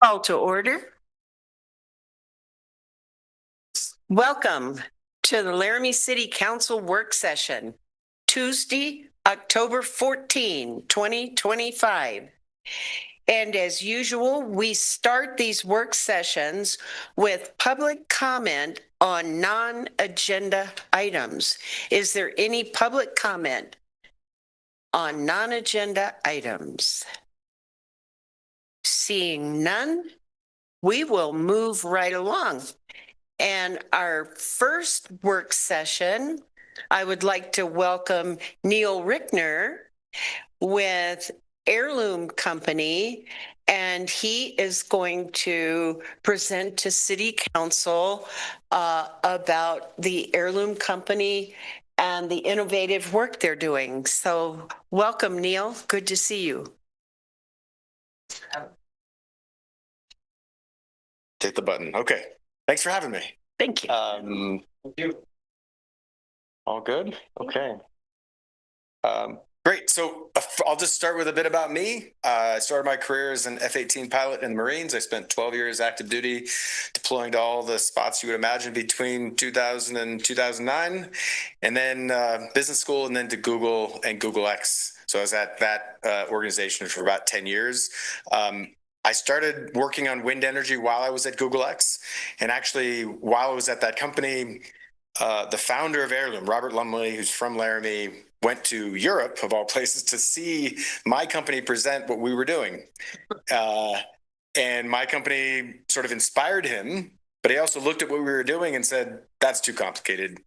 Call to order. Welcome to the Laramie City Council work session, Tuesday, October 14, 2025. And as usual, we start these work sessions with public comment on non-agenda items. Is there any public comment on non-agenda items? Seeing none, we will move right along. And our first work session, I would like to welcome Neil Rickner with Heirloom Company, and he is going to present to City Council about the Heirloom Company and the innovative work they're doing. So welcome, Neil. Good to see you. Hit the button. Okay. Thanks for having me. Thank you. Thank you. All good? Okay. Great. So I'll just start with a bit about me. I started my career as an F-18 pilot in the Marines. I spent 12 years active duty, deploying to all the spots you would imagine between 2000 and 2009, and then business school, and then to Google and Google X. So I was at that organization for about 10 years. I started working on wind energy while I was at Google X. And actually, while I was at that company, the founder of Heirloom, Robert Lumley, who's from Laramie, went to Europe, of all places, to see my company present what we were doing. And my company sort of inspired him, but he also looked at what we were doing and said, that's too complicated.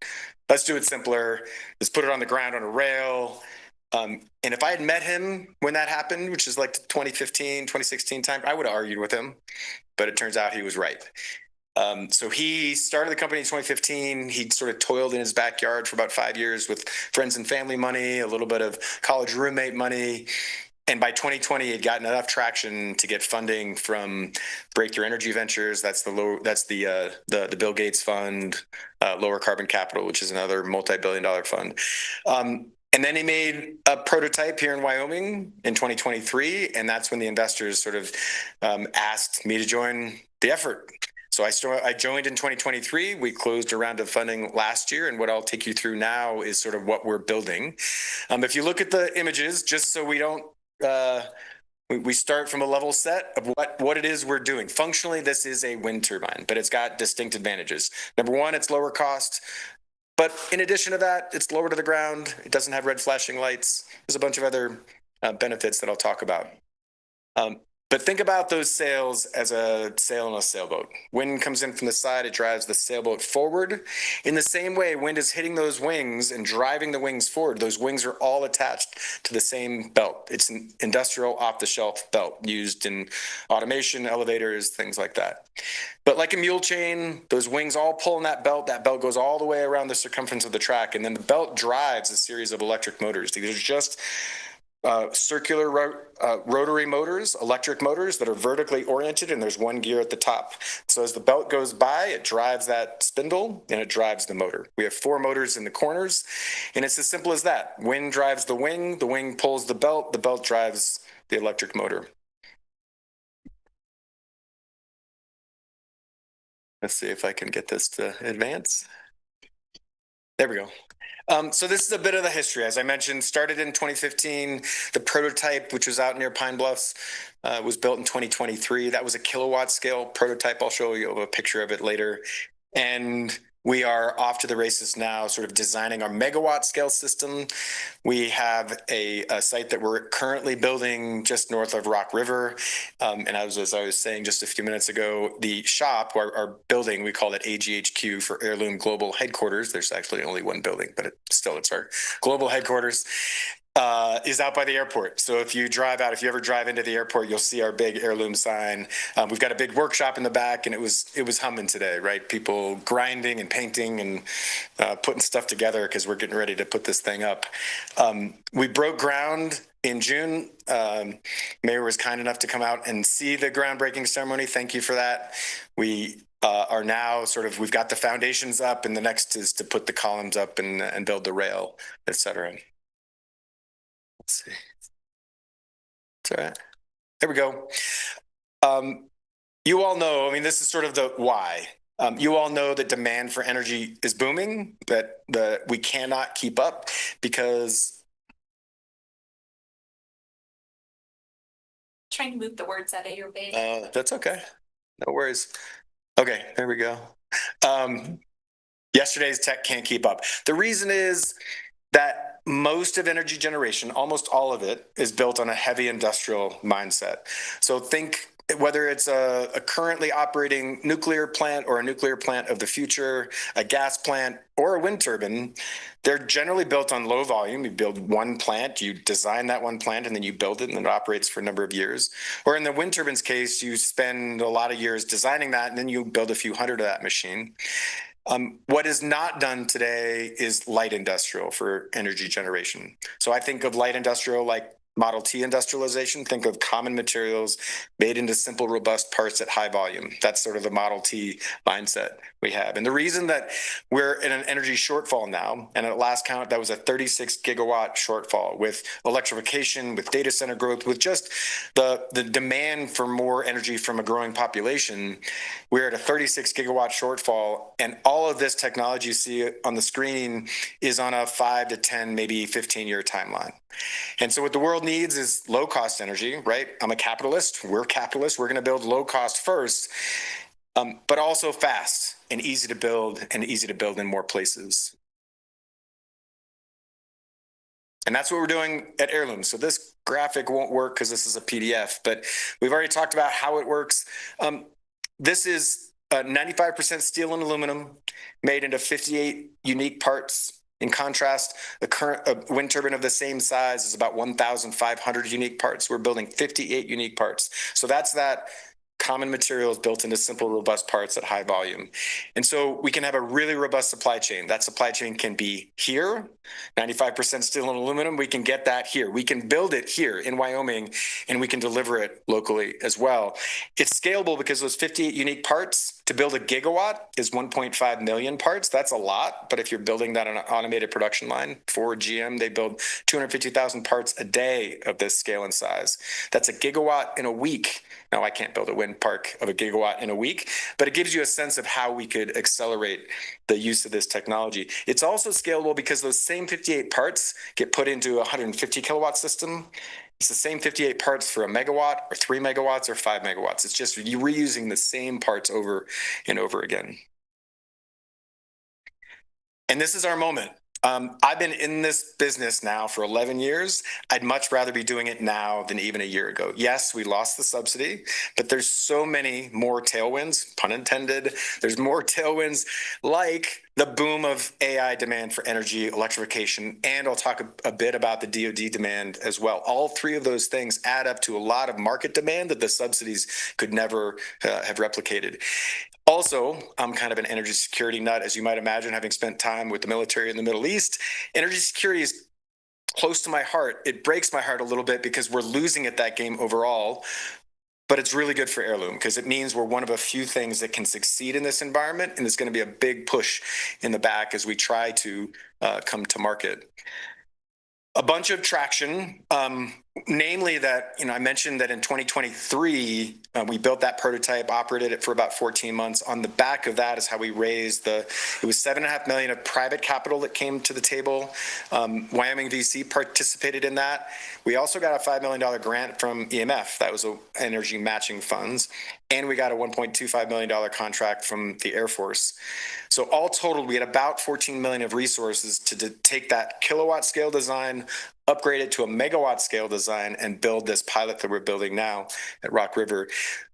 Let's do it simpler. Let's put it on the ground on a rail. And if I had met him when that happened, which is like 2015, 2016 time, I would have argued with him, but it turns out he was right. So he started the company in 2015. He sort of toiled in his backyard for about 5 years with friends and family money, a little bit of college roommate money. And by 2020, he had gotten enough traction to get funding from Breakthrough Energy Ventures. That's the Bill Gates fund, Lower Carbon Capital, which is another multi-billion-dollar fund. And then he made a prototype here in Wyoming in 2023, and that's when the investors sort of asked me to join the effort. So I joined in 2023. We closed a round of funding last year, and what I'll take you through now is sort of what we're building. If you look at the images, just so we don't, we start from a level set of what it is we're doing. Functionally, this is a wind turbine, but it's got distinct advantages. Number one, it's lower cost. But in addition to that, it's lower to the ground. It doesn't have red flashing lights. There's a bunch of other benefits that I'll talk about. But think about those sails as a sail on a sailboat. Wind comes in from the side, it drives the sailboat forward. In the same way, wind is hitting those wings and driving the wings forward. Those wings are all attached to the same belt. It's an industrial off-the-shelf belt used in automation, elevators, things like that. But like a mule chain, those wings all pull in that belt. That belt goes all the way around the circumference of the track, and then the belt drives a series of electric motors. These are just circular rotary motors, electric motors that are vertically oriented, and there's one gear at the top. So as the belt goes by, it drives that spindle and it drives the motor. We have 4 motors in the corners, and it's as simple as that. Wind drives the wing pulls the belt drives the electric motor. Let's see if I can get this to advance. There we go. So this is a bit of the history. As I mentioned, started in 2015. The prototype, which was out near Pine Bluffs, was built in 2023. That was a kilowatt scale prototype. I'll show you a picture of it later. And we are off to the races now, sort of designing our megawatt scale system. We have a site that we're currently building just north of Rock River. And as I was saying just a few minutes ago, the shop, our building, we call it AGHQ for Heirloom Global Headquarters. There's actually only one building, but it's our global headquarters. Is out by the airport. So if you ever drive into the airport, you'll see our big Heirloom sign. We've got a big workshop in the back, and it was humming today, right? People grinding and painting and putting stuff together because we're getting ready to put this thing up. We broke ground in June. Mayor was kind enough to come out and see the groundbreaking ceremony. Thank you for that. We are now we've got the foundations up, and the next is to put the columns up and build the rail, et cetera. Let's see. It's all right. There we go. You all know, I mean, this is sort of the why. You all know that demand for energy is booming, that we cannot keep up because Trying to move the words out of your page. that's okay. No worries. Okay, there we go. Yesterday's tech can't keep up. The reason is that most of energy generation, almost all of it, is built on a heavy industrial mindset. So think whether it's a currently operating nuclear plant or a nuclear plant of the future, a gas plant or a wind turbine, they're generally built on low volume. You build one plant, you design that one plant, and then you build it, and it operates for a number of years. Or in the wind turbine's case, you spend a lot of years designing that, and then you build a few hundred of that machine. What is not done today is light industrial for energy generation. So I think of light industrial like Model T industrialization. Think of common materials made into simple, robust parts at high volume. That's sort of the Model T mindset we have. And the reason that we're in an energy shortfall now, and at last count, that was a 36 gigawatt shortfall with electrification, with data center growth, with just the demand for more energy from a growing population, we're at a 36 gigawatt shortfall. And all of this technology you see on the screen is on a 5 to 10, maybe 15-year timeline. And so what the world needs is low cost energy, right? I'm a capitalist. We're capitalists. We're going to build low cost first, but also fast and easy to build in more places. And that's what we're doing at Heirloom. So this graphic won't work because this is a PDF, but we've already talked about how it works. This is 95% steel and aluminum made into 58 unique parts. In contrast, the current wind turbine of the same size is about 1,500 unique parts. We're building 58 unique parts. So that's that common materials built into simple, robust parts at high volume. And so we can have a really robust supply chain. That supply chain can be here, 95% steel and aluminum. We can get that here. We can build it here in Wyoming, and we can deliver it locally as well. It's scalable because those 58 unique parts, to build a gigawatt is 1.5 million parts. That's a lot. But if you're building that on an automated production line for GM, they build 250,000 parts a day of this scale and size. That's a gigawatt in a week. Now, I can't build a wind park of a gigawatt in a week, but it gives you a sense of how we could accelerate the use of this technology. It's also scalable because those same 58 parts get put into a 150 kilowatt system. It's the same 58 parts for a megawatt or 3 megawatts or 5 megawatts. It's just you reusing the same parts over and over again. And this is our moment. I've been in this business now for 11 years. I'd much rather be doing it now than even a year ago. Yes, we lost the subsidy, but there's so many more tailwinds, pun intended. There's more tailwinds like the boom of AI demand for energy, electrification, and I'll talk a bit about the DoD demand as well. All three of those things add up to a lot of market demand that the subsidies could never have replicated. Also, I'm kind of an energy security nut, as you might imagine, having spent time with the military in the Middle East. Energy security is close to my heart. It breaks my heart a little bit because we're losing at that game overall, but it's really good for Heirloom because it means we're one of a few things that can succeed in this environment, and it's going to be a big push in the back as we try to come to market. A bunch of traction, namely that, I mentioned that in 2023, we built that prototype, operated it for about 14 months. On the back of that is how we raised it was $7.5 million of private capital that came to the table. Wyoming VC participated in that. We also got a $5 million grant from EMF. That was energy matching funds. And we got a $1.25 million contract from the Air Force. So all totaled, we had about 14 million of resources to take that kilowatt scale design, upgrade it to a megawatt scale design, and build this pilot that we're building now at Rock River.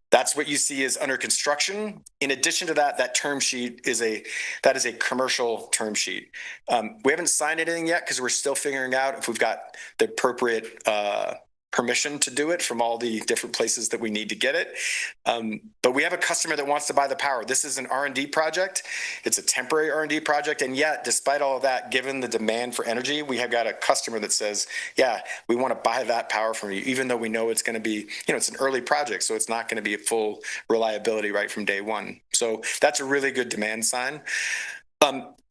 That's what you see is under construction. In addition to that, that term sheet is a commercial term sheet. We haven't signed anything yet because we're still figuring out if we've got the appropriate permission to do it from all the different places that we need to get it. But we have a customer that wants to buy the power. This is an R&D project. It's a temporary R&D project. And yet, despite all of that, given the demand for energy, we have got a customer that says, yeah, we want to buy that power from you, even though we know it's going to be, it's an early project. So it's not going to be a full reliability right from day one. So that's a really good demand sign.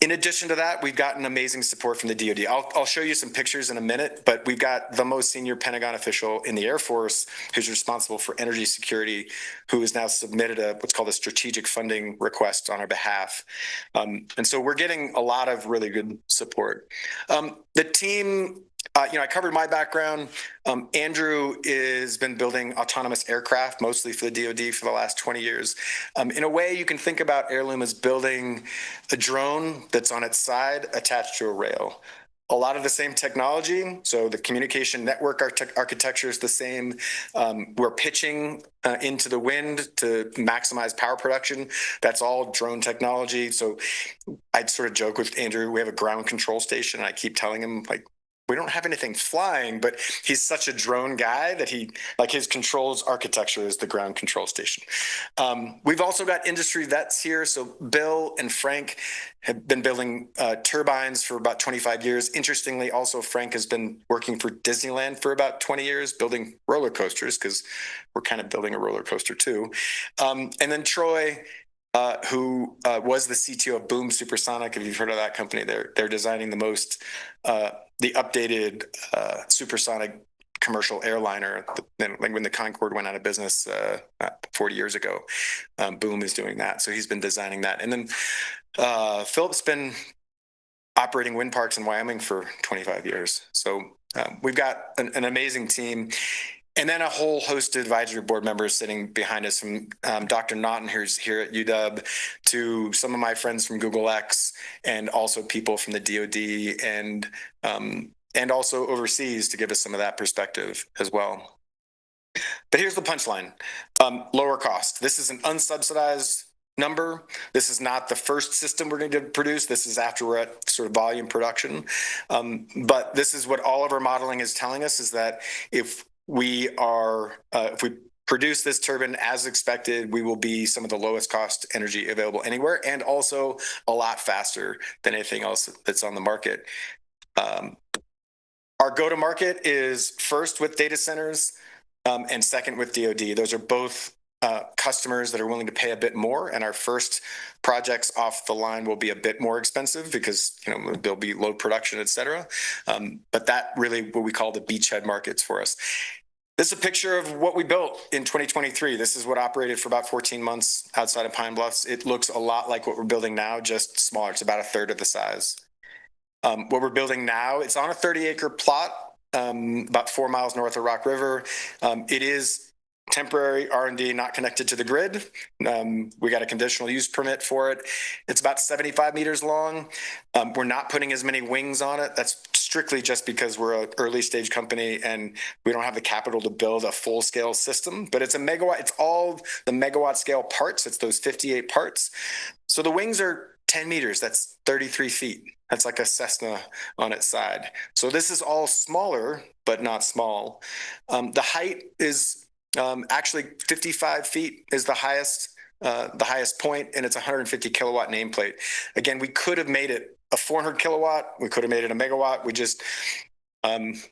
In addition to that, we've gotten amazing support from the DoD. I'll show you some pictures in a minute, but we've got the most senior Pentagon official in the Air Force who's responsible for energy security, who has now submitted what's called a strategic funding request on our behalf. And so we're getting a lot of really good support. The team, I covered my background. Andrew has been building autonomous aircraft, mostly for the DoD, for the last 20 years. In a way, you can think about Heirloom as building a drone that's on its side attached to a rail. A lot of the same technology, so the communication network architecture is the same. We're pitching into the wind to maximize power production. That's all drone technology. So I'd sort of joke with Andrew, we have a ground control station, and I keep telling him, like, we don't have anything flying, but he's such a drone guy that his controls architecture is the ground control station. We've also got industry vets here. So Bill and Frank have been building turbines for about 25 years. Interestingly, also Frank has been working for Disneyland for about 20 years, building roller coasters, because we're kind of building a roller coaster too. And then Troy, who was the CTO of Boom Supersonic. If you've heard of that company, they're designing the updated supersonic commercial airliner. Like when the Concorde went out of business 40 years ago, Boom is doing that. So he's been designing that. And then Philip's been operating wind parks in Wyoming for 25 years. So we've got an amazing team. And then a whole host of advisory board members sitting behind us, from Dr. Naughton, who's here at UW, to some of my friends from Google X, and also people from the DoD and also overseas to give us some of that perspective as well. But here's the punchline. Lower cost. This is an unsubsidized number. This is not the first system we're going to produce. This is after we're at sort of volume production. But this is what all of our modeling is telling us, is that if we produce this turbine as expected, we will be some of the lowest cost energy available anywhere, and also a lot faster than anything else that's on the market. Our go-to-market is first with data centers and second with DoD. Those are both customers that are willing to pay a bit more, and our first projects off the line will be a bit more expensive because there'll be low production, et cetera. But that really what we call the beachhead markets for us. This is a picture of what we built in 2023. This is what operated for about 14 months outside of Pine Bluffs. It looks a lot like what we're building now, just smaller. It's about a third of the size. What we're building now, it's on a 30-acre plot, about 4 miles north of Rock River. It is temporary R&D, not connected to the grid. We got a conditional use permit for it. It's about 75 meters long. We're not putting as many wings on it. That's strictly just because we're an early stage company and we don't have the capital to build a full scale system, but it's a megawatt. It's all the megawatt scale parts. It's those 58 parts. So the wings are 10 meters. That's 33 feet. That's like a Cessna on its side. So this is all smaller, but not small. The height is actually 55 feet is the highest point, and it's 150 kilowatt nameplate. Again, we could have made it a 400 kilowatt. We could have made it a megawatt.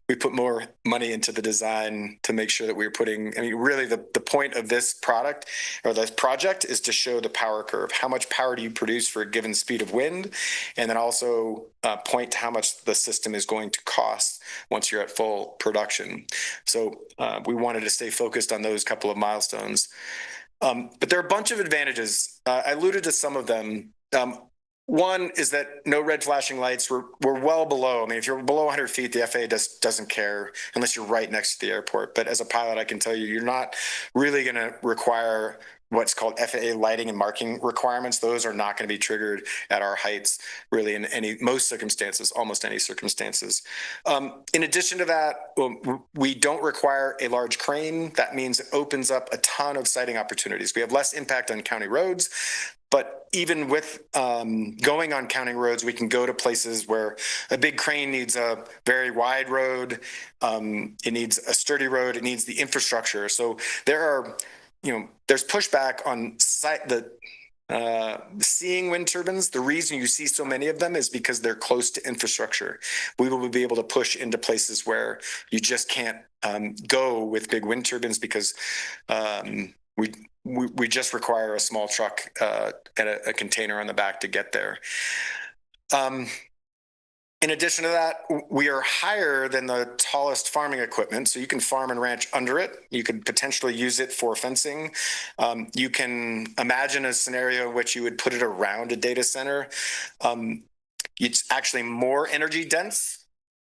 We put more money into the design to make sure that we were putting, really the point of this product or this project is to show the power curve. How much power do you produce for a given speed of wind? And then also point to how much the system is going to cost once you're at full production. So we wanted to stay focused on those couple of milestones. But there are a bunch of advantages. I alluded to some of them. One is that no red flashing lights. We're well below. If you're below 100 feet, the FAA doesn't care unless you're right next to the airport. But as a pilot, I can tell you, you're not really going to require what's called FAA lighting and marking requirements. Those are not going to be triggered at our heights, really, in most circumstances, almost any circumstances. In addition to that, we don't require a large crane. That means it opens up a ton of sighting opportunities. We have less impact on county roads. But even with going on county roads, we can go to places where a big crane needs a very wide road. It needs a sturdy road. It needs the infrastructure. So there's pushback on seeing wind turbines. The reason you see so many of them is because they're close to infrastructure. We will be able to push into places where you just can't go with big wind turbines because we just require a small truck and a container on the back to get there. In addition to that, we are higher than the tallest farming equipment, so you can farm and ranch under it. You could potentially use it for fencing. You can imagine a scenario in which you would put it around a data center. It's actually more energy dense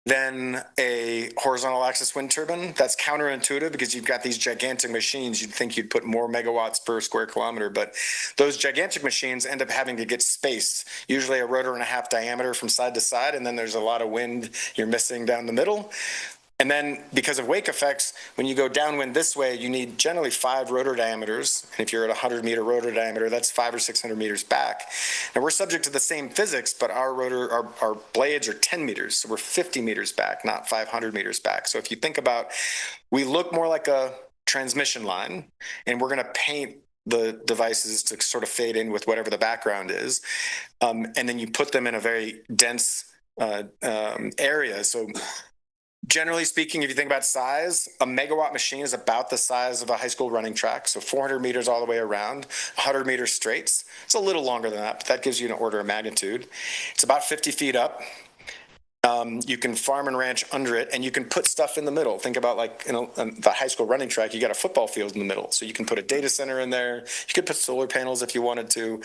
than a horizontal axis wind turbine. That's counterintuitive because you've got these gigantic machines. You'd think you'd put more megawatts per square kilometer, but those gigantic machines end up having to get spaced, usually a rotor and a half diameter from side to side, and then there's a lot of wind you're missing down the middle. And then because of wake effects, when you go downwind this way, you need generally 5 rotor diameters. And if you're at a 100-meter rotor diameter, that's 500 or 600 meters back. Now we're subject to the same physics, but our blades are 10 meters. So we're 50 meters back, not 500 meters back. So if you think about, we look more like a transmission line, and we're going to paint the devices to sort of fade in with whatever the background is. And then you put them in a very dense area. So generally speaking, if you think about size, a megawatt machine is about the size of a high school running track. So 400 meters all the way around, 100 meters straights. It's a little longer than that, but that gives you an order of magnitude. It's about 50 feet up. You can farm and ranch under it, and you can put stuff in the middle. Think about like the high school running track, you got a football field in the middle. So you can put a data center in there. You could put solar panels if you wanted to.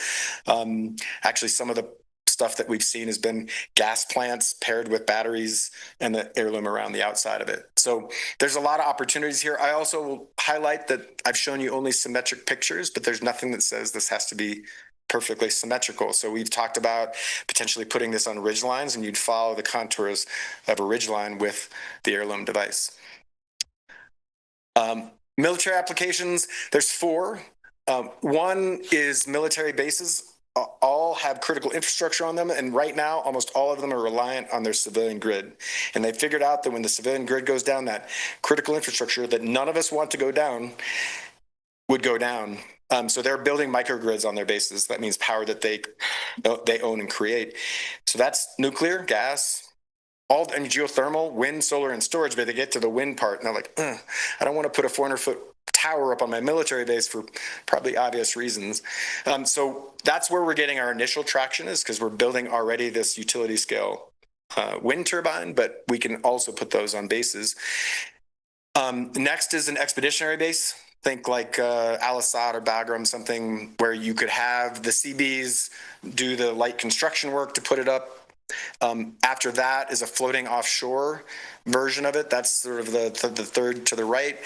Actually, some of the stuff that we've seen has been gas plants paired with batteries and the heirloom around the outside of it. So there's a lot of opportunities here. I also will highlight that I've shown you only symmetric pictures, but there's nothing that says this has to be perfectly symmetrical. So we've talked about potentially putting this on ridge lines, and you'd follow the contours of a ridge line with the heirloom device. Military applications, there's 4. One is military bases. All have critical infrastructure on them, and right now almost all of them are reliant on their civilian grid. And they figured out that when the civilian grid goes down, that critical infrastructure that none of us want to go down would go down. So they're building microgrids on their bases. That means power that they own and create. So that's nuclear, gas, and geothermal, wind, solar, and storage. But they get to the wind part, and they're like, I don't want to put a 400-foot tower up on my military base for probably obvious reasons. So that's where we're getting our initial traction, is because we're building already this utility scale wind turbine, but we can also put those on bases. Next is an expeditionary base. Think like Al Asad or Bagram, something where you could have the CBs do the light construction work to put it up. After that is a floating offshore version of it. That's sort of the third to the right.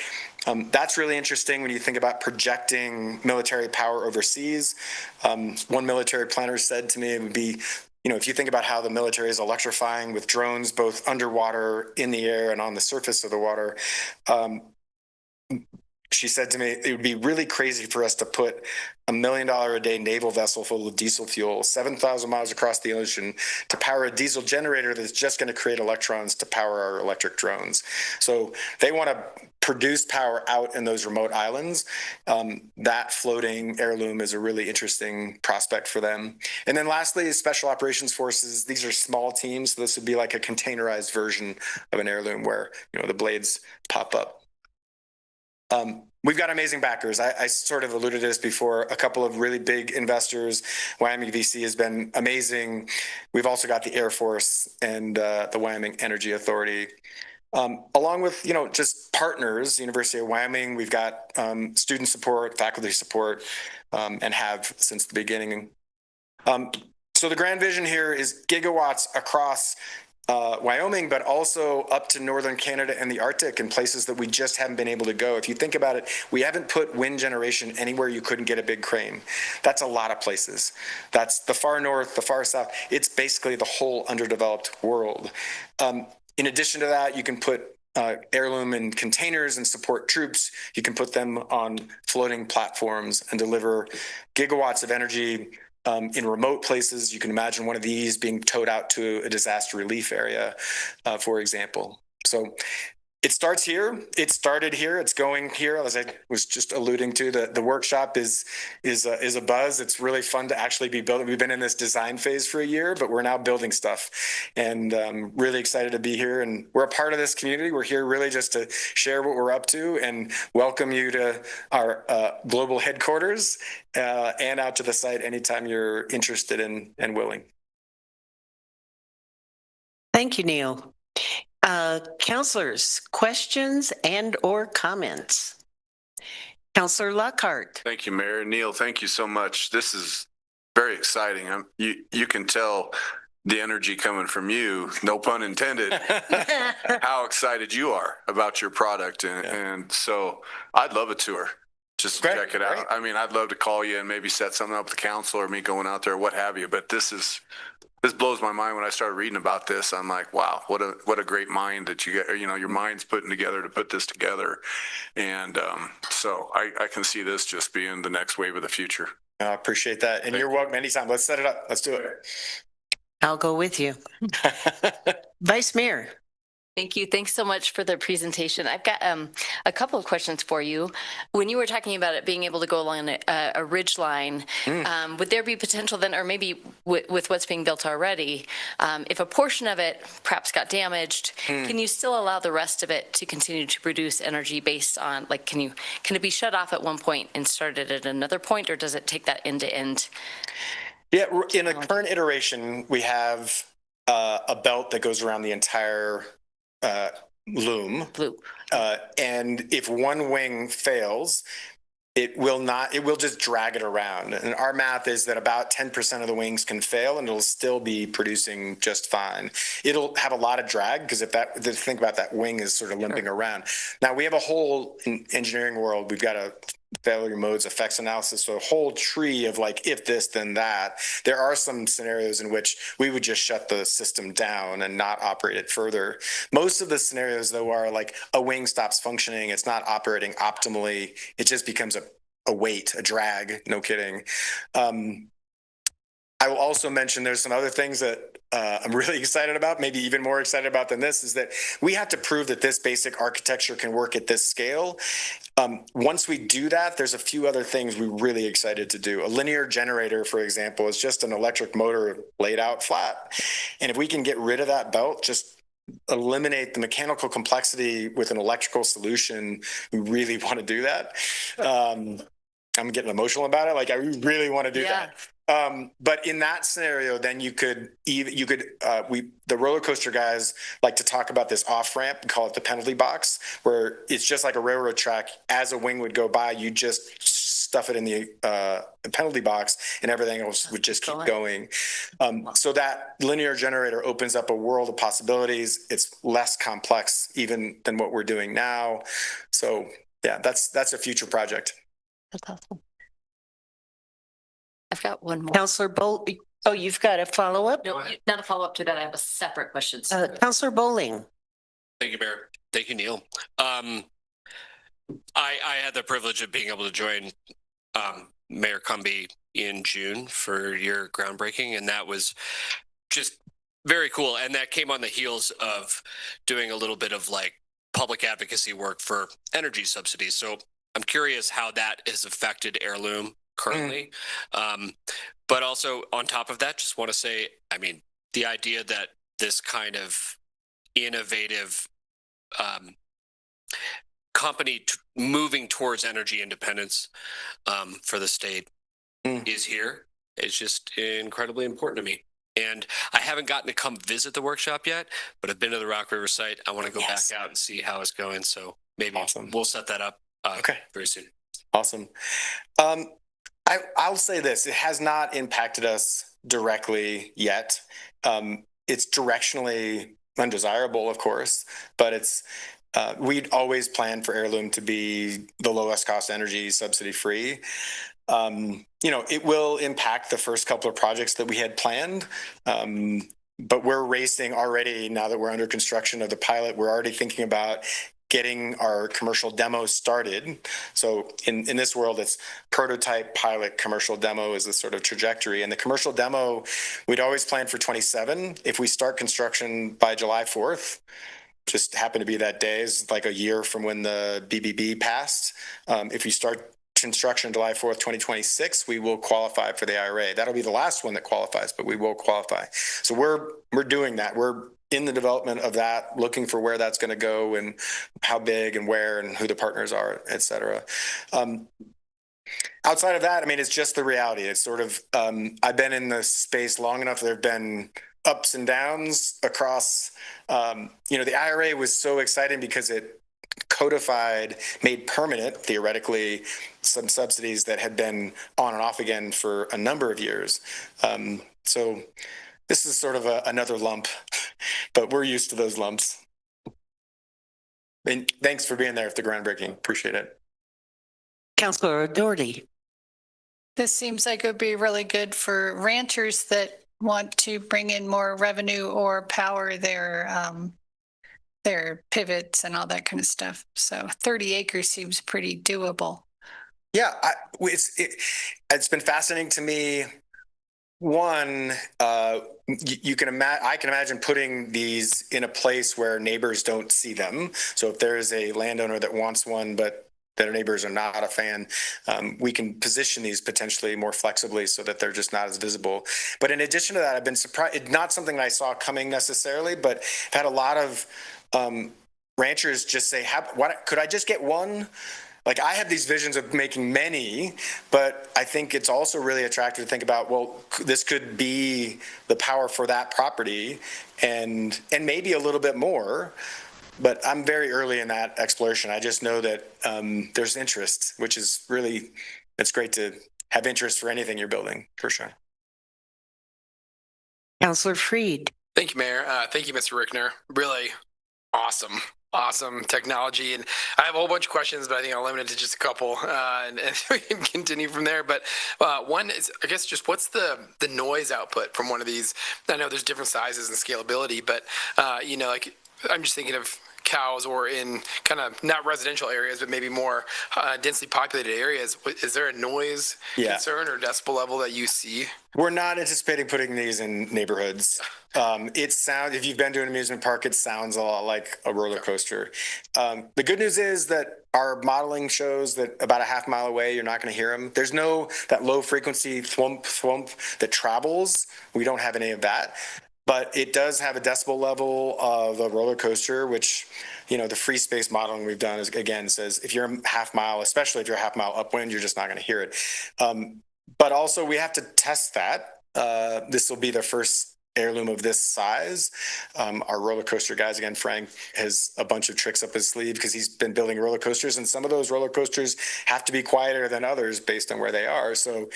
That's really interesting when you think about projecting military power overseas. One military planner said to me, it would be, if you think about how the military is electrifying with drones, both underwater, in the air, and on the surface of the water, she said to me, it would be really crazy for us to put $1 million a day naval vessel full of diesel fuel 7,000 miles across the ocean to power a diesel generator that's just going to create electrons to power our electric drones. So they want to produce power out in those remote islands. That floating heirloom is a really interesting prospect for them. And then lastly, special operations forces. These are small teams. So this would be like a containerized version of an heirloom where, the blades pop up. We've got amazing backers. I sort of alluded to this before. A couple of really big investors. Wyoming VC has been amazing. We've also got the Air Force and the Wyoming Energy Authority. Along with, just partners, University of Wyoming, we've got student support, faculty support, and have since the beginning. So the grand vision here is gigawatts across Wyoming, but also up to northern Canada and the Arctic, and places that we just haven't been able to go. If you think about it, we haven't put wind generation anywhere you couldn't get a big crane. That's a lot of places. That's the far north, the far south. It's basically the whole underdeveloped world. In addition to that, you can put heirloom in containers and support troops. You can put them on floating platforms and deliver gigawatts of energy in remote places. You can imagine one of these being towed out to a disaster relief area, for example. So It starts here. It started here. It's going here. As I was just alluding to, the workshop is a buzz. It's really fun to actually be building. We've been in this design phase for a year, but we're now building stuff, and really excited to be here. And we're a part of this community. We're here really just to share what we're up to and welcome you to our global headquarters and out to the site anytime you're interested in and willing. Thank you, Neil. Councilors, questions and or comments? Councilor Lockhart. Thank you, Mayor. Neil, thank you so much. This is very exciting. You can tell the energy coming from you, no pun intended, how excited you are about your product. And so I'd love a tour. Just to check it out. Great. I mean, I'd love to call you and maybe set something up with the council or me going out there, what have you. But this blows my mind. When I started reading about this, I'm like, wow, what a great mind that you get, your mind's putting together to put this together. And so I can see this just being the next wave of the future. I appreciate that. And you're welcome anytime. Let's set it up. Let's do it. I'll go with you. Vice Mayor. Thank you. Thanks so much for the presentation. I've got a couple of questions for you. When you were talking about it being able to go along a ridge line, would there be potential then, or maybe with what's being built already, if a portion of it perhaps got damaged, can you still allow the rest of it to continue to produce energy based on, like, can it be shut off at one point and started at another point, or does it take that end to end? Yeah, in the current iteration, we have a belt that goes around the entire loom. And if one wing fails, it will just drag it around. And our math is that about 10% of the wings can fail and it'll still be producing just fine. It'll have a lot of drag because think about that wing is sort of limping around. Now we have a whole in engineering world, we've got a failure modes effects analysis, so a whole tree of like, if this, then that. There are some scenarios in which we would just shut the system down and not operate it further. Most of the scenarios though are like a wing stops functioning, it's not operating optimally, it just becomes a weight, a drag, no kidding. I will also mention there's some other things that I'm really excited about, maybe even more excited about than this, is that we have to prove that this basic architecture can work at this scale. Once we do that, there's a few other things we're really excited to do. A linear generator, for example, is just an electric motor laid out flat. And if we can get rid of that belt, just eliminate the mechanical complexity with an electrical solution, we really want to do that. I'm getting emotional about it. Like, I really want to do that. But in that scenario, then the roller coaster guys like to talk about this off ramp and call it the penalty box, where it's just like a railroad track. As a wing would go by, you just stuff it in the penalty box and everything else would just keep going. So that linear generator opens up a world of possibilities. It's less complex even than what we're doing now. So yeah, that's a future project. That's awesome. I've got one more. Councilor Bowling. Oh, you've got a follow-up? No, not a follow-up to that. I have a separate question. Councilor Bowling. Thank you, Mayor. Thank you, Neil. I had the privilege of being able to join Mayor Cumby in June for your groundbreaking, and that was just very cool. And that came on the heels of doing a little bit of like public advocacy work for energy subsidies. So I'm curious how that has affected Heirloom currently. But also on top of that, just want to say, I mean, the idea that this kind of innovative company moving towards energy independence for the state is here is just incredibly important to me. And I haven't gotten to come visit the workshop yet, but I've been to the Rock River site. I want to go back out and see how it's going. So maybe we'll set that up very soon. Awesome. I'll say this, it has not impacted us directly yet. It's directionally undesirable, of course, but we'd always planned for Heirloom to be the lowest cost energy subsidy free. It will impact the first couple of projects that we had planned. But we're racing already, now that we're under construction of the pilot, we're already thinking about getting our commercial demo started. So in this world, it's prototype, pilot, commercial demo is the sort of trajectory. And the commercial demo, we'd always planned for 27. If we start construction by July 4th, just happened to be that day is like a year from when the BBB passed. If you start construction July 4th, 2026, we will qualify for the IRA. That'll be the last one that qualifies, but we will qualify. So we're doing that. We're in the development of that, looking for where that's going to go and how big and where and who the partners are, et cetera. Outside of that, I mean, it's just the reality. It's sort of, I've been in this space long enough. There have been ups and downs across, the IRA was so exciting because it codified, made permanent, theoretically, some subsidies that had been on and off again for a number of years. So this is sort of another lump, but we're used to those lumps. And thanks for being there at the groundbreaking. Appreciate it. Councilor Doherty. This seems like it would be really good for ranchers that want to bring in more revenue or power their pivots and all that kind of stuff. So 30 acres seems pretty doable. Yeah, it's been fascinating to me. One, you can imagine. I can imagine putting these in a place where neighbors don't see them. So if there is a landowner that wants one, but their neighbors are not a fan, we can position these potentially more flexibly so that they're just not as visible. But in addition to that, I've been surprised. It's not something that I saw coming necessarily, but I've had a lot of ranchers just say, could I just get one? Like, I have these visions of making many, but I think it's also really attractive to think about, well, this could be the power for that property and maybe a little bit more. But I'm very early in that exploration. I just know that there's interest, which is really, it's great to have interest for anything you're building, for sure. Councilor Freed. Thank you, Mayor. Thank you, Mr. Rickner. Really awesome technology. And I have a whole bunch of questions, but I think I'll limit it to just a couple and we can continue from there. But one is, I guess, just what's the noise output from one of these? I know there's different sizes and scalability, but, like I'm just thinking of cows or in kind of not residential areas, but maybe more densely populated areas. Is there a noise concern or decibel level that you see? We're not anticipating putting these in neighborhoods. It sounds, if you've been to an amusement park, it sounds a lot like a roller coaster. The good news is that our modeling shows that about a half mile away, you're not going to hear them. There's no that low frequency thwump thwump that travels. We don't have any of that. But it does have a decibel level of a roller coaster, which, the free space modeling we've done is, again, says if you're a half mile, especially if you're a half mile upwind, you're just not going to hear it. But also we have to test that. This will be the first heirloom of this size. Our roller coaster guys, again, Frank has a bunch of tricks up his sleeve because he's been building roller coasters, and some of those roller coasters have to be quieter than others based on where they are. So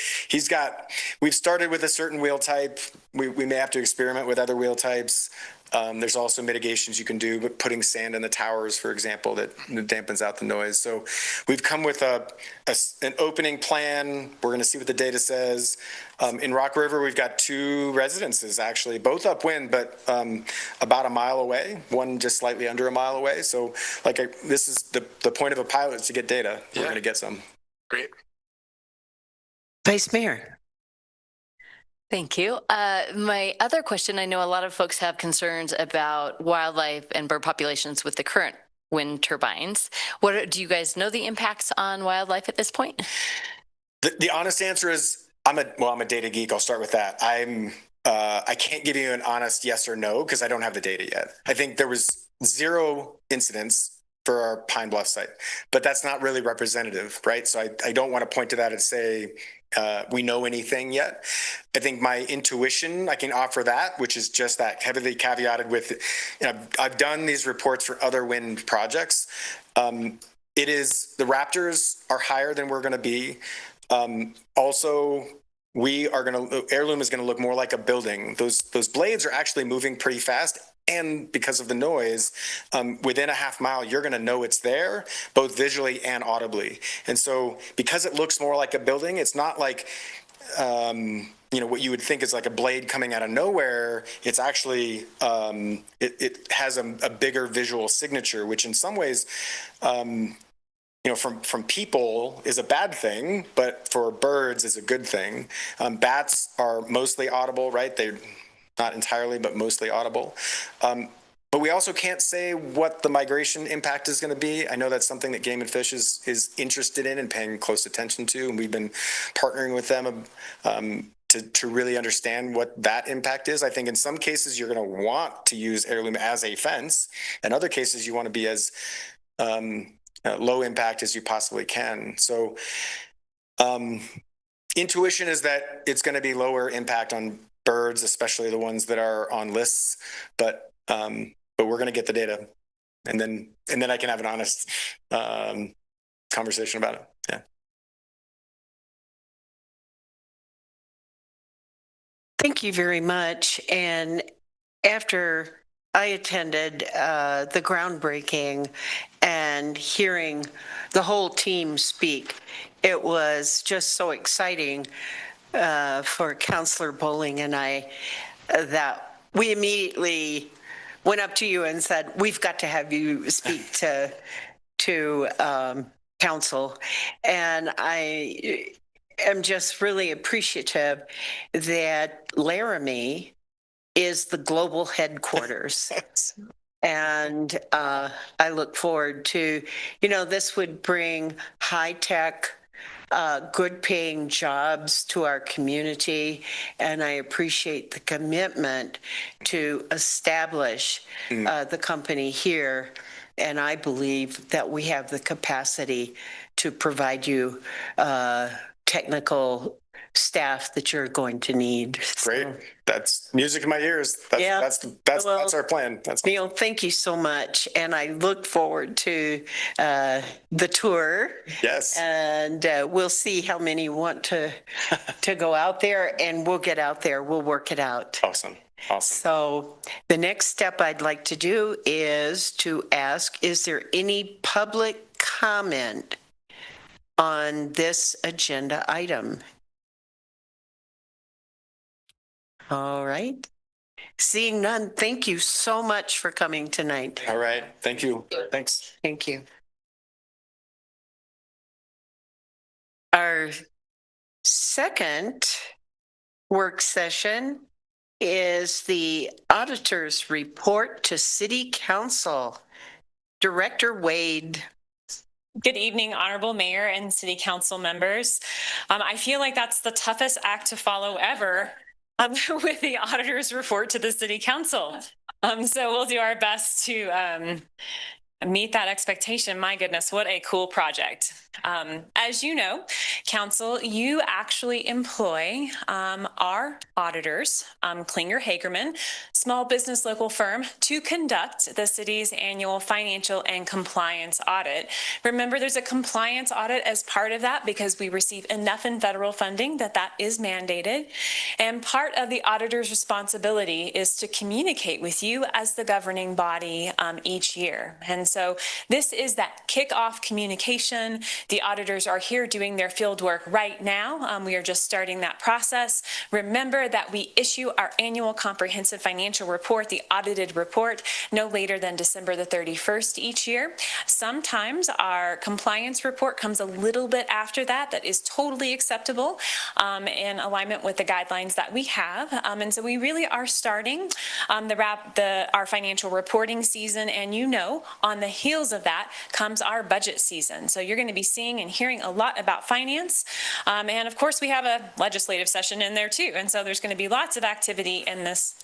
we've started with a certain wheel type. We may have to experiment with other wheel types. There's also mitigations you can do, but putting sand in the towers, for example, that dampens out the noise. So we've come with an opening plan. We're going to see what the data says. In Rock River, we've got 2 residences, actually, both upwind, but about a mile away, one just slightly under a mile away. So this is the point of a pilot is to get data. We're going to get some. Great. Vice Mayor. Thank you. My other question, I know a lot of folks have concerns about wildlife and bird populations with the current wind turbines. Do you guys know the impacts on wildlife at this point? The honest answer is I'm a data geek. I'll start with that. I can't give you an honest yes or no because I don't have the data yet. I think there was 0 incidents for our Pine Bluff site, but that's not really representative, right? So I don't want to point to that and say we know anything yet. I think my intuition, I can offer that, which is just that heavily caveated with, I've done these reports for other wind projects. The raptors are higher than we're going to be. Also, heirloom is going to look more like a building. Those blades are actually moving pretty fast. And because of the noise, within a half mile, you're going to know it's there, both visually and audibly. And so because it looks more like a building, it's not like, what you would think is like a blade coming out of nowhere. It's actually, it has a bigger visual signature, which in some ways, from people is a bad thing, but for birds is a good thing. Bats are mostly audible, right? They're not entirely, but mostly audible. But but we also can't say what the migration impact is going to be. I know that's something that Game and Fish is interested in and paying close attention to, and we've been partnering with them to really understand what that impact is. I think in some cases you're going to want to use heirloom as a fence, and other cases you want to be as low impact as you possibly can. So intuition is that it's going to be lower impact on birds, especially the ones that are on lists, but we're going to get the data, and then I can have an honest conversation about it. Yeah. Thank you very much. And after I attended the groundbreaking and hearing the whole team speak, it was just so exciting for Counselor Bowling and I that we immediately went up to you and said, we've got to have you speak to council. And I am just really appreciative that Laramie is the global headquarters. And I look forward to, this would bring high-tech, good paying jobs to our community. And I appreciate the commitment to establish the company here. And I believe that we have the capacity to provide you technical staff that you're going to need. Great. That's music in my ears. That's our plan. Neil, thank you so much. And I look forward to the tour. Yes. And we'll see how many want to go out there, and we'll get out there. We'll work it out. Awesome. So the next step I'd like to do is to ask, is there any public comment on this agenda item? All right. Seeing none, thank you so much for coming tonight. All right. Thank you. Thanks. Thank you. Our second work session is the auditor's report to City Council. Director Wade. Good evening, Honorable Mayor and City Council members. I feel like that's the toughest act to follow ever with the auditor's report to the City Council. So we'll do our best to meet that expectation. My goodness, what a cool project. As you know, Council, you actually employ our auditors, Klinger Hagerman, small business local firm, to conduct the city's annual financial and compliance audit. Remember, there's a compliance audit as part of that because we receive enough in federal funding that is mandated. And part of the auditor's responsibility is to communicate with you as the governing body each year. And so this is that kickoff communication. The auditors are here doing their field work right now. We are just starting that process. Remember that we issue our annual comprehensive financial report, the audited report, no later than December the 31st each year. Sometimes our compliance report comes a little bit after that. That is totally acceptable in alignment with the guidelines that we have. And so we really are starting our financial reporting season. And on the heels of that comes our budget season. So you're going to be seeing and hearing a lot about finance. And of course, we have a legislative session in there too. And so there's going to be lots of activity in this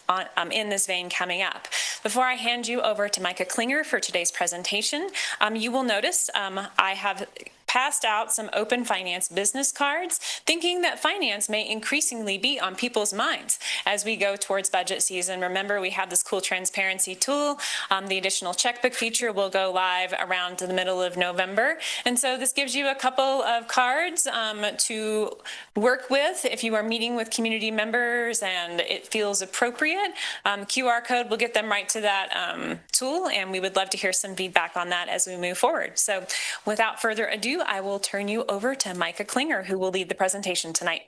vein coming up. Before I hand you over to Micah Klinger for today's presentation, you will notice I have passed out some open finance business cards, thinking that finance may increasingly be on people's minds as we go towards budget season. Remember, we have this cool transparency tool. The additional checkbook feature will go live around the middle of November. And so this gives you a couple of cards to work with if you are meeting with community members and it feels appropriate. QR code will get them right to that tool, and we would love to hear some feedback on that as we move forward. So without further ado, I will turn you over to Micah Klinger, who will lead the presentation tonight.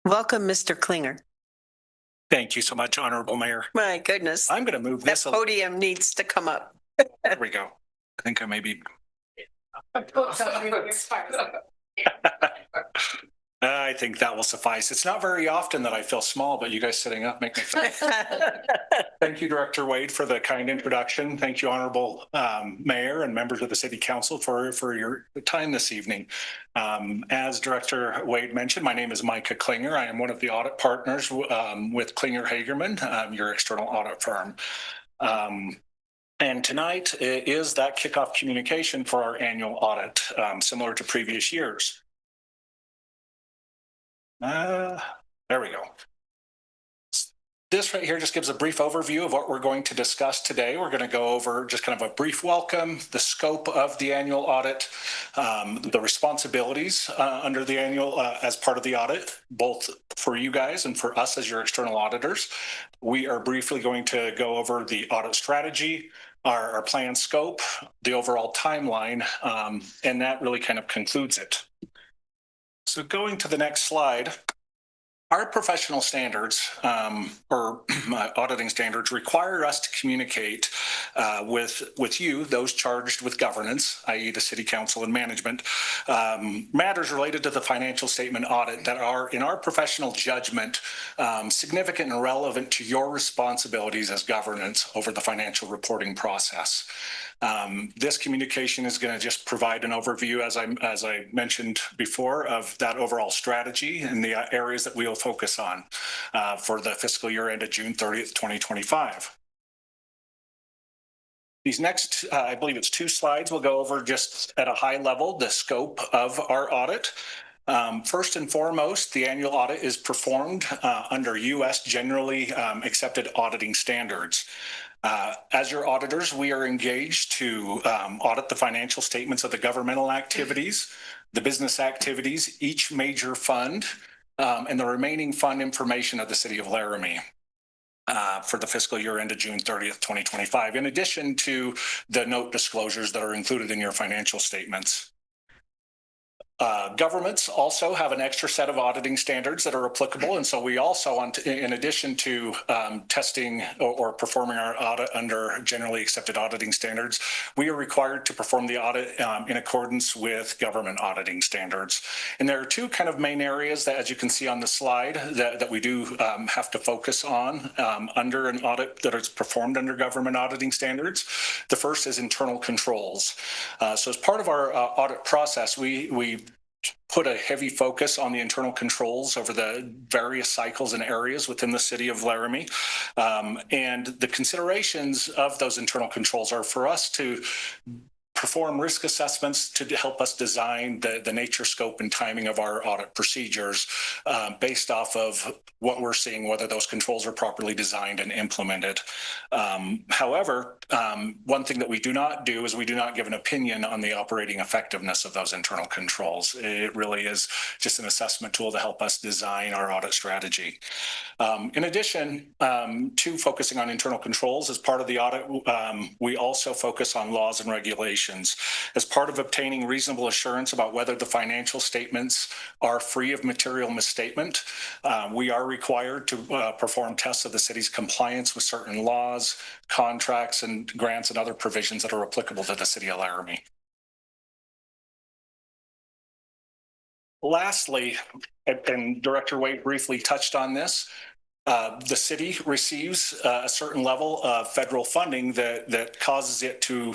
Welcome, Mr. Klinger. Thank you so much, Honorable Mayor. My goodness. I'm going to move That this. podium needs to come up. There we go. I think I may be. I think that will suffice. It's not very often that I feel small, but you guys sitting up make me feel. Thank you, Director Wade, for the kind introduction. Thank you, Honorable Mayor and members of the City Council for your time this evening. As Director Wade mentioned, my name is Micah Klinger. I am one of the audit partners with Klinger Hagerman, your external audit firm. And tonight is that kickoff communication for our annual audit, similar to previous years. There we go. This right here just gives a brief overview of what we're going to discuss today. We're going to go over just kind of a brief welcome, the scope of the annual audit, the responsibilities under the annual as part of the audit, both for you guys and for us as your external auditors. We are briefly going to go over the audit strategy, our plan scope, the overall timeline, and that really kind of concludes it. So going to the next slide. Our professional standards or auditing standards require us to communicate with you, those charged with governance, i.e. the City Council and management, matters related to the financial statement audit that are, in our professional judgment, significant and relevant to your responsibilities as governance over the financial reporting process. This communication is going to just provide an overview, as I mentioned before, of that overall strategy and the areas that we'll focus on for the fiscal year ended June 30th, 2025. These next, I believe it's 2 slides, we'll go over just at a high level the scope of our audit. First and foremost, the annual audit is performed under U.S. generally accepted auditing standards. As your auditors, we are engaged to audit the financial statements of the governmental activities, the business activities, each major fund, and the remaining fund information of the City of Laramie. For the fiscal year ended June 30th, 2025, in addition to the note disclosures that are included in your financial statements. Governments also have an extra set of auditing standards that are applicable. And so we also, in addition to testing or performing our audit under generally accepted auditing standards, we are required to perform the audit in accordance with government auditing standards. And there are 2 kind of main areas that, as you can see on the slide, that we do have to focus on under an audit that is performed under government auditing standards. The first is internal controls. So as part of our audit process, we put a heavy focus on the internal controls over the various cycles and areas within the City of Laramie. And the considerations of those internal controls are for us to perform risk assessments to help us design the nature, scope, and timing of our audit procedures based off of what we're seeing, whether those controls are properly designed and implemented. However, one thing that we do not do is we do not give an opinion on the operating effectiveness of those internal controls. It really is just an assessment tool to help us design our audit strategy. In addition to focusing on internal controls, as part of the audit, we also focus on laws and regulations. As part of obtaining reasonable assurance about whether the financial statements are free of material misstatement, we are required to perform tests of the city's compliance with certain laws, contracts, and grants and other provisions that are applicable to the City of Laramie. Lastly, and Director Wade briefly touched on this, the city receives a certain level of federal funding that causes it to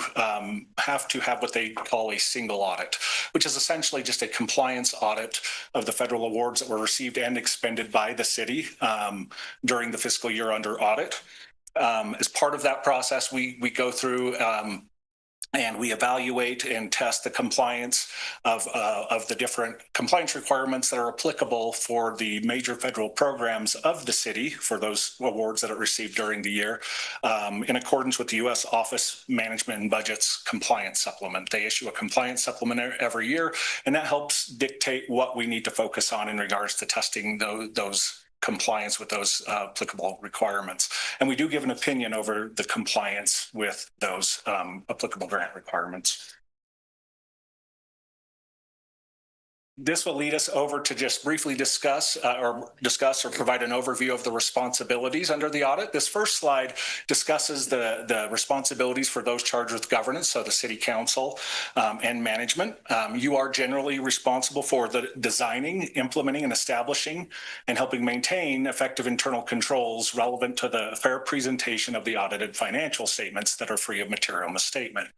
have what they call a single audit, which is essentially just a compliance audit of the federal awards that were received and expended by the city during the fiscal year under audit. As part of that process, we go through and we evaluate and test the compliance of the different compliance requirements that are applicable for the major federal programs of the city for those awards that it received during the year in accordance with the U.S. Office Management and Budget's compliance supplement. They issue a compliance supplement every year, and that helps dictate what we need to focus on in regards to testing those compliance with those applicable requirements. And we do give an opinion over the compliance with those applicable grant requirements. This will lead us over to just briefly discuss or provide an overview of the responsibilities under the audit. This first slide discusses the responsibilities for those charged with governance, so the city council and management. You are generally responsible for the designing, implementing, and establishing and helping maintain effective internal controls relevant to the fair presentation of the audited financial statements that are free of material misstatement.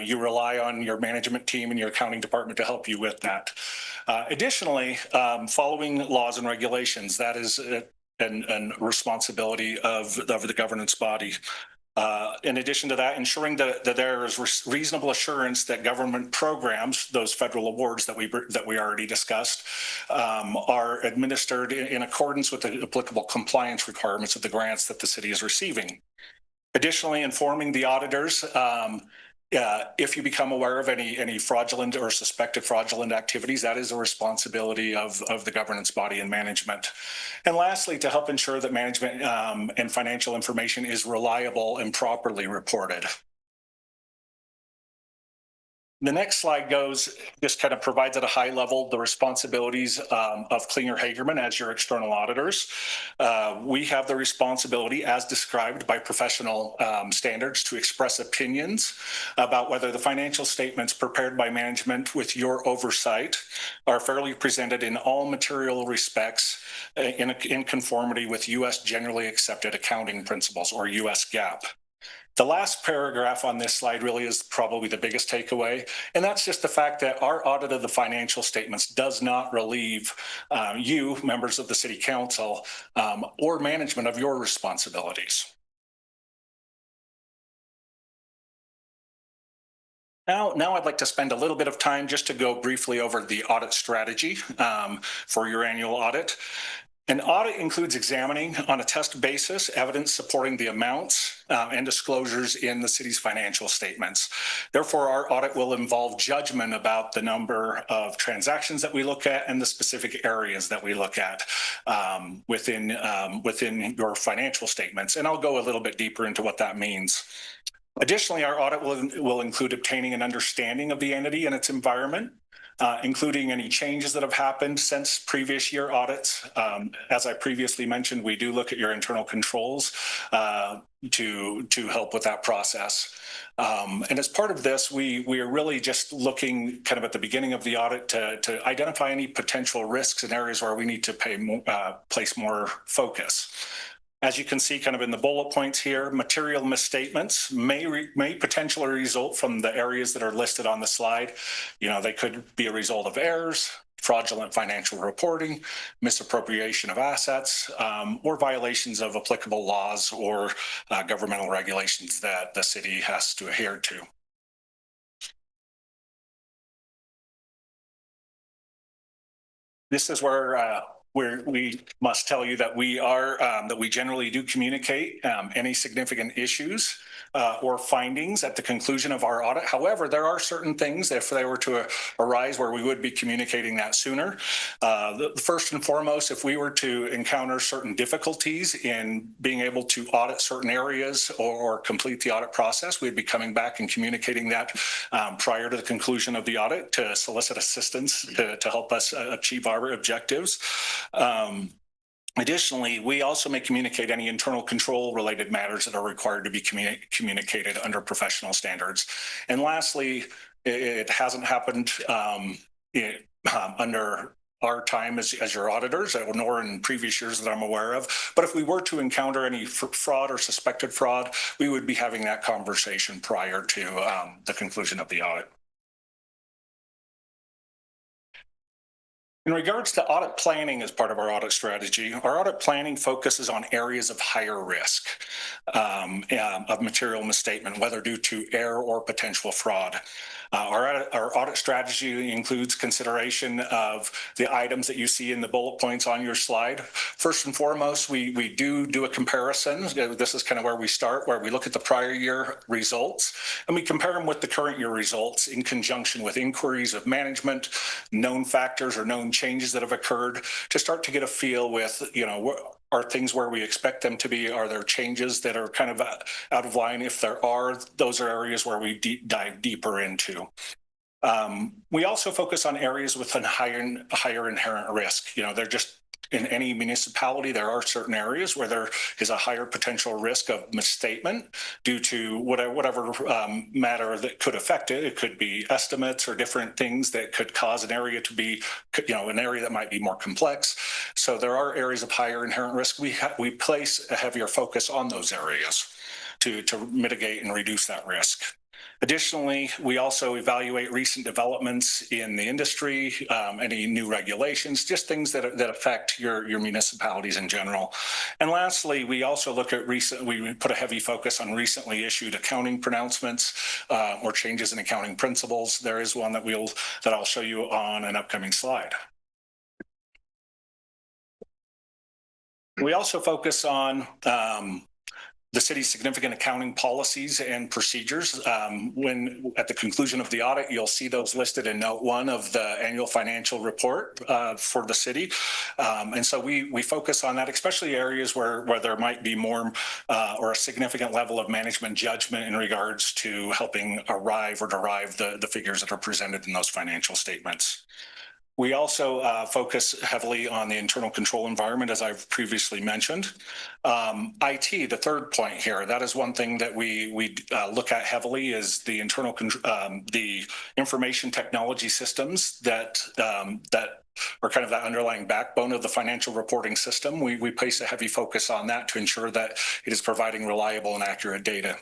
You rely on your management team and your accounting department to help you with that. Additionally, following laws and regulations, that is a responsibility of the governance body. In addition to that, ensuring that there is reasonable assurance that government programs, those federal awards that we already discussed, are administered in accordance with the applicable compliance requirements of the grants that the city is receiving. Additionally, informing the auditors if you become aware of any fraudulent or suspected fraudulent activities, that is a responsibility of the governance body and management. And lastly, to help ensure that management and financial information is reliable and properly reported. The next slide just kind of provides at a high level the responsibilities of Klinger Hagerman as your external auditors. We have the responsibility, as described by professional standards, to express opinions about whether the financial statements prepared by management with your oversight are fairly presented in all material respects in conformity with U.S. generally accepted accounting principles, or U.S. GAAP. The last paragraph on this slide really is probably the biggest takeaway, and that's just the fact that our audit of the financial statements does not relieve you, members of the City Council, or management of your responsibilities. Now I'd like to spend a little bit of time just to go briefly over the audit strategy for your annual audit. An audit includes examining on a test basis evidence supporting the amounts and disclosures in the city's financial statements. Therefore, our audit will involve judgment about the number of transactions that we look at and the specific areas that we look at within your financial statements. And I'll go a little bit deeper into what that means. Additionally, our audit will include obtaining an understanding of the entity and its environment, including any changes that have happened since previous year audits. As I previously mentioned, we do look at your internal controls to help with that process. And as part of this, we are really just looking kind of at the beginning of the audit to identify any potential risks and areas where we need to place more focus. As you can see kind of in the bullet points here, material misstatements may potentially result from the areas that are listed on the slide. You know, they could be a result of errors, fraudulent financial reporting, misappropriation of assets, or violations of applicable laws or governmental regulations that the city has to adhere to. This is where we must tell you that we generally do communicate any significant issues or findings at the conclusion of our audit. However, there are certain things, if they were to arise, where we would be communicating that sooner. First and foremost, if we were to encounter certain difficulties in being able to audit certain areas or complete the audit process, we'd be coming back and communicating that prior to the conclusion of the audit to solicit assistance to help us achieve our objectives. Additionally, we also may communicate any internal control related matters that are required to be communicated under professional standards. And lastly, it hasn't happened under our time as your auditors, nor in previous years that I'm aware of. But if we were to encounter any fraud or suspected fraud, we would be having that conversation prior to the conclusion of the audit. In regards to audit planning as part of our audit strategy, our audit planning focuses on areas of higher risk of material misstatement, whether due to error or potential fraud. Our audit strategy includes consideration of the items that you see in the bullet points on your slide. First and foremost, we do a comparison. This is kind of where we start, where we look at the prior year results and we compare them with the current year results in conjunction with inquiries of management, known factors or known changes that have occurred, to start to get a feel with, you know, are things where we expect them to be? Are there changes that are kind of out of line? If there are, those are areas where we dive deeper into. We also focus on areas with a higher inherent risk. You know, they're just in any municipality, there are certain areas where there is a higher potential risk of misstatement due to whatever matter that could affect it. It could be estimates or different things that could cause an area to be, you know, an area that might be more complex. So there are areas of higher inherent risk. We place a heavier focus on those areas to mitigate and reduce that risk. Additionally, we also evaluate recent developments in the industry, any new regulations, just things that affect your municipalities in general. And lastly, we also look at we put a heavy focus on recently issued accounting pronouncements or changes in accounting principles. There is one that I'll show you on an upcoming slide. We also focus on the city's significant accounting policies and procedures. When at the conclusion of the audit, you'll see those listed in note 1 of the annual financial report for the city. And so we focus on that, especially areas where there might be more or a significant level of management judgment in regards to helping arrive or derive the figures that are presented in those financial statements. We also focus heavily on the internal control environment, as I've previously mentioned. IT, the third point here, that is one thing that we look at heavily is the internal the information technology systems that are kind of that underlying backbone of the financial reporting system. We place a heavy focus on that to ensure that it is providing reliable and accurate data.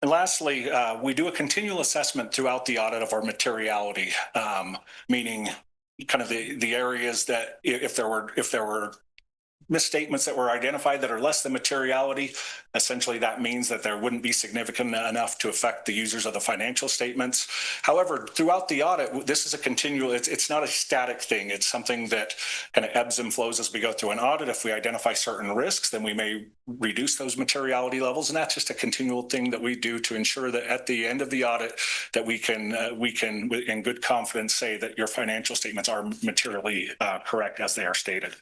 And lastly, we do a continual assessment throughout the audit of our materiality, meaning kind of the areas that if there were misstatements that were identified that are less than materiality, essentially that means that there wouldn't be significant enough to affect the users of the financial statements. However, throughout the audit, this is a continual, it's not a static thing. It's something that kind of ebbs and flows as we go through an audit. If we identify certain risks, then we may reduce those materiality levels. And that's just a continual thing that we do to ensure that at the end of the audit that we can in good confidence say that your financial statements are materially correct as they are stated.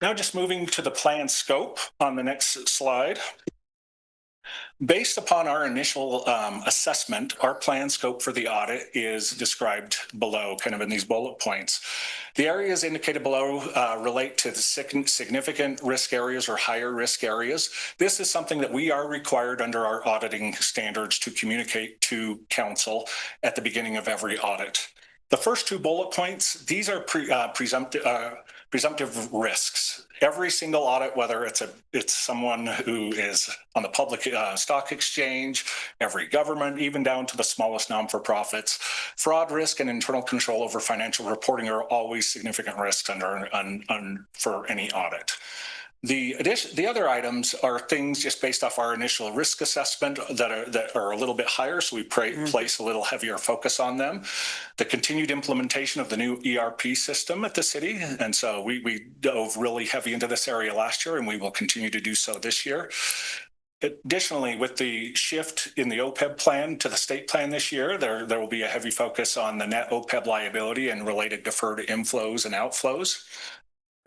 Now just moving to the plan scope on the next slide. Based upon our initial assessment, our plan scope for the audit is described below, kind of in these bullet points. The areas indicated below relate to the significant risk areas or higher risk areas. This is something that we are required under our auditing standards to communicate to council at the beginning of every audit. The first 2 bullet points, these are presumptive risks. Every single audit, whether it's someone who is on the public stock exchange, every government, even down to the smallest non-for-profits, fraud risk and internal control over financial reporting are always significant risks for any audit. The other items are things just based off our initial risk assessment that are a little bit higher, so we place a little heavier focus on them. The continued implementation of the new ERP system at the city, and so we dove really heavy into this area last year, and we will continue to do so this year. Additionally, with the shift in the OPEB plan to the state plan this year, there will be a heavy focus on the net OPEB liability and related deferred inflows and outflows.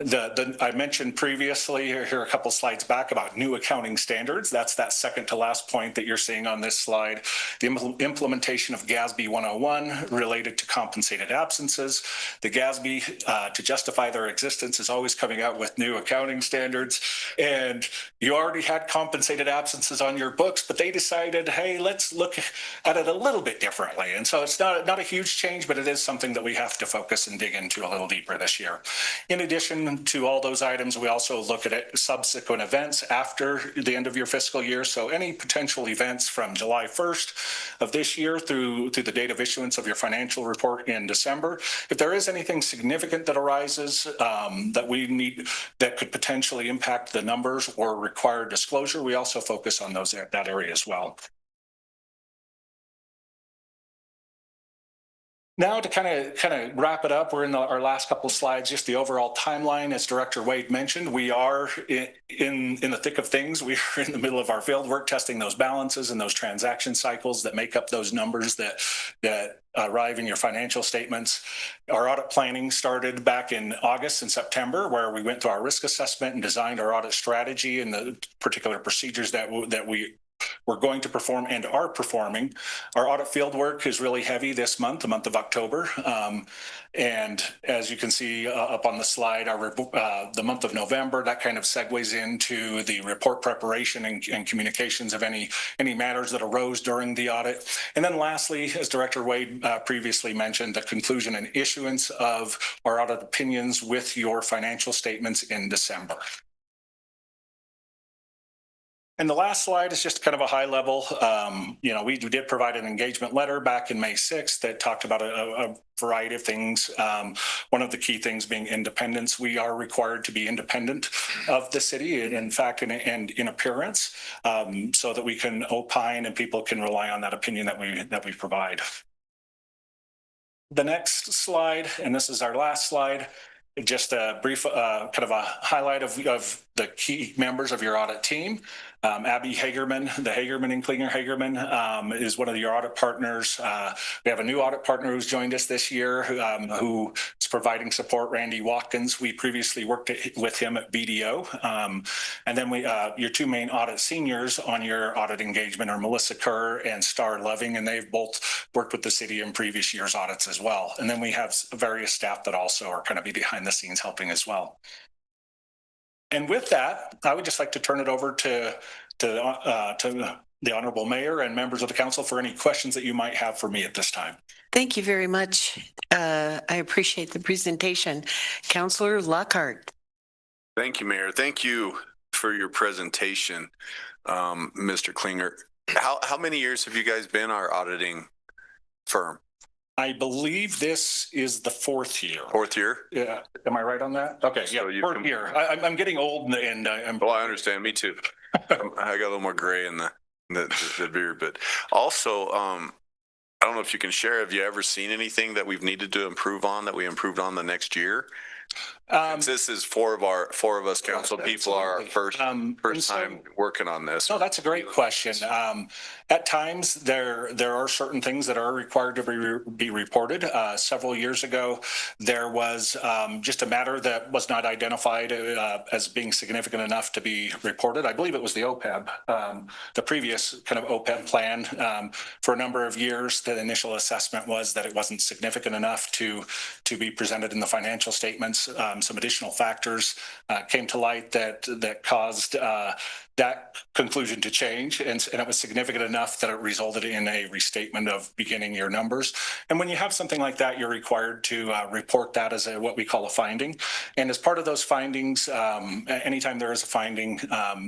I mentioned previously here a couple slides back about new accounting standards. That's that second to last point that you're seeing on this slide. The implementation of GASB 101 related to compensated absences. The GASB, to justify their existence, is always coming out with new accounting standards. And you already had compensated absences on your books, but they decided, hey, let's look at it a little bit differently. And so it's not a huge change, but it is something that we have to focus and dig into a little deeper this year. In addition to all those items, we also look at subsequent events after the end of your fiscal year. So any potential events from July 1st of this year through the date of issuance of your financial report in December. If there is anything significant that arises that could potentially impact the numbers or require disclosure, we also focus on that area as well. Now to kind of wrap it up, we're in our last couple of slides, just the overall timeline. As Director Wade mentioned, we are in the thick of things. We are in the middle of our field work, testing those balances and those transaction cycles that make up those numbers that arrive in your financial statements. Our audit planning started back in August and September, where we went through our risk assessment and designed our audit strategy and the particular procedures that we we're going to perform and are performing. Our audit field work is really heavy this month, the month of October. And as you can see up on the slide, the month of November, that kind of segues into the report preparation and communications of any matters that arose during the audit. And then lastly, as Director Wade previously mentioned, the conclusion and issuance of our audit opinions with your financial statements in December. And the last slide is just kind of a high level. We did provide an engagement letter back in May 6th that talked about a variety of things. One of the key things being independence. We are required to be independent of the city, in fact, and in appearance, so that we can opine and people can rely on that opinion that we provide. The next slide, and this is our last slide, just a brief kind of a highlight of the key members of your audit team. Abby Hagerman, the Hagerman and Klinger Hagerman is one of your audit partners. We have a new audit partner who's joined us this year who is providing support, Randy Watkins. We previously worked with him at BDO. And then your two main audit seniors on your audit engagement are Melissa Kerr and Star Loving, and they've both worked with the city in previous years' audits as well. And then we have various staff that also are going to be behind the scenes helping as well. And with that, I would just like to turn it over to the Honorable Mayor and members of the council for any questions that you might have for me at this time. Thank you very much. I appreciate the presentation. Councillor Lockhart. Thank you, Mayor. Thank you for your presentation, Mr. Klinger. How many years have you guys been our auditing firm? I believe this is the fourth year. Fourth year? Yeah. Am I right on that? Okay. So yeah. Fourth year. I'm getting old and I'm. Well, I understand. Me too. I got a little more gray in the beard, but also, I don't know if you can share. Have you ever seen anything that we've needed to improve on that we improved on the next year? This is four of us council people are our first time working on this. No, that's a great question. At times there are certain things that are required to be reported. Several years ago, there was just a matter that was not identified as being significant enough to be reported. I believe it was the OPEB, the previous kind of OPEB plan. For a number of years, the initial assessment was that it wasn't significant enough to be presented in the financial statements. Some additional factors came to light that caused that conclusion to change, and it was significant enough that it resulted in a restatement of beginning year numbers. And when you have something like that, you're required to report that as what we call a finding. And as part of those findings, anytime there is a finding,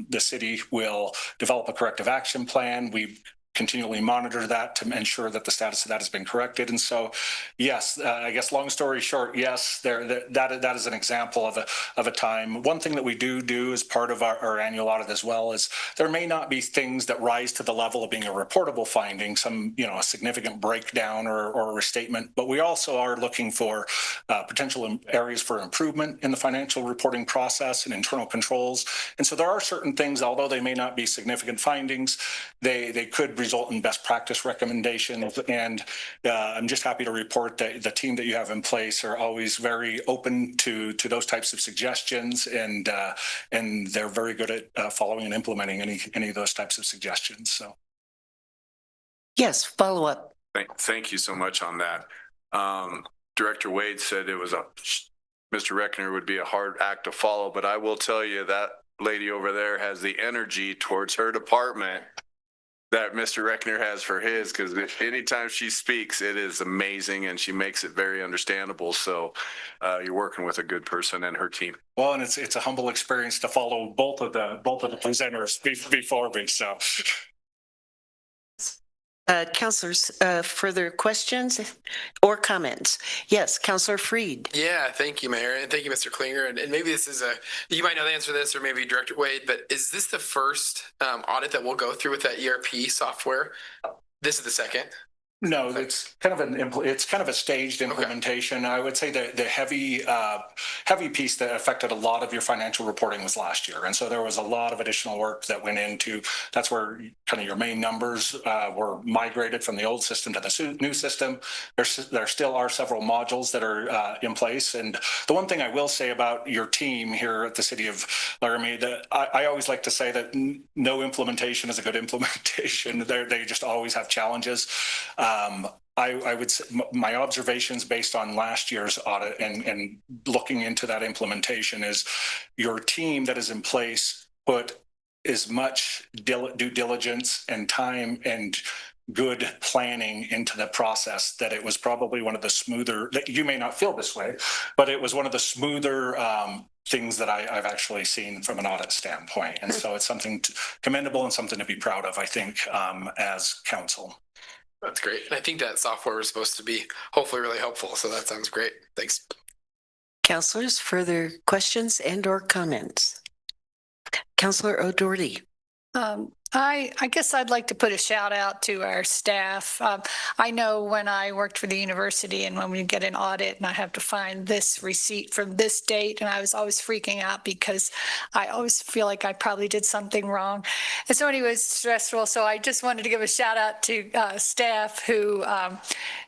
the city will develop a corrective action plan. We continually monitor that to ensure that the status of that has been corrected. And so, yes, I guess long story short, yes, that is an example of a time. One thing that we do as part of our annual audit as well is there may not be things that rise to the level of being a reportable finding, a significant breakdown or restatement, but we also are looking for potential areas for improvement in the financial reporting process and internal controls. And so there are certain things, although they may not be significant findings, they could result in best practice recommendations. And I'm just happy to report that the team that you have in place are always very open to those types of suggestions, and they're very good at following and implementing any of those types of suggestions. So, yes, follow up. Thank you so much on that. Director Wade said it was Mr. Reckner would be a hard act to follow, but I will tell you that lady over there has the energy towards her department that Mr. Reckner has for his, because anytime she speaks, it is amazing and she makes it very understandable. So you're working with a good person and her team. Well, and it's a humble experience to follow both of the presenters before me. So, Councilors, further questions or comments? Yes, Councilor Freed. Yeah, thank you, Mayor, and thank you, Mr. Klinger. And maybe this is you might know the answer to this, or maybe Director Wade, but is this the first audit that we'll go through with that ERP software? This is the second. No, it's kind of a staged implementation. I would say the heavy piece that affected a lot of your financial reporting was last year. And so there was a lot of additional work that went into, that's where kind of your main numbers were migrated from the old system to the new system. There still are several modules that are in place. And the one thing I will say about your team here at the City of Laramie, that I always like to say that no implementation is a good implementation. They just always have challenges. I would say my observations based on last year's audit and looking into that implementation is your team that is in place put as much due diligence and time and good planning into the process that it was probably one of the smoother, that you may not feel this way, but it was one of the smoother things that I've actually seen from an audit standpoint. And so it's something commendable and something to be proud of, I think, as council. That's great. And I think that software is supposed to be hopefully really helpful. So that sounds great. Thanks. Councilors, further questions and or comments? Councilor O'Doherty. I guess I'd like to put a shout out to our staff. I know when I worked for the university and when we get an audit and I have to find this receipt from this date, and I was always freaking out because I always feel like I probably did something wrong. And so anyway, it was stressful. So I just wanted to give a shout out to staff who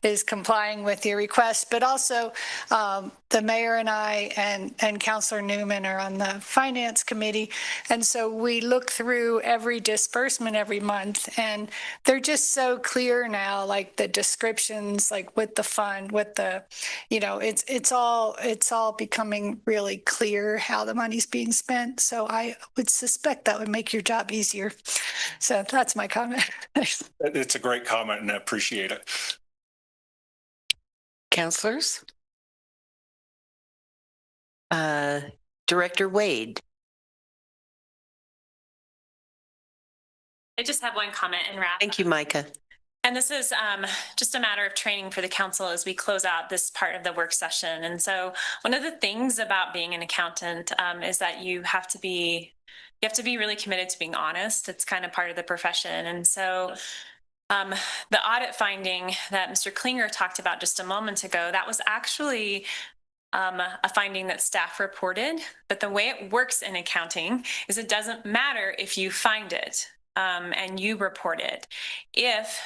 is complying with your request, but also the mayor and I and Councilor Newman are on the finance committee. And so we look through every disbursement every month, and they're just so clear now, like the descriptions, like with the fund, with the, you know, it's all becoming really clear how the money's being spent. So I would suspect that would make your job easier. So that's my comment. It's a great comment and I appreciate it. Councilors? Director Wade. I just have one comment and wrap. Thank you, Micah. And this is just a matter of training for the council as we close out this part of the work session. And so one of the things about being an accountant is that you have to be really committed to being honest. It's kind of part of the profession. And so the audit finding that Mr. Klinger talked about just a moment ago, that was actually a finding that staff reported. But the way it works in accounting is it doesn't matter if you find it. And you report it. If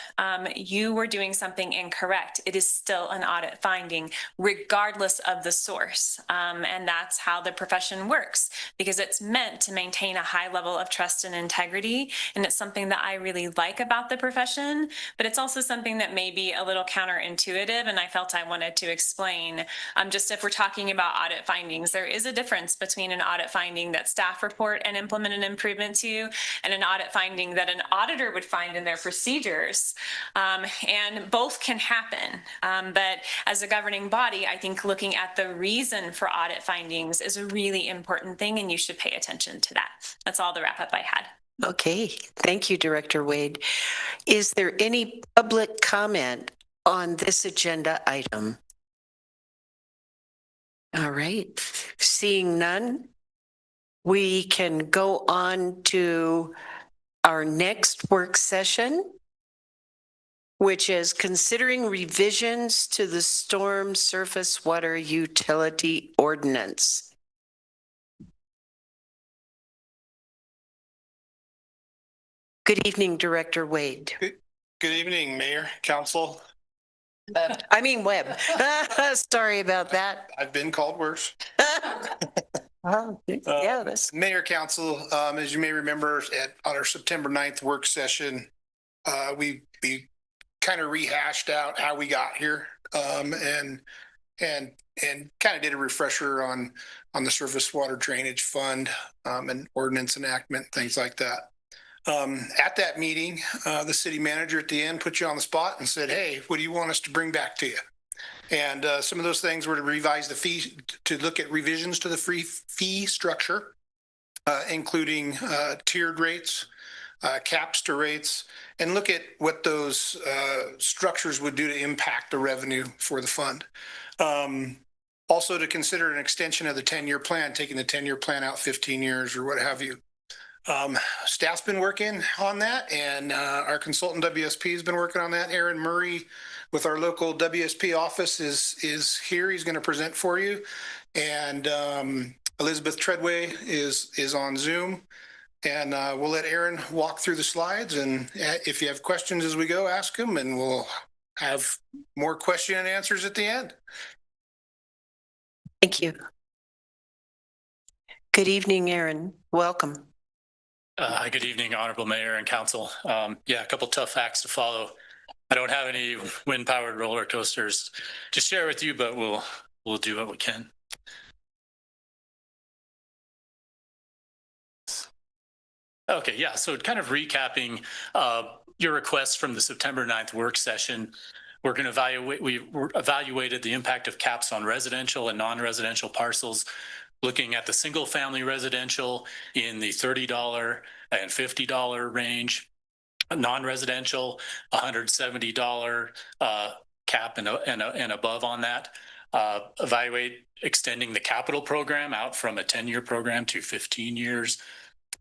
you were doing something incorrect, it is still an audit finding, regardless of the source. And that's how the profession works, because it's meant to maintain a high level of trust and integrity. And it's something that I really like about the profession, but it's also something that may be a little counterintuitive. And I felt I wanted to explain, just if we're talking about audit findings, there is a difference between an audit finding that staff report and implement an improvement to, and an audit finding that an auditor would find in their procedures, and both can happen. But as a governing body, I think looking at the reason for audit findings is a really important thing, and you should pay attention to that. That's all the wrap up I had. Okay, thank you, Director Wade. Is there any public comment on this agenda item? All right, seeing none, we can go on to our next work session, which is considering revisions to the storm surface water utility ordinance. Good evening, Director Wade. Good evening, Mayor, Council. I mean Webb. Sorry about that. I've been called worse. Yeah, that's Mayor, Council, as you may remember on our September 9th work session, we kind of rehashed out how we got here, and kind of did a refresher on the surface water drainage fund, and ordinance enactment, things like that. At that meeting, the city manager at the end put you on the spot and said, "Hey, what do you want us to bring back to you?" And some of those things were to revise the fee, to look at revisions to the free fee structure, including tiered rates, caps to rates, and look at what those structures would do to impact the revenue for the fund. Also to consider an extension of the 10-year plan, taking the 10-year plan out 15 years or what have you. Staff's been working on that, and our consultant WSP has been working on that. Aaron Murray with our local WSP office is here. He's going to present for you. And Elizabeth Treadway is on Zoom. And we'll let Aaron walk through the slides. And if you have questions as we go, ask them, and we'll have more question and answers at the end. Thank you. Good evening, Aaron. Welcome. Good evening, Honorable Mayor and Council. Yeah, a couple tough acts to follow. I don't have any wind-powered roller coasters to share with you, but we'll do what we can. Okay, yeah, so kind of recapping your request from the September 9th work session, we're going to evaluate, we evaluated the impact of caps on residential and non-residential parcels, looking at the single family residential in the $30 and $50 range, non-residential $170 cap and above on that. Evaluate extending the capital program out from a 10-year program to 15 years,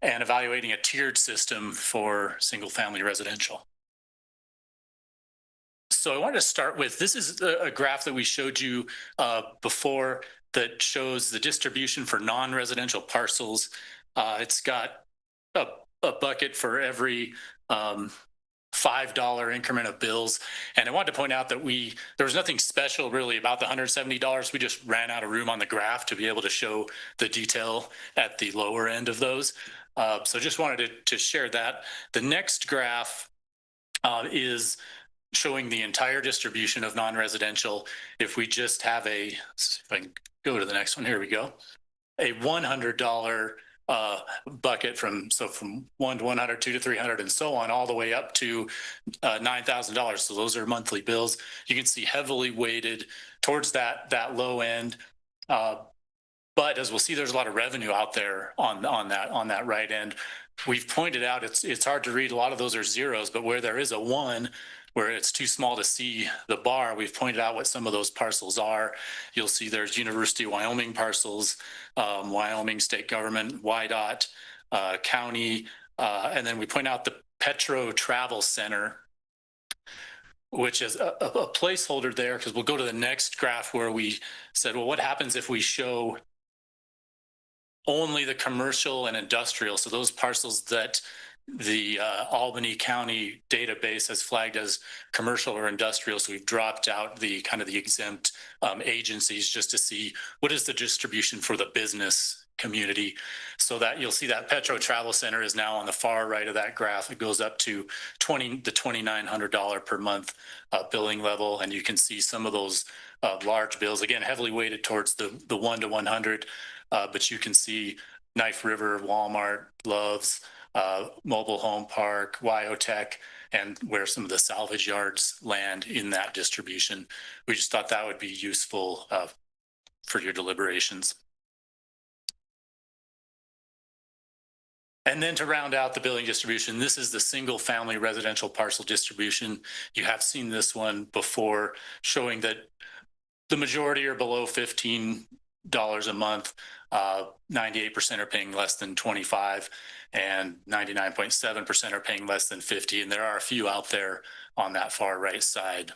and evaluating a tiered system for single family residential. So I wanted to start with, this is a graph that we showed you before that shows the distribution for non-residential parcels. It's got a bucket for every $5 increment of bills. And I wanted to point out that there was nothing special really about the $170. We just ran out of room on the graph to be able to show the detail at the lower end of those. So just wanted to share that. The next graph is showing the entire distribution of non-residential. If we just have if I can go to the next one, here we go. A $100 bucket from 1 to 100, 2 to 300, and so on, all the way up to $9,000. So those are monthly bills. You can see heavily weighted towards that low end. But as we'll see, there's a lot of revenue out there on that right end. We've pointed out it's hard to read. A lot of those are zeros, but where there is a 1, where it's too small to see the bar, we've pointed out what some of those parcels are. You'll see there's University of Wyoming parcels, Wyoming state government, WYDOT, county, and then we point out the Petro Travel Center, which is a placeholder there, because we'll go to the next graph where we said, well, what happens if we show only the commercial and industrial? So those parcels that the Albany County database has flagged as commercial or industrial. So we've dropped out the kind of the exempt agencies just to see what is the distribution for the business community. So that you'll see that Petro Travel Center is now on the far right of that graph. It goes up to the $2,900 per month billing level. And you can see some of those large bills, again, heavily weighted towards the 1 to 100. But you can see Knife River, Walmart, Love's, Mobile Home Park, Wyotech, and where some of the salvage yards land in that distribution. We just thought that would be useful for your deliberations. And then to round out the billing distribution, this is the single family residential parcel distribution. You have seen this one before, showing that the majority are below $15 a month. 98% are paying less than 25, and 99.7% are paying less than 50. And there are a few out there on that far right side.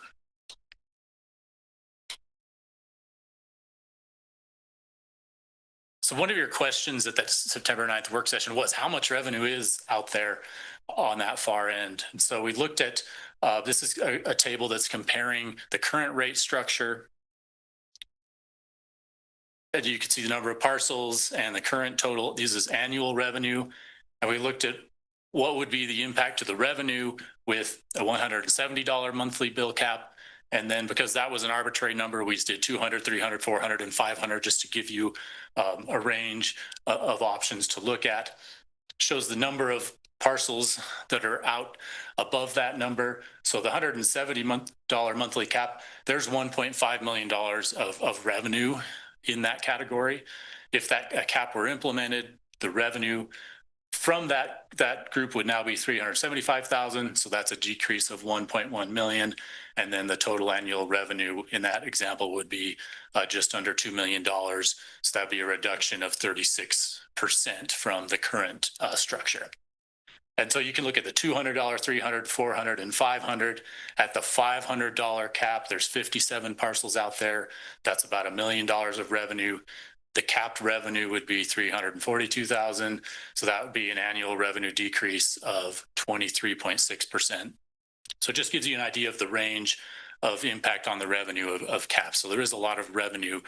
So one of your questions at that September 9th work session was how much revenue is out there on that far end. And so we looked at, this is a table that's comparing the current rate structure. And you can see the number of parcels and the current total. This is annual revenue. And we looked at what would be the impact to the revenue with a $170 monthly bill cap. And then because that was an arbitrary number, we just did 200, 300, 400, and 500 just to give you a range of options to look at. Shows the number of parcels that are out above that number. So the $170 monthly cap, there's $1.5 million of revenue in that category. If that cap were implemented, the revenue From that group would now be 375,000. So that's a decrease of 1.1 million. And then the total annual revenue in that example would be just under $2 million. So that'd be a reduction of 36% from the current structure. And so you can look at the $200, $300, $400, and $500. At the $500 cap, there's 57 parcels out there. That's about $1 million of revenue. The capped revenue would be 342,000. So that would be an annual revenue decrease of 23.6%. So it just gives you an idea of the range of impact on the revenue of caps. So there is a lot of revenue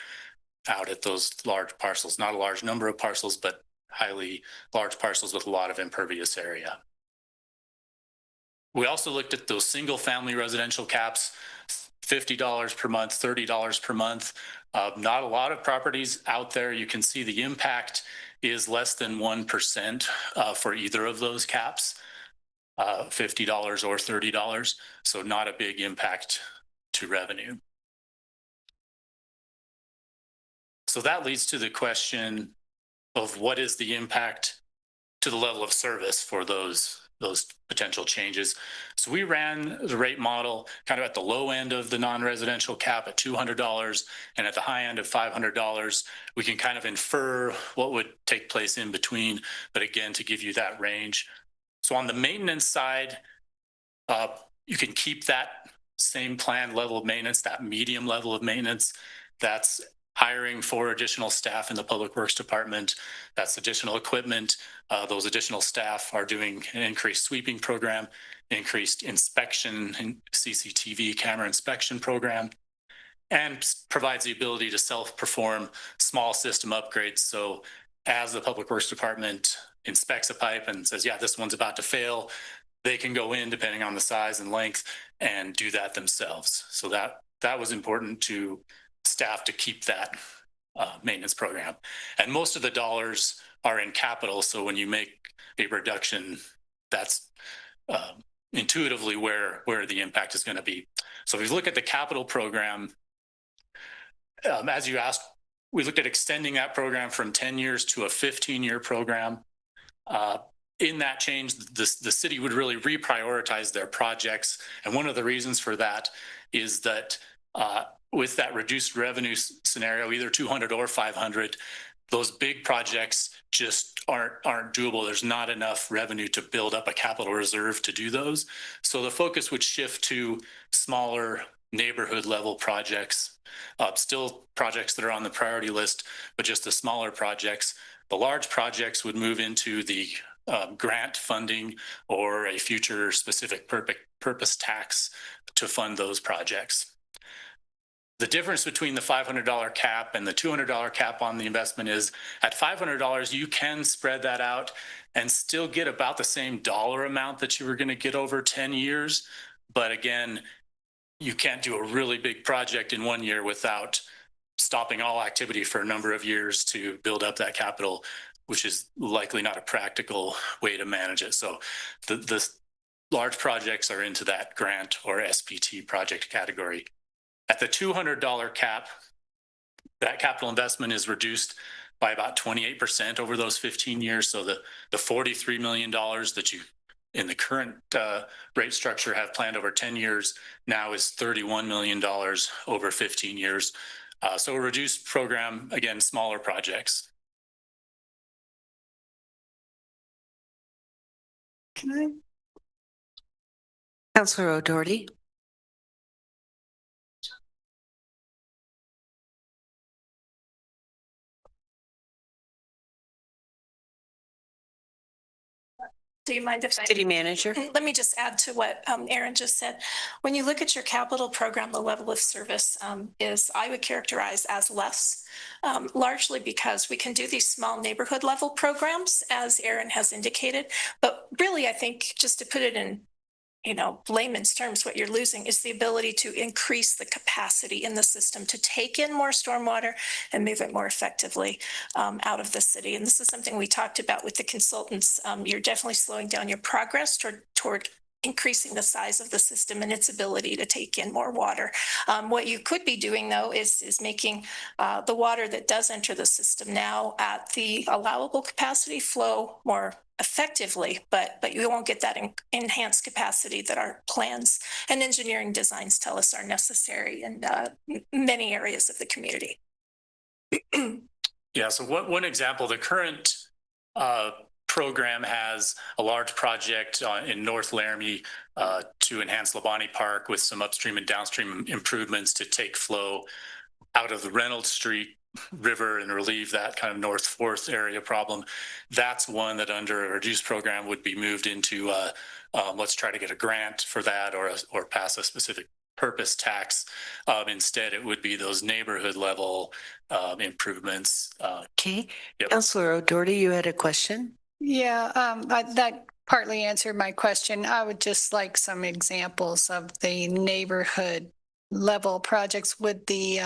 out at those large parcels, not a large number of parcels, but highly large parcels with a lot of impervious area. We also looked at those single family residential caps, $50 per month, $30 per month. Not a lot of properties out there. You can see the impact is less than 1% for either of those caps, $50 or $30. So not a big impact to revenue. So that leads to the question of what is the impact to the level of service for those potential changes. So we ran the rate model kind of at the low end of the non-residential cap at $200 and at the high end of $500. We can kind of infer what would take place in between, but again, to give you that range. So on the maintenance side, you can keep that same planned level of maintenance, that medium level of maintenance. That's hiring 4 additional staff in the Public Works Department. That's additional equipment. Those additional staff are doing an increased sweeping program, increased inspection and CCTV camera inspection program, and provides the ability to self-perform small system upgrades. So as the Public Works Department inspects a pipe and says, yeah, this one's about to fail, they can go in depending on the size and length and do that themselves. So that was important to staff to keep that maintenance program. And most of the dollars are in capital. So when you make a reduction, that's intuitively where the impact is going to be. So if you look at the capital program, as you asked, we looked at extending that program from 10 years to a 15-year program. In that change, the city would really reprioritize their projects. And one of the reasons for that is that with that reduced revenue scenario, either 200 or 500, those big projects just aren't doable. There's not enough revenue to build up a capital reserve to do those. So the focus would shift to smaller neighborhood level projects, still projects that are on the priority list, but just the smaller projects. The large projects would move into the grant funding or a future specific purpose tax to fund those projects. The difference between the $500 cap and the $200 cap on the investment is at $500, you can spread that out and still get about the same dollar amount that you were going to get over 10 years. But again, you can't do a really big project in 1 year without stopping all activity for a number of years to build up that capital, which is likely not a practical way to manage it. So the large projects are into that grant or SPT project category. At the $200 cap, that capital investment is reduced by about 28% over those 15 years. So the $43 million that you in the current rate structure have planned over 10 years now is $31 million over 15 years. So a reduced program, again, smaller projects. Can I? Councilor O'Doherty. Do you mind if I? City manager. Let me just add to what Aaron just said. When you look at your capital program, the level of service is, I would characterize as less, largely because we can do these small neighborhood level programs, as Aaron has indicated. But really, I think just to put it in, layman's terms, what you're losing is the ability to increase the capacity in the system to take in more stormwater and move it more effectively out of the city. And this is something we talked about with the consultants. You're definitely slowing down your progress toward increasing the size of the system and its ability to take in more water. What you could be doing, though, is making the water that does enter the system now at the allowable capacity flow more effectively, but you won't get that enhanced capacity that our plans and engineering designs tell us are necessary in many areas of the community. Yeah, so one example, the current program has a large project in North Laramie to enhance Labani Park with some upstream and downstream improvements to take flow out of the Reynolds Street River and relieve that kind of North Fourth area problem. That's one that under a reduced program would be moved into let's try to get a grant for that or pass a specific purpose tax. Instead, it would be those neighborhood level improvements. Okay. Yep. Councilor O'Doherty, you had a question? Yeah, that partly answered my question. I would just like some examples of the neighborhood level projects with the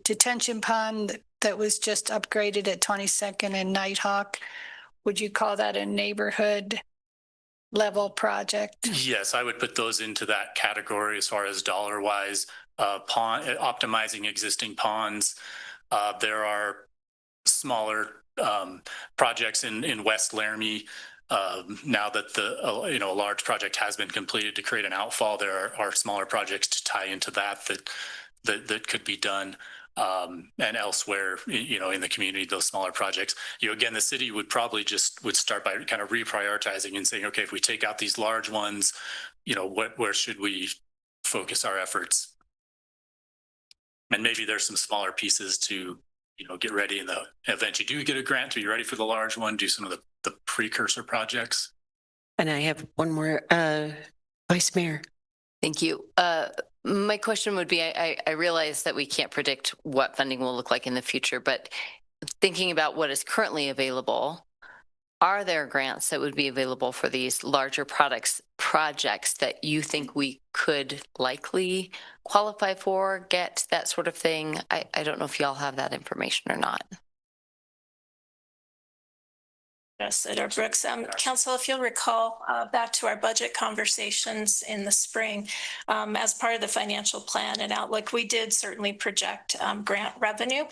detention pond that was just upgraded at 22nd and Nighthawk. Would you call that a neighborhood level project? Yes, I would put those into that category as far as dollar wise. Pond optimizing existing ponds. There are smaller projects in West Laramie. Now that a large project has been completed to create an outfall, there are smaller projects to tie into that could be done. And elsewhere, in the community, those smaller projects, again, the city would probably would start by kind of reprioritizing and saying, okay, if we take out these large ones, where should we focus our efforts? And maybe there's some smaller pieces to, get ready in the event you do get a grant to be ready for the large one, do some of the precursor projects. And I have one more, Vice Mayor. Thank you. My question would be, I realize that we can't predict what funding will look like in the future, but thinking about what is currently available, are there grants that would be available for these larger projects that you think we could likely qualify for, get that sort of thing? I don't know if y'all have that information or not. Senator Brooks. Council, if you'll recall back to our budget conversations in the spring, as part of the financial plan and outlook, we did certainly project grant revenue.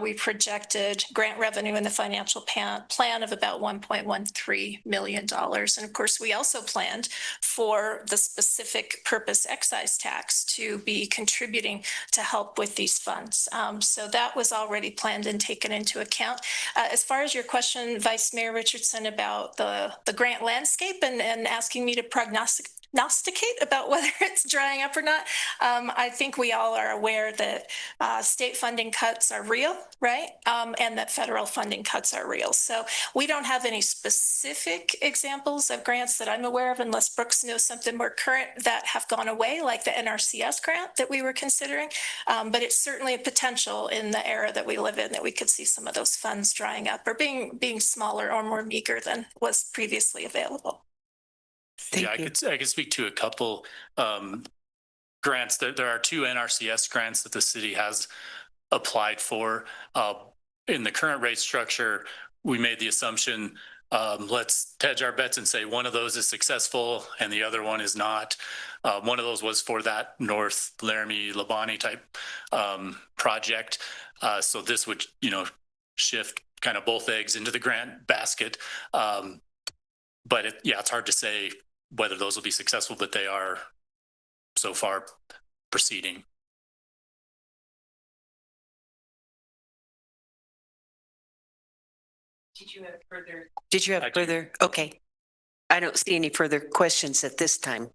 We projected grant revenue in the financial plan of about $1.13 million. And of course, we also planned for the specific purpose excise tax to be contributing to help with these funds. So that was already planned and taken into account. As far as your question, Vice Mayor Richardson, about the grant landscape and asking me to prognosticate about whether it's drying up or not. I think we all are aware that state funding cuts are real, right? And that federal funding cuts are real. So we don't have any specific examples of grants that I'm aware of, unless Brooks knows something more current, that have gone away, like the NRCS grant that we were considering. But it's certainly a potential in the era that we live in that we could see some of those funds drying up or being smaller or more meager than was previously available. I could speak to a couple grants. There are 2 NRCS grants that the city has applied for. In the current rate structure, we made the assumption, let's hedge our bets and say one of those is successful and the other one is not. One of those was for that North Laramie Labani type project. So this would, shift kind of both eggs into the grant basket. But it's hard to say whether those will be successful, but they are so far proceeding. Did you have further? Okay. I don't see any further questions at this time.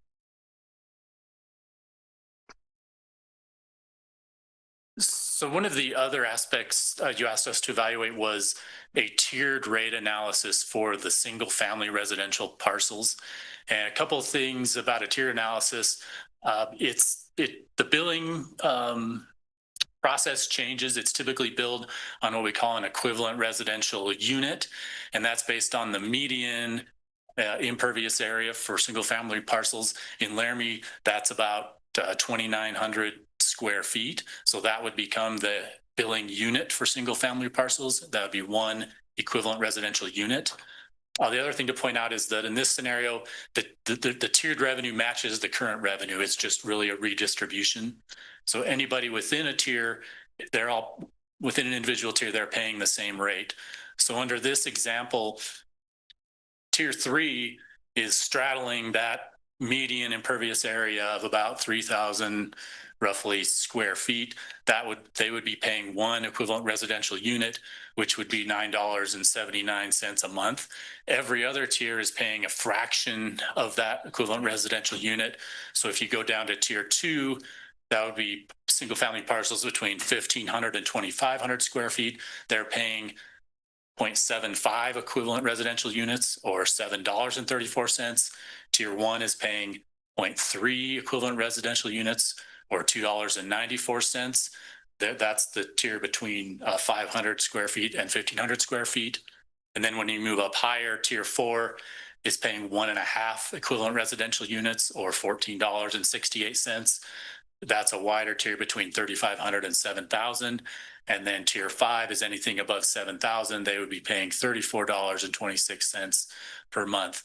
So one of the other aspects you asked us to evaluate was a tiered rate analysis for the single family residential parcels. And a couple of things about a tier analysis. The billing process changes. It's typically billed on what we call an equivalent residential unit. And that's based on the median impervious area for single family parcels. In Laramie, that's about 2,900 square feet. So that would become the billing unit for single family parcels. That would be one equivalent residential unit. The other thing to point out is that in this scenario, the tiered revenue matches the current revenue. It's just really a redistribution. So anybody within a tier, they're all within an individual tier, they're paying the same rate. So under this example, tier 3 is straddling that median impervious area of about 3,000 roughly square feet. They would be paying one equivalent residential unit, which would be $9.79 a month. Every other tier is paying a fraction of that equivalent residential unit. So if you go down to tier 2, that would be single family parcels between 1,500 and 2,500 square feet. They're paying 0.75 equivalent residential units, or $7.34. Tier 1 is paying 0.3 equivalent residential units, or $2.94. That's the tier between 500 square feet and 1,500 square feet. And then when you move up higher, tier 4 is paying 1.5 equivalent residential units, or $14.68. That's a wider tier between 3,500 and 7,000. And then tier 5 is anything above 7,000. They would be paying $34.26 per month.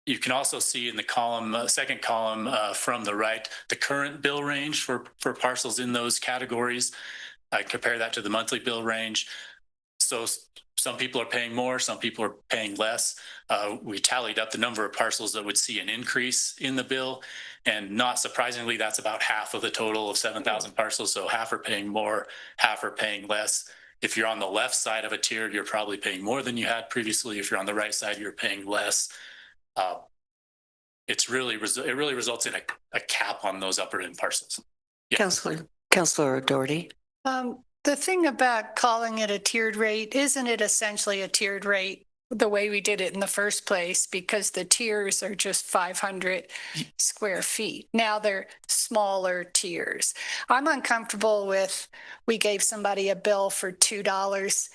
You can also see in the column, second column from the right, the current bill range for parcels in those categories. I compare that to the monthly bill range. So some people are paying more, some people are paying less. We tallied up the number of parcels that would see an increase in the bill. And not surprisingly, that's about half of the total of 7,000 parcels. So half are paying more, half are paying less. If you're on the left side of a tier, you're probably paying more than you had previously. If you're on the right side, you're paying less. It really results in a cap on those upper end parcels. Yes. Councilor Doherty. The thing about calling it a tiered rate, isn't it essentially a tiered rate the way we did it in the first place? Because the tiers are just 500 square feet. Now they're smaller tiers. I'm uncomfortable with, we gave somebody a bill for $2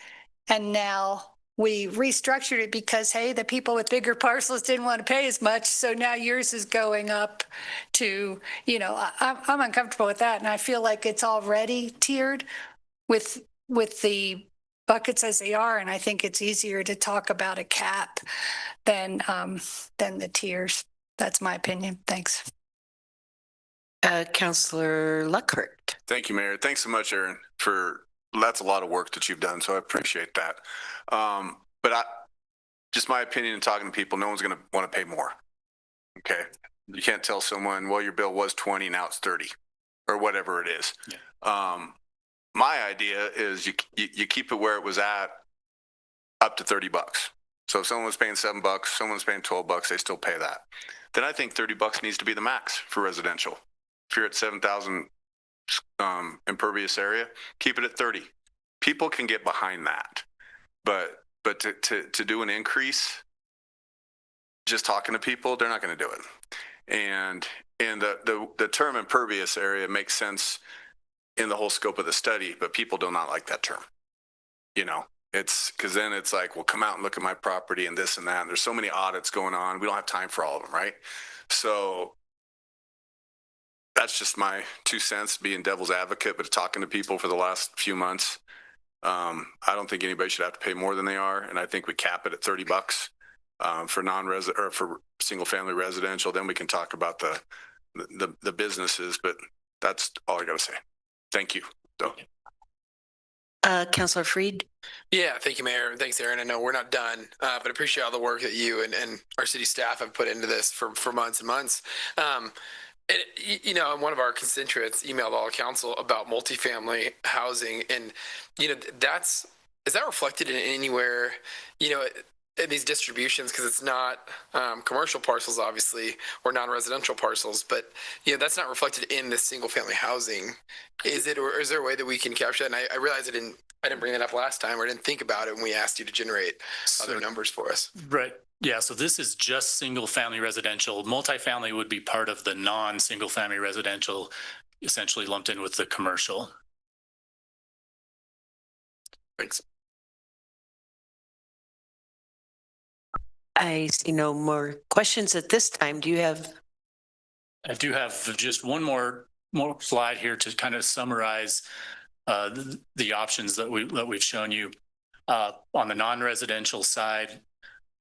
and now we restructured it because, hey, the people with bigger parcels didn't want to pay as much. So now yours is going up to, I'm uncomfortable with that. And I feel like it's already tiered with the buckets as they are. And I think it's easier to talk about a cap than the tiers. That's my opinion. Thanks. Councilor Luckhart. Thank you, Mayor. Thanks so much, Aaron, that's a lot of work that you've done. So I appreciate that. But just my opinion in talking to people, no one's going to want to pay more. Okay. You can't tell someone, well, your bill was 20, now it's 30 or whatever it is. Yeah. My idea is you keep it where it was at up to $30. So if someone was paying $7, someone's paying $12, they still pay that. Then I think $30 needs to be the max for residential. If you're at 7,000 impervious area, keep it at 30. People can get behind that, but to do an increase, just talking to people, they're not going to do it. And the term impervious area makes sense in the whole scope of the study, but people do not like that term. It's because then it's like, well, come out and look at my property and this and that. And there's so many audits going on. We don't have time for all of them, right? So that's just my 2 cents being devil's advocate, but talking to people for the last few months. I don't think anybody should have to pay more than they are. And I think we cap it at $30 for non-resident or for single family residential. Then we can talk about the businesses, but that's all I got to say. Thank you. So. Councilor Freed. Yeah, thank you, Mayor. Thanks, Aaron. I know we're not done, but I appreciate all the work that you and our city staff have put into this for months and months. One of our constituents emailed all council about multifamily housing, and is that reflected in anywhere, in these distributions? Because it's not commercial parcels, obviously, or non-residential parcels, but that's not reflected in this single family housing. Is it, or is there a way that we can capture that? And I realized I didn't bring that up last time, or didn't think about it when we asked you to generate other numbers for us. Right. Yeah, so this is just single family residential. Multifamily would be part of the non-single family residential, essentially lumped in with the commercial. Thanks. I see no more questions at this time. Do you have? I do have just one more slide here to kind of summarize the options that we've shown you on the non-residential side.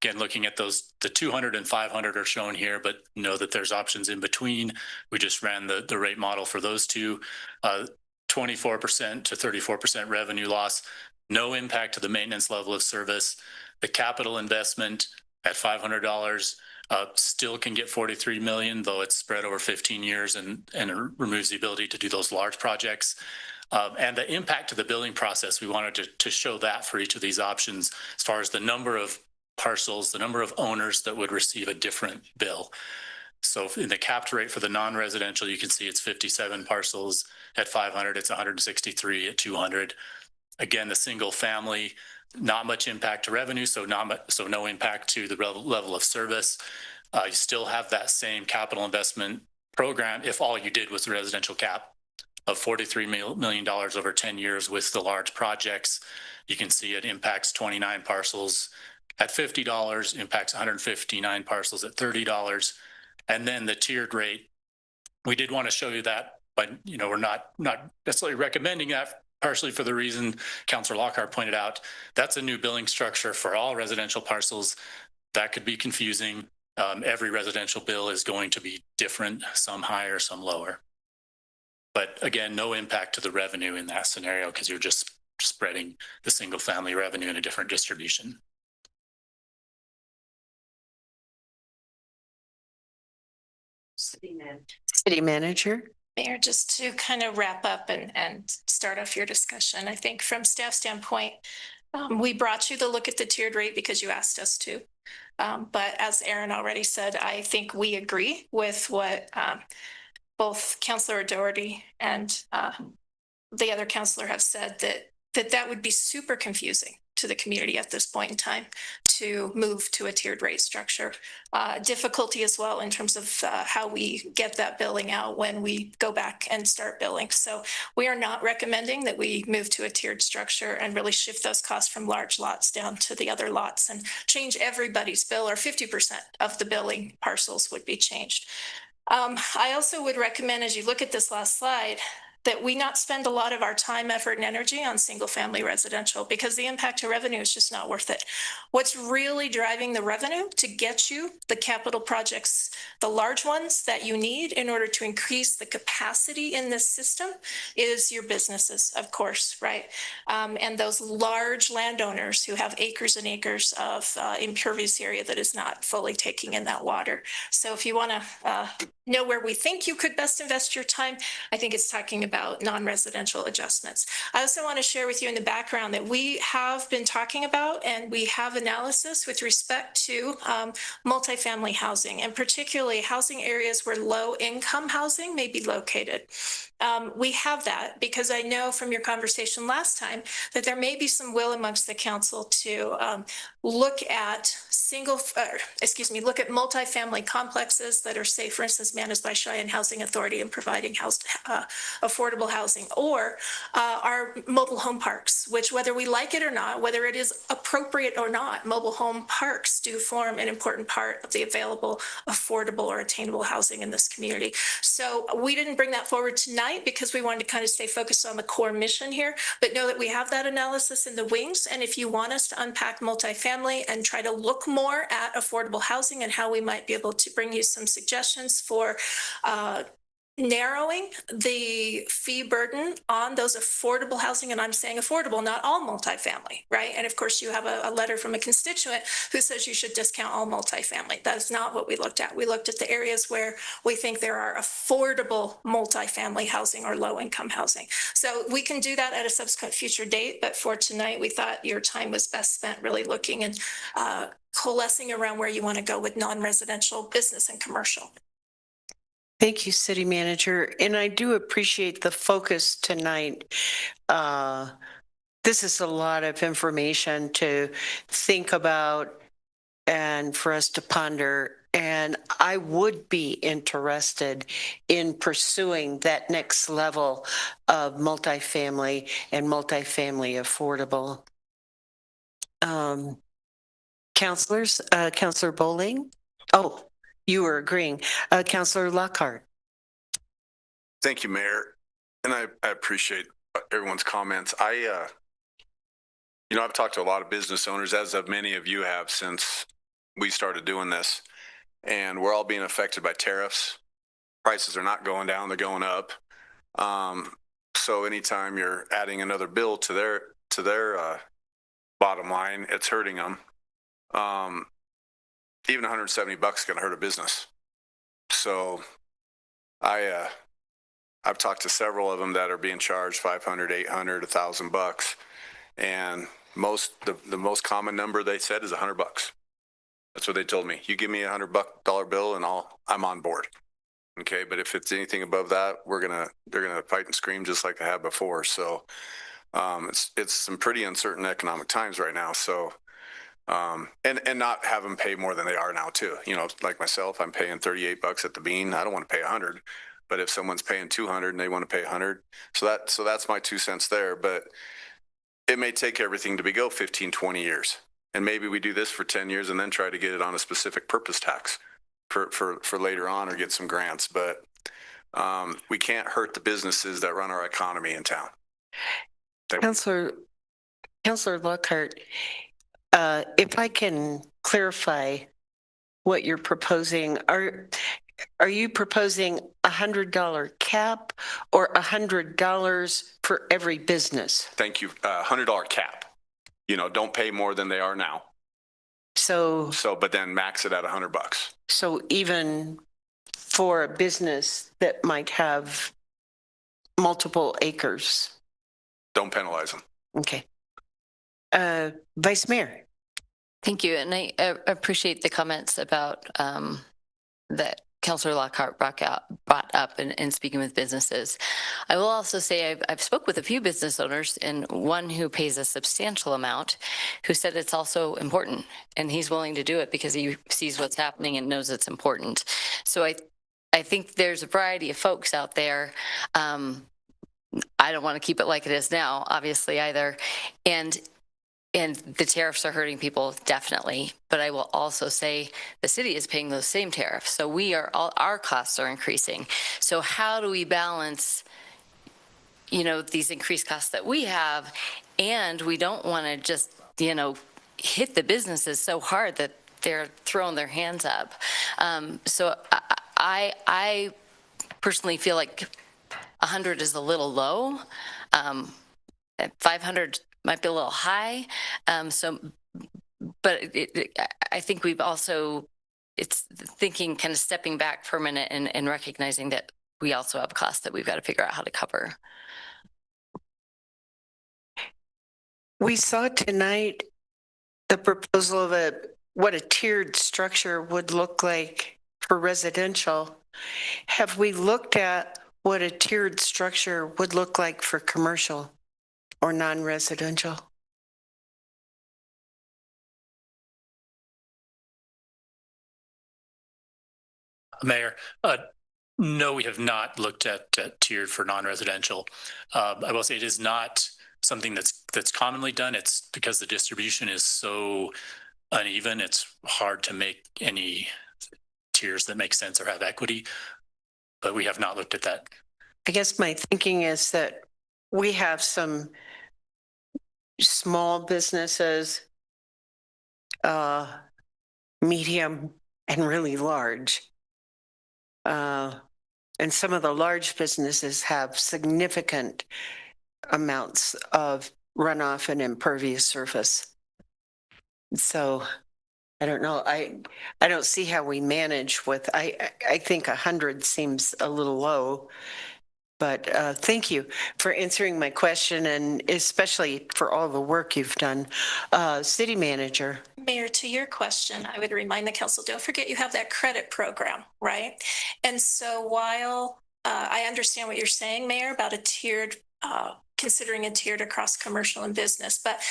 Again, looking at the 200 and 500 are shown here, but know that there's options in between. We just ran the rate model for those two, 24% to 34% revenue loss, no impact to the maintenance level of service. The capital investment at $500, still can get 43 million, though it's spread over 15 years and removes the ability to do those large projects. And the impact to the billing process, we wanted to show that for each of these options as far as the number of parcels, the number of owners that would receive a different bill. So in the capped rate for the non-residential, you can see it's 57 parcels at 500, it's 163 at 200. Again, the single family, not much impact to revenue, so no impact to the level of service. You still have that same capital investment program if all you did was the residential cap of $43 million over 10 years with the large projects. You can see it impacts 29 parcels at $50, impacts 159 parcels at $30. And then the tiered rate, we did want to show you that, but we're not necessarily recommending that, partially for the reason Councilor Lockhart pointed out. That's a new billing structure for all residential parcels. That could be confusing. Every residential bill is going to be different, some higher, some lower. But again, no impact to the revenue in that scenario because you're just spreading the single family revenue in a different distribution. City Manager. Mayor, just to kind of wrap up and start off your discussion, I think from staff standpoint, we brought you the look at the tiered rate because you asked us to. But as Aaron already said, I think we agree with what both Councilor Doherty and the other councilor have said, that would be super confusing to the community at this point in time to move to a tiered rate structure. Difficulty as well in terms of how we get that billing out when we go back and start billing. So we are not recommending that we move to a tiered structure and really shift those costs from large lots down to the other lots and change everybody's bill, or 50% of the billing parcels would be changed. I also would recommend, as you look at this last slide, that we not spend a lot of our time, effort, and energy on single family residential because the impact to revenue is just not worth it. What's really driving the revenue to get you the capital projects, the large ones that you need in order to increase the capacity in this system, is your businesses, of course, right? And those large landowners who have acres and acres of impervious area that is not fully taking in that water. So if you want to know where we think you could best invest your time, I think it's talking about non-residential adjustments. I also want to share with you in the background that we have been talking about, and we have analysis with respect to multifamily housing, and particularly housing areas where low income housing may be located. We have that because I know from your conversation last time that there may be some will amongst the council to look at look at multifamily complexes that are, say, for instance, managed by Cheyenne Housing Authority and providing affordable housing, or our mobile home parks, which, whether we like it or not, whether it is appropriate or not, mobile home parks do form an important part of the available, affordable, or attainable housing in this community. So we didn't bring that forward tonight because we wanted to kind of stay focused on the core mission here, but know that we have that analysis in the wings. And if you want us to unpack multifamily and try to look more at affordable housing and how we might be able to bring you some suggestions for narrowing the fee burden on those affordable housing, and I'm saying affordable, not all multifamily, right? And of course, you have a letter from a constituent who says you should discount all multifamily. That is not what we looked at. We looked at the areas where we think there are affordable multifamily housing or low-income housing. So we can do that at a subsequent future date, but for tonight, we thought your time was best spent really looking and coalescing around where you want to go with non-residential, business, and commercial. Thank you, City Manager. And I do appreciate the focus tonight. This is a lot of information to think about and for us to ponder. And I would be interested in pursuing that next level of multifamily and multifamily affordable. Councilors, Councilor Bowling? Oh, you were agreeing. Councilor Lockhart. Thank you, Mayor. And I appreciate everyone's comments. I've talked to a lot of business owners, as of many of you have, since we started doing this. And we're all being affected by tariffs. Prices are not going down, they're going up. So anytime you're adding another bill to their bottom line, it's hurting them. even $170 is going to hurt a business. So I've talked to several of them that are being charged $500, $800, $1,000, and the most common number they said is $100. That's what they told me. You give me $100 bill and I'm on board. Okay, but if it's anything above that, they're gonna fight and scream just like they have before. So it's some pretty uncertain economic times right now. So and not have them pay more than they are now too. You know, like myself, I'm paying $38 at the bean. I don't want to pay 100, but if someone's paying 200 and they want to pay 100, so that's my 2 cents there. But it may take everything to go 15, 20 years. And maybe we do this for 10 years and then try to get it on a specific purpose tax for later on or get some grants. But we can't hurt the businesses that run our economy in town. Councilor Lockhart, if I can clarify what you're proposing, are you proposing $100 cap or $100 for every business? Thank you. $100 cap. You know, don't pay more than they are now. So, but then max it at $100. So even for a business that might have multiple acres. Don't penalize them. Okay. Vice Mayor. Thank you. And I appreciate the comments about that Councilor Lockhart brought up in speaking with businesses. I will also say I've spoke with a few business owners, and one who pays a substantial amount who said it's also important, and he's willing to do it because he sees what's happening and knows it's important. So I think there's a variety of folks out there. I don't want to keep it like it is now, obviously, either. And the tariffs are hurting people, definitely. But I will also say the city is paying those same tariffs. So our costs are increasing. So how do we balance, these increased costs that we have? And we don't want to just, hit the businesses so hard that they're throwing their hands up. So I personally feel like 100 is a little low. 500 might be a little high. But I think we've also, it's thinking kind of stepping back for a minute and recognizing that we also have costs that we've got to figure out how to cover. We saw tonight the proposal of what a tiered structure would look like for residential. Have we looked at what a tiered structure would look like for commercial or non-residential? Mayor, no, we have not looked at tiered for non-residential. I will say it is not something that's commonly done. It's because the distribution is so uneven. It's hard to make any tiers that make sense or have equity, but we have not looked at that. I guess my thinking is that we have some small businesses, medium and really large. And some of the large businesses have significant amounts of runoff and impervious surface. So I don't know. I don't see how we manage with, I think 100 seems a little low. But thank you for answering my question, and especially for all the work you've done. City Manager. Mayor, to your question, I would remind the council, don't forget you have that credit program, right? And so while I understand what you're saying, Mayor, about a tiered, considering a tiered across commercial and business, but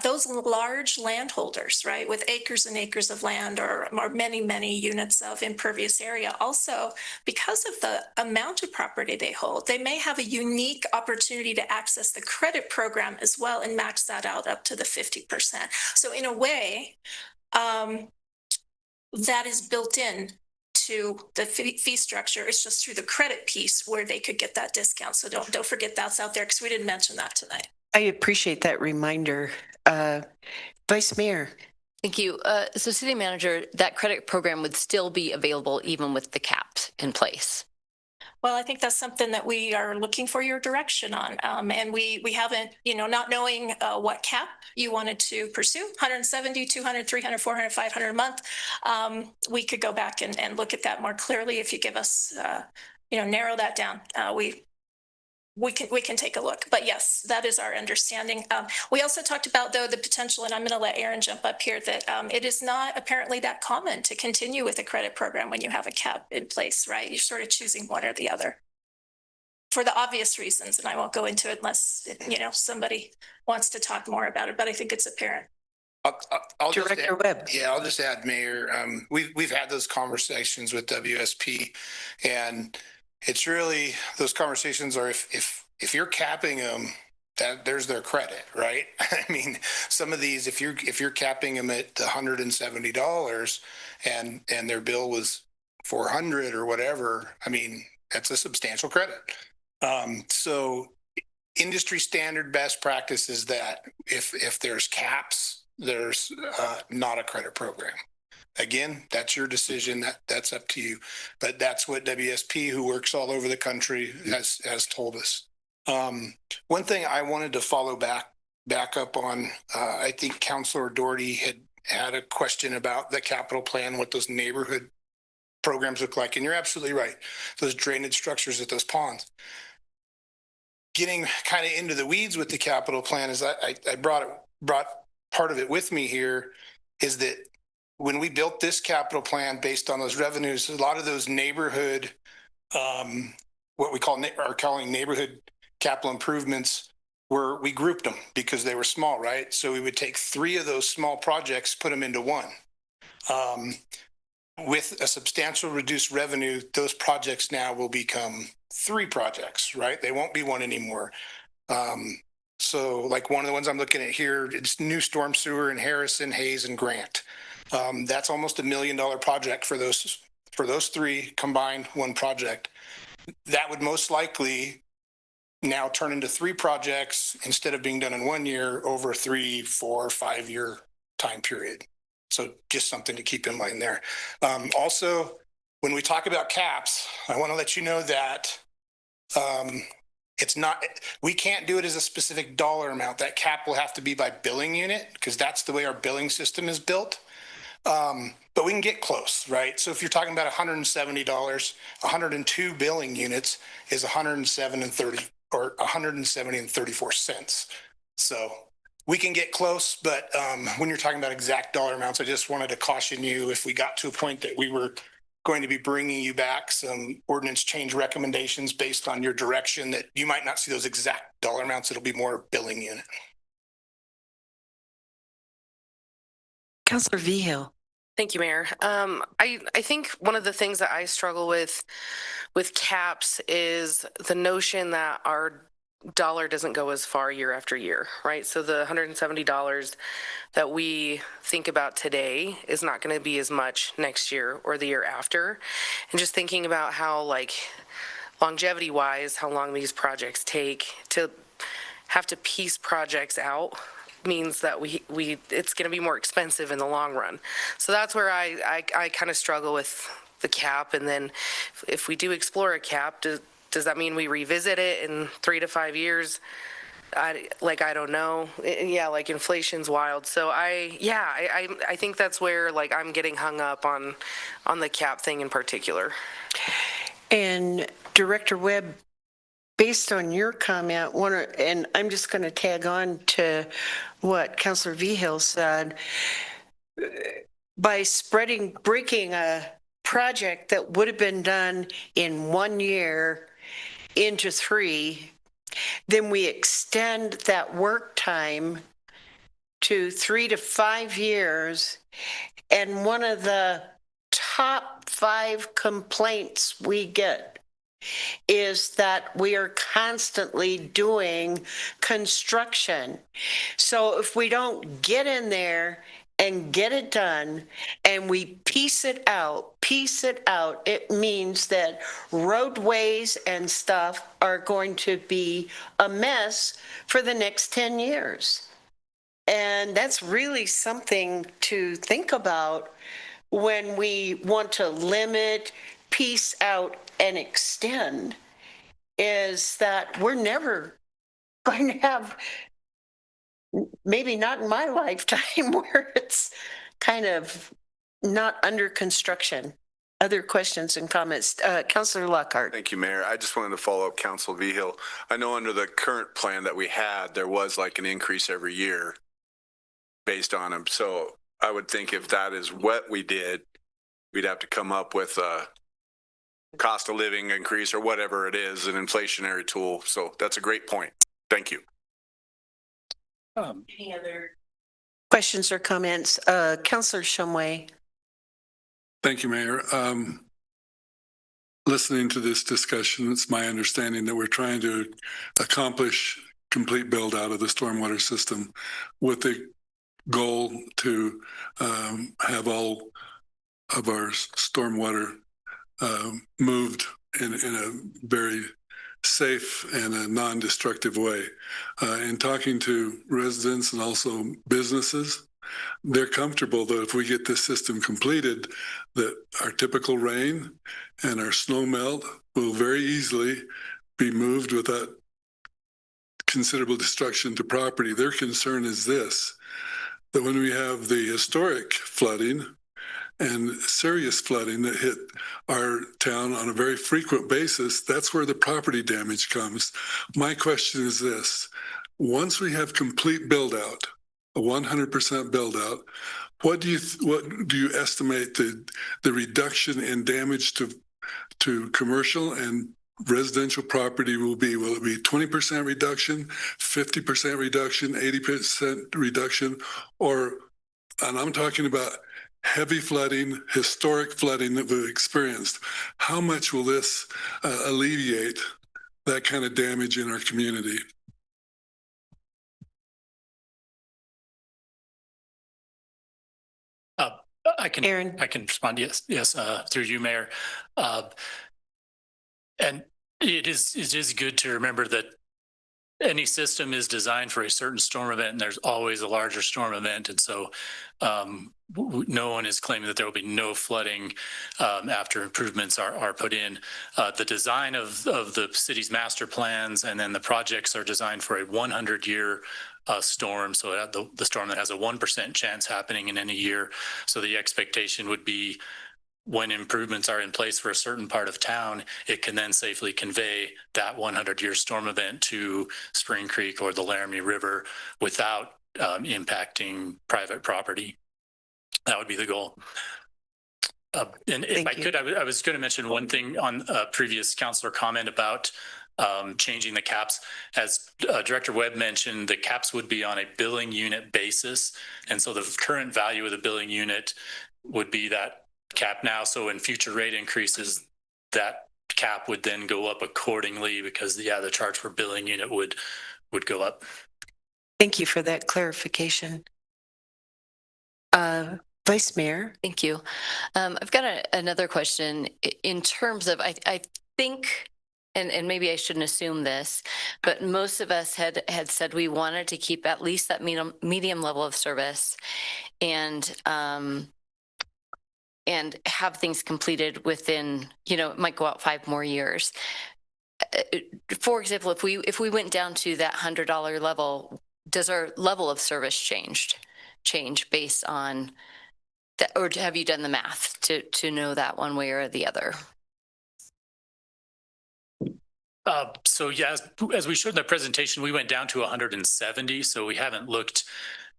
those large landholders, right, with acres and acres of land or many, many units of impervious area, also because of the amount of property they hold, they may have a unique opportunity to access the credit program as well and max that out up to the 50%. So in a way, that is built in to the fee structure. It's just through the credit piece where they could get that discount. So don't forget that's out there, because we didn't mention that tonight. I appreciate that reminder. Vice Mayor. Thank you. So City Manager, that credit program would still be available even with the caps in place. Well, I think that's something that we are looking for your direction on. And we haven't, not knowing what cap you wanted to pursue, 170, 200, 300, 400, 500 a month. We could go back and look at that more clearly if you give us, narrow that down. We can take a look, but yes, that is our understanding. We also talked about, though, the potential, and I'm going to let Aaron jump up here, that it is not apparently that common to continue with a credit program when you have a cap in place, right? You're sort of choosing one or the other for the obvious reasons, and I won't go into it unless somebody wants to talk more about it. But I think it's apparent. I'll Director Webb. Yeah, I'll just add, Mayor. We've had those conversations with WSP, and it's really, those conversations are if you're capping them, that there's their credit, right? I mean, some of these, if you're capping them at $170 and their bill was 400 or whatever, I mean, that's a substantial credit. So industry standard best practice is that if there's caps, there's not a credit program. Again, that's your decision. That's up to you. But that's what WSP, who works all over the country, has told us. One thing I wanted to follow back up on, I think Councilor Doherty had a question about the capital plan, what those neighborhood programs look like. And you're absolutely right. Those drainage structures at those ponds. Getting kind of into the weeds with the capital plan is I brought part of it with me here, is that when we built this capital plan based on those revenues, a lot of those neighborhood, what we are calling neighborhood capital improvements, we grouped them because they were small, right? So we would take 3 of those small projects, put them into one. With a substantial reduced revenue, those projects now will become 3 projects, right? They won't be one anymore. So like one of the ones I'm looking at here, it's new storm sewer in Harrison, Hayes, and Grant. That's almost $1 million project for those 3 combined, one project. That would most likely now turn into 3 projects instead of being done in 1 year over a 3, 4, 5 year time period. So just something to keep in mind there. Also, when we talk about caps, I want to let you know that we can't do it as a specific dollar amount. That cap will have to be by billing unit because that's the way our billing system is built. But we can get close, right? So if you're talking about $170, 102 billing units is 170 and 34 cents. So we can get close, but when you're talking about exact dollar amounts, I just wanted to caution you if we got to a point that we were going to be bringing you back some ordinance change recommendations based on your direction, that you might not see those exact dollar amounts. It'll be more billing unit. Councilor Vigil. Thank you, Mayor. I think one of the things that I struggle with caps is the notion that our dollar doesn't go as far year after year, right? So the $170 that we think about today is not going to be as much next year or the year after. And just thinking about how, like, longevity wise, how long these projects take, to have to piece projects out means that we it's going to be more expensive in the long run. So that's where I kind of struggle with the cap. And then if we do explore a cap, does that mean we revisit it in 3 to 5 years? I don't know. Yeah, like inflation's wild. So I think that's where, like, I'm getting hung up on the cap thing in particular. And Director Webb, based on your comment, and I'm just going to tag on to what Councilor Vigil said, by breaking a project that would have been done in 1 year into 3, then we extend that work time to 3 to 5 years. And one of the top 5 complaints we get is that we are constantly doing construction. So if we don't get in there and get it done and we piece it out, it means that roadways and stuff are going to be a mess for the next 10 years. And that's really something to think about when we want to limit, piece out and extend is that we're never going to have, maybe not in my lifetime, where it's kind of not under construction. Other questions and comments? Councillor Lockhart. Thank you, Mayor. I just wanted to follow up Council Vigil. I know under the current plan that we had, there was like an increase every year based on them. So I would think if that is what we did, we'd have to come up with a cost of living increase or whatever it is, an inflationary tool. So that's a great point. Thank you. Any other questions or comments? Councillor Shumway. Thank you, Mayor. Listening to this discussion, it's my understanding that we're trying to accomplish complete build out of the stormwater system with the goal to have all of our stormwater moved in a very safe and a non-destructive way. In talking to residents and also businesses, they're comfortable that if we get this system completed, that our typical rain and our snow melt will very easily be moved without considerable destruction to property. Their concern is this, that when we have the historic flooding and serious flooding that hit our town on a very frequent basis, that's where the property damage comes. My question is this, once we have complete build out, a 100% build out, what do you estimate the reduction in damage to commercial and residential property will be? Will it be 20% reduction, 50% reduction, 80% reduction, or, and I'm talking about heavy flooding, historic flooding that we've experienced. How much will this alleviate that kind of damage in our community? I can respond. Yes, through you, Mayor. And it is good to remember that any system is designed for a certain storm event, and there's always a larger storm event. And so no one is claiming that there will be no flooding after improvements are put in. The design of the city's master plans and then the projects are designed for a 100-year storm. So the storm that has a 1% chance happening in any year. So the expectation would be when improvements are in place for a certain part of town, it can then safely convey that 100-year storm event to Spring Creek or the Laramie River without impacting private property. That would be the goal. And if I could, I was going to mention one thing on a previous councilor comment about changing the caps. As Director Webb mentioned, the caps would be on a billing unit basis. And so the current value of the billing unit would be that cap now. So in future rate increases, that cap would then go up accordingly because the charge for billing unit would go up. Thank you for that clarification. Vice Mayor. Thank you. I've got another question in terms of, I think, and maybe I shouldn't assume this, but most of us had said we wanted to keep at least that medium level of service and have things completed within, it might go out 5 more years. For example, if we went down to that $100 level, does our level of service change based on that, or have you done the math to know that one way or the other? So yeah, as we showed in the presentation, we went down to 170. So we haven't looked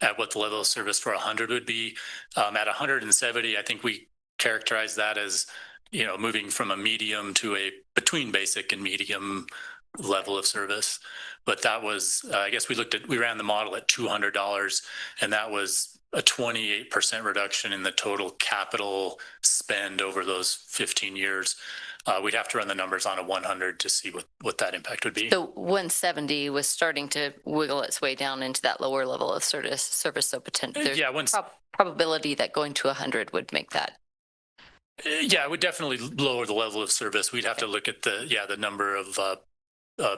at what the level of service for 100 would be. At 170, I think we characterize that as, moving from a medium to a between basic and medium level of service. But that was, I guess we ran the model at $200, and that was a 28% reduction in the total capital spend over those 15 years. We'd have to run the numbers on a 100 to see what that impact would be. So 170 was starting to wiggle its way down into that lower level of service. So potential. There's probability that going to 100 would make that. Yeah, it would definitely lower the level of service. We'd have to look at the number of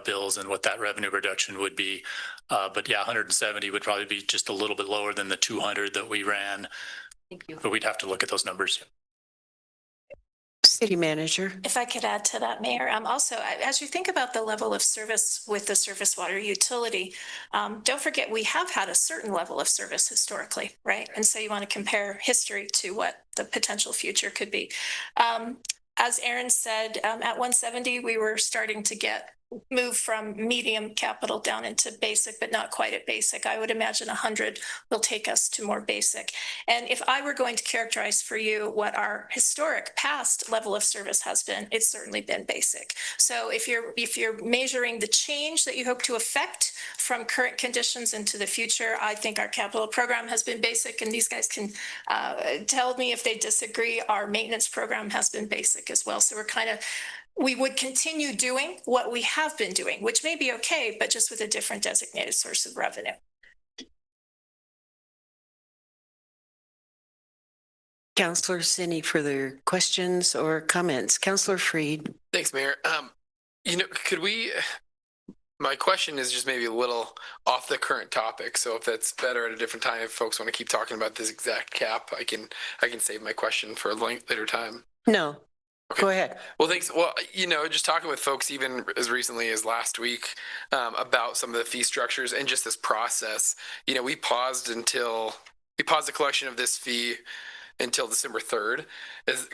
bills and what that revenue reduction would be. But yeah, 170 would probably be just a little bit lower than the 200 that we ran. Thank you. But we'd have to look at those numbers. City Manager. If I could add to that, Mayor, also, as you think about the level of service with the surface water utility, don't forget we have had a certain level of service historically, right? And so you want to compare history to what the potential future could be. As Aaron said, at 170, we were starting to move from medium capital down into basic, but not quite at basic. I would imagine 100 will take us to more basic. And if I were going to characterize for you what our historic past level of service has been, it's certainly been basic. So if you're measuring the change that you hope to affect from current conditions into the future, I think our capital program has been basic, and these guys can tell me if they disagree. Our maintenance program has been basic as well. So we would continue doing what we have been doing, which may be okay, but just with a different designated source of revenue. Councilors, any further questions or comments? Councilor Freed. Thanks, Mayor. My question is just maybe a little off the current topic. So if that's better at a different time, if folks want to keep talking about this exact cap, I can save my question for a later time. No. Okay. Go ahead. Well, thanks. Well, just talking with folks even as recently as last week about some of the fee structures and just this process, we paused the collection of this fee until December 3rd.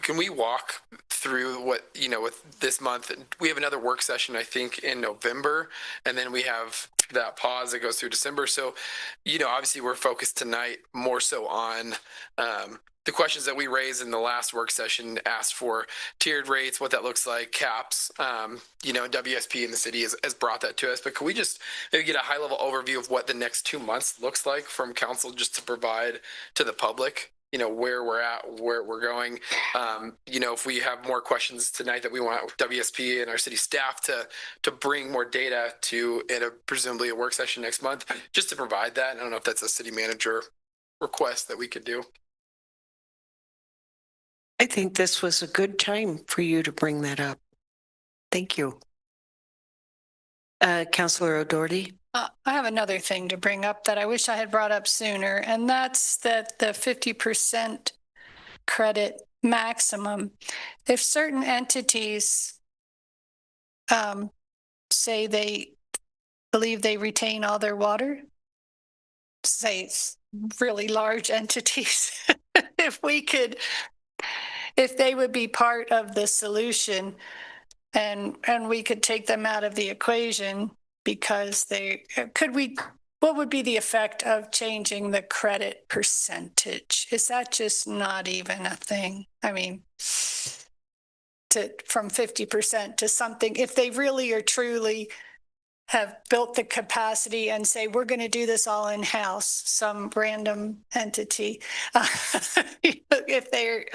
Can we walk through what, with this month? We have another work session, I think, in November, and then we have that pause that goes through December. So, obviously we're focused tonight more so on the questions that we raised in the last work session, asked for tiered rates, what that looks like, caps, WSP in the city has brought that to us. But can we just maybe get a high level overview of what the next 2 months looks like from council, just to provide to the public, where we're at, where we're going. If we have more questions tonight that we want WSP and our city staff to bring more data to in presumably a work session next month, just to provide that. I don't know if that's a city manager request that we could do. I think this was a good time for you to bring that up. Thank you. Councilor O'Doherty. I have another thing to bring up that I wish I had brought up sooner, and that's that the 50% credit maximum. If certain entities say they believe they retain all their water, say it's really large entities, if they would be part of the solution and we could take them out of the equation, because what would be the effect of changing the credit percentage? Is that just not even a thing? I mean, from 50% to something, if they really or truly have built the capacity and say, we're going to do this all in-house, some random entity, if they're,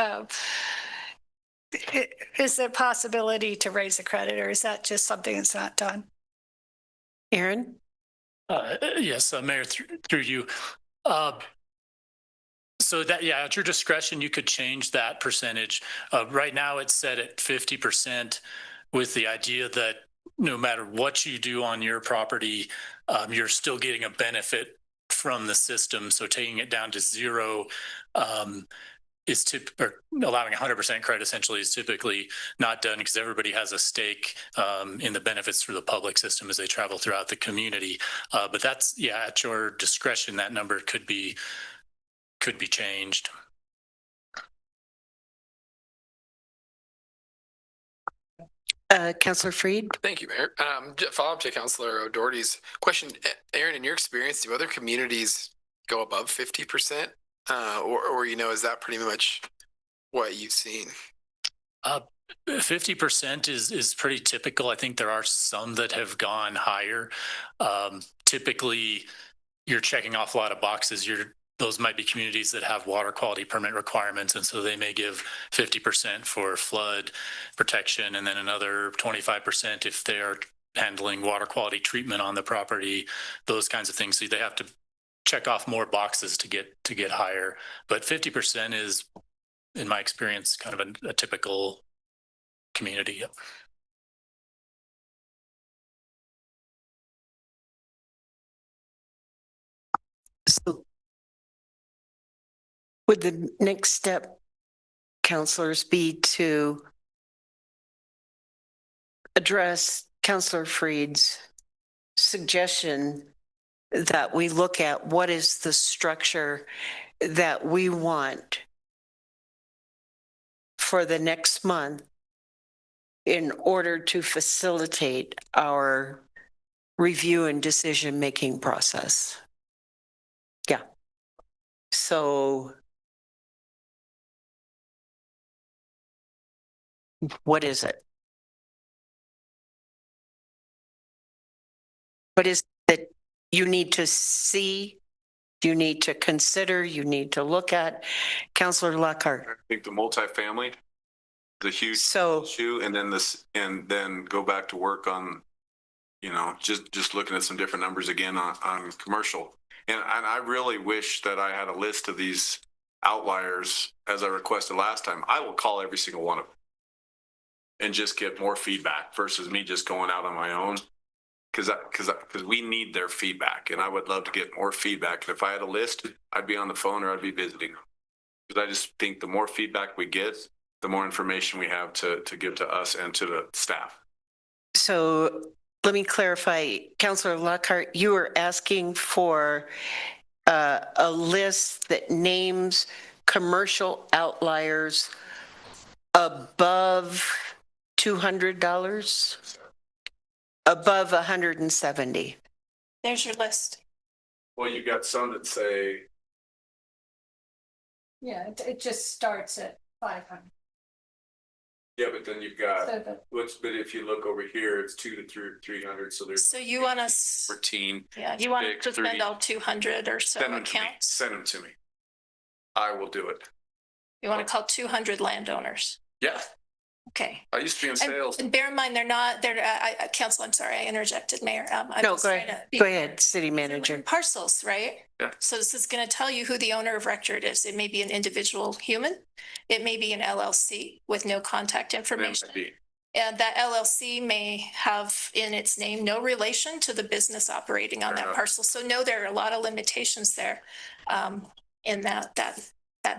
is there a possibility to raise the credit, or is that just something that's not done? Aaron? Yes, Mayor, through you. So that, at your discretion, you could change that percentage. Right now, it's set at 50%, with the idea that no matter what you do on your property, you're still getting a benefit from the system. So taking it down to zero or allowing 100% credit essentially is typically not done, because everybody has a stake in the benefits for the public system as they travel throughout the community. But that's, at your discretion, that number could be changed. Councilor Freed. Thank you, Mayor. Follow up to Councilor O'Doherty's question. Aaron, in your experience, do other communities go above 50%? Or is that pretty much what you've seen? 50% is pretty typical. I think there are some that have gone higher. Typically, you're checking off a lot of boxes. Those might be communities that have water quality permit requirements, and so they may give 50% for flood protection, and then another 25% if they're handling water quality treatment on the property, those kinds of things. So they have to check off more boxes to get higher. But 50% is, in my experience, kind of a typical community. So would the next step, councilors, be to address Councillor Freed's suggestion that we look at what is the structure that we want for the next month in order to facilitate our review and decision-making process. Yeah. So what is it? What is that you need to see, you need to consider, you need to look at? Councillor Lockhart. I think the multifamily, the huge So issue, and then this, and then go back to work on, you know, just looking at some different numbers again on commercial. And I really wish that I had a list of these outliers as I requested last time. I will call every single one of them and just get more feedback versus me just going out on my own. Because we need their feedback, and I would love to get more feedback. And if I had a list, I'd be on the phone or I'd be visiting them. Because I just think the more feedback we get, the more information we have to give to us and to the staff. So let me clarify, Councillor Lockhart, you are asking for a list that names commercial outliers above $200, above 170. There's your list. Well, you got some that say, Yeah, it just starts at 500. yeah, but then you've got, but if you look over here, it's 200 to 300. So there's. So you want us, 14. yeah, you want six, to spend 30. all 200 or so Send them to me. accounts? Send them to me. I will do it. You want to call 200 landowners? Yeah. Okay. I used to be in sales. And bear in mind, Council, I'm sorry, I interjected, Mayor. No, go ahead, City Manager. Parcels, right? Yeah. So this is going to tell you who the owner of record is. It may be an individual human. It may be an LLC with no contact information. And that LLC may have in its name no relation to the business operating on that parcel. So no, there are a lot of limitations there in that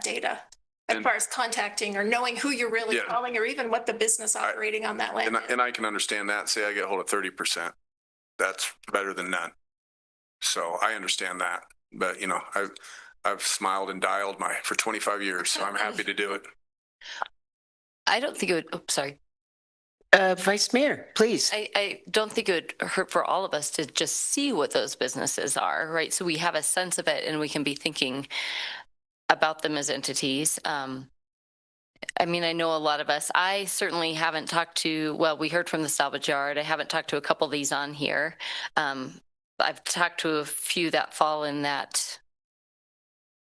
data. As far as contacting or knowing who you're really calling, or even what the business operating on that land is. And I can understand that. Say I get hold of 30%. That's better than none. So I understand that. But you know, I've smiled and dialed for 25 years, so I'm happy to do it. I don't think it would, oh, sorry. Vice Mayor, please. I don't think it would hurt for all of us to just see what those businesses are, right? So we have a sense of it and we can be thinking about them as entities. I mean, I know a lot of us, I certainly haven't talked to, well, we heard from the salvage yard. I haven't talked to a couple of these on here. I've talked to a few that fall in that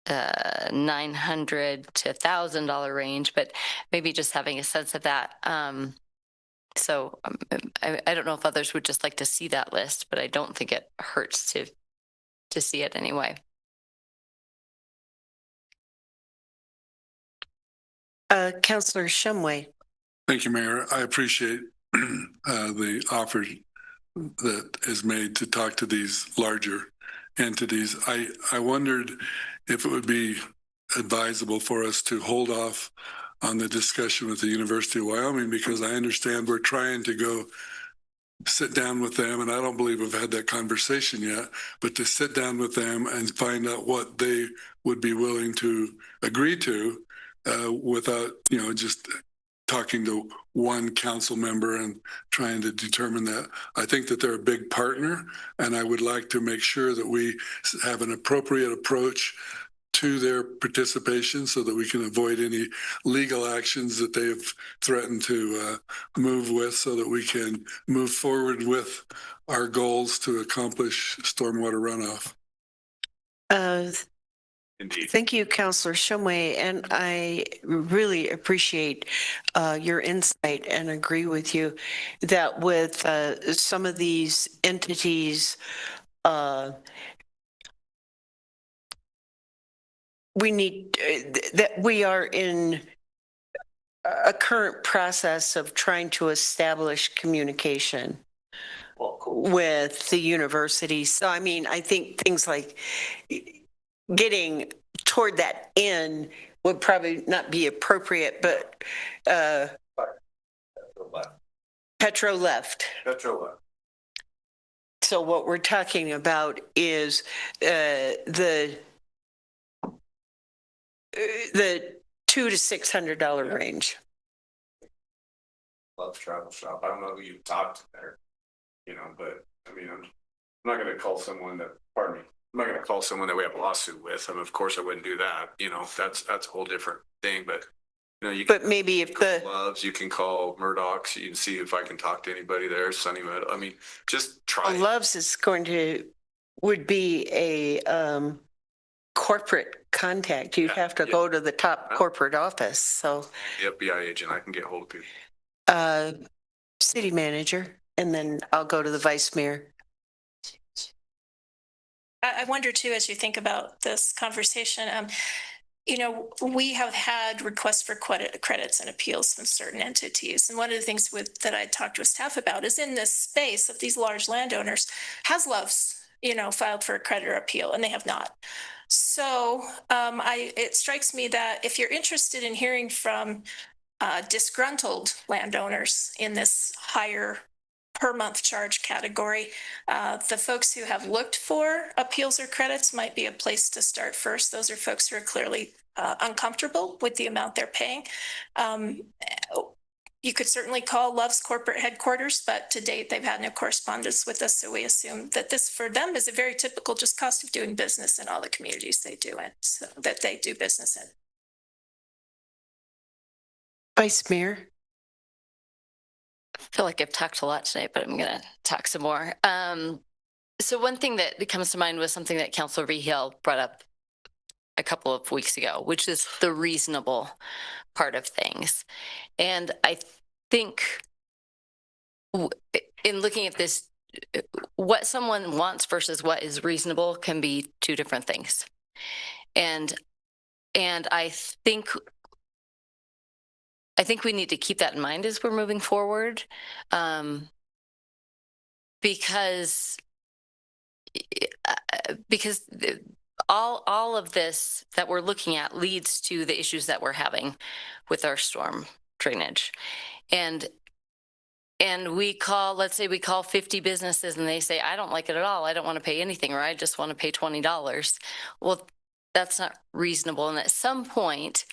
$900 to $1,000 range, but maybe just having a sense of that. So I don't know if others would just like to see that list, but I don't think it hurts to see it anyway. Councillor Shumway. Thank you, Mayor. I appreciate the offer that is made to talk to these larger entities. I wondered if it would be advisable for us to hold off on the discussion with the University of Wyoming, because I understand we're trying to go sit down with them, and I don't believe we've had that conversation yet, but to sit down with them and find out what they would be willing to agree to without, you know, just talking to one council member and trying to determine that. I think that they're a big partner, and I would like to make sure that we have an appropriate approach to their participation so that we can avoid any legal actions that they have threatened to move with, so that we can move forward with our goals to accomplish stormwater runoff. Indeed. Thank you, Councillor Shumway, and I really appreciate your insight and agree with you that with some of these entities, we need that we are in a current process of trying to establish communication with the university. So, I mean, I think things like getting toward that end would probably not be appropriate, but Petro left. Petro. So what we're talking about is the $200 to $600 range. Love travel shop. I don't know who you talked to there, but I mean, I'm not going to call someone that, pardon me, I'm not going to call someone that we have a lawsuit with. I mean, of course I wouldn't do that. That's a whole different thing, but you can, but maybe if the Loves, you can call Murdoch's, you can see if I can talk to anybody there. Sunny Meadow. I mean, just try. Loves is would be a corporate contact. You'd have to go to the top corporate office. So the FBI agent, I can get hold of people. City manager, and then I'll go to the vice mayor. I wonder too, as you think about this conversation, we have had requests for credits and appeals from certain entities. And one of the things that I talked with staff about is in this space of these large landowners, has Loves, filed for a credit or appeal, and they have not. So it strikes me that if you're interested in hearing from disgruntled landowners in this higher per month charge category, the folks who have looked for appeals or credits might be a place to start first. Those are folks who are clearly uncomfortable with the amount they're paying. You could certainly call Love's corporate headquarters, but to date, they've had no correspondence with us. So we assume that this for them is a very typical just cost of doing business in all the communities they do business in. Vice Mayor. I feel like I've talked a lot tonight, but I'm going to talk some more. So one thing that comes to mind was something that Councilor Rehill brought up a couple of weeks ago, which is the reasonable part of things. And I think in looking at this, what someone wants versus what is reasonable can be two different things. And I think we need to keep that in mind as we're moving forward, because all of this that we're looking at leads to the issues that we're having with our storm drainage. And let's say we call 50 businesses and they say, I don't like it at all. I don't want to pay anything, or I just want to pay $20. Well, that's not reasonable. And at some point,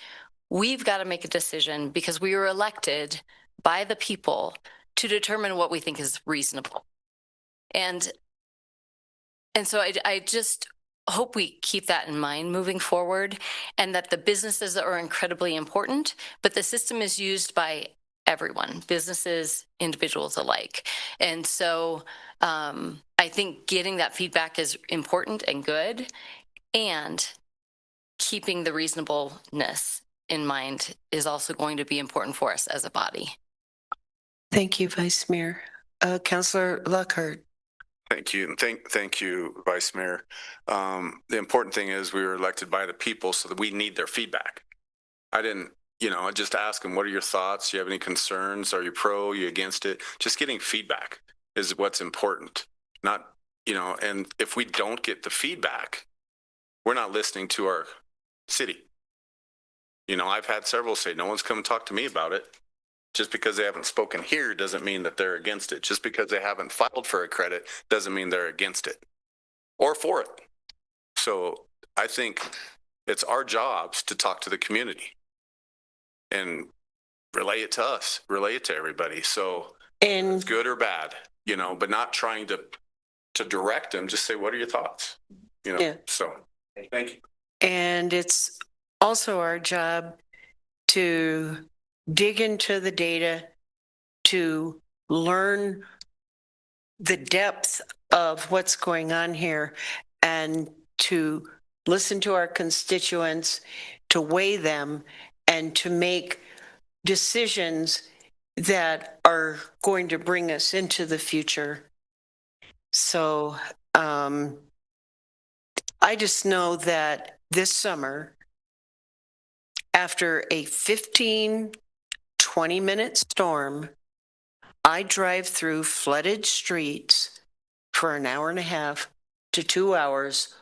we've got to make a decision, because we were elected by the people to determine what we think is reasonable. And so I just hope we keep that in mind moving forward, and that the businesses are incredibly important, but the system is used by everyone, businesses, individuals alike. And so I think getting that feedback is important and good, and keeping the reasonableness in mind is also going to be important for us as a body. Thank you, Vice Mayor. Councilor Lockhart. Thank you. Thank you, Vice Mayor. The important thing is we were elected by the people, so that we need their feedback. I didn't, I just ask them, what are your thoughts? Do you have any concerns? Are you pro, are you against it? Just getting feedback is what's important. Not, and if we don't get the feedback, we're not listening to our city. I've had several say, no one's come and talked to me about it. Just because they haven't spoken here doesn't mean that they're against it. Just because they haven't filed for a credit doesn't mean they're against it or for it. So I think it's our jobs to talk to the community and relay it to us, relay it to everybody. So it's good or bad, but not trying to direct them. Just say, what are your thoughts? So thank you. And it's also our job to dig into the data, to learn the depth of what's going on here, and to listen to our constituents, to weigh them, and to make decisions that are going to bring us into the future. So I just know that this summer, after a 15-20-minute storm, I drive through flooded streets for an hour and a half to 2 hours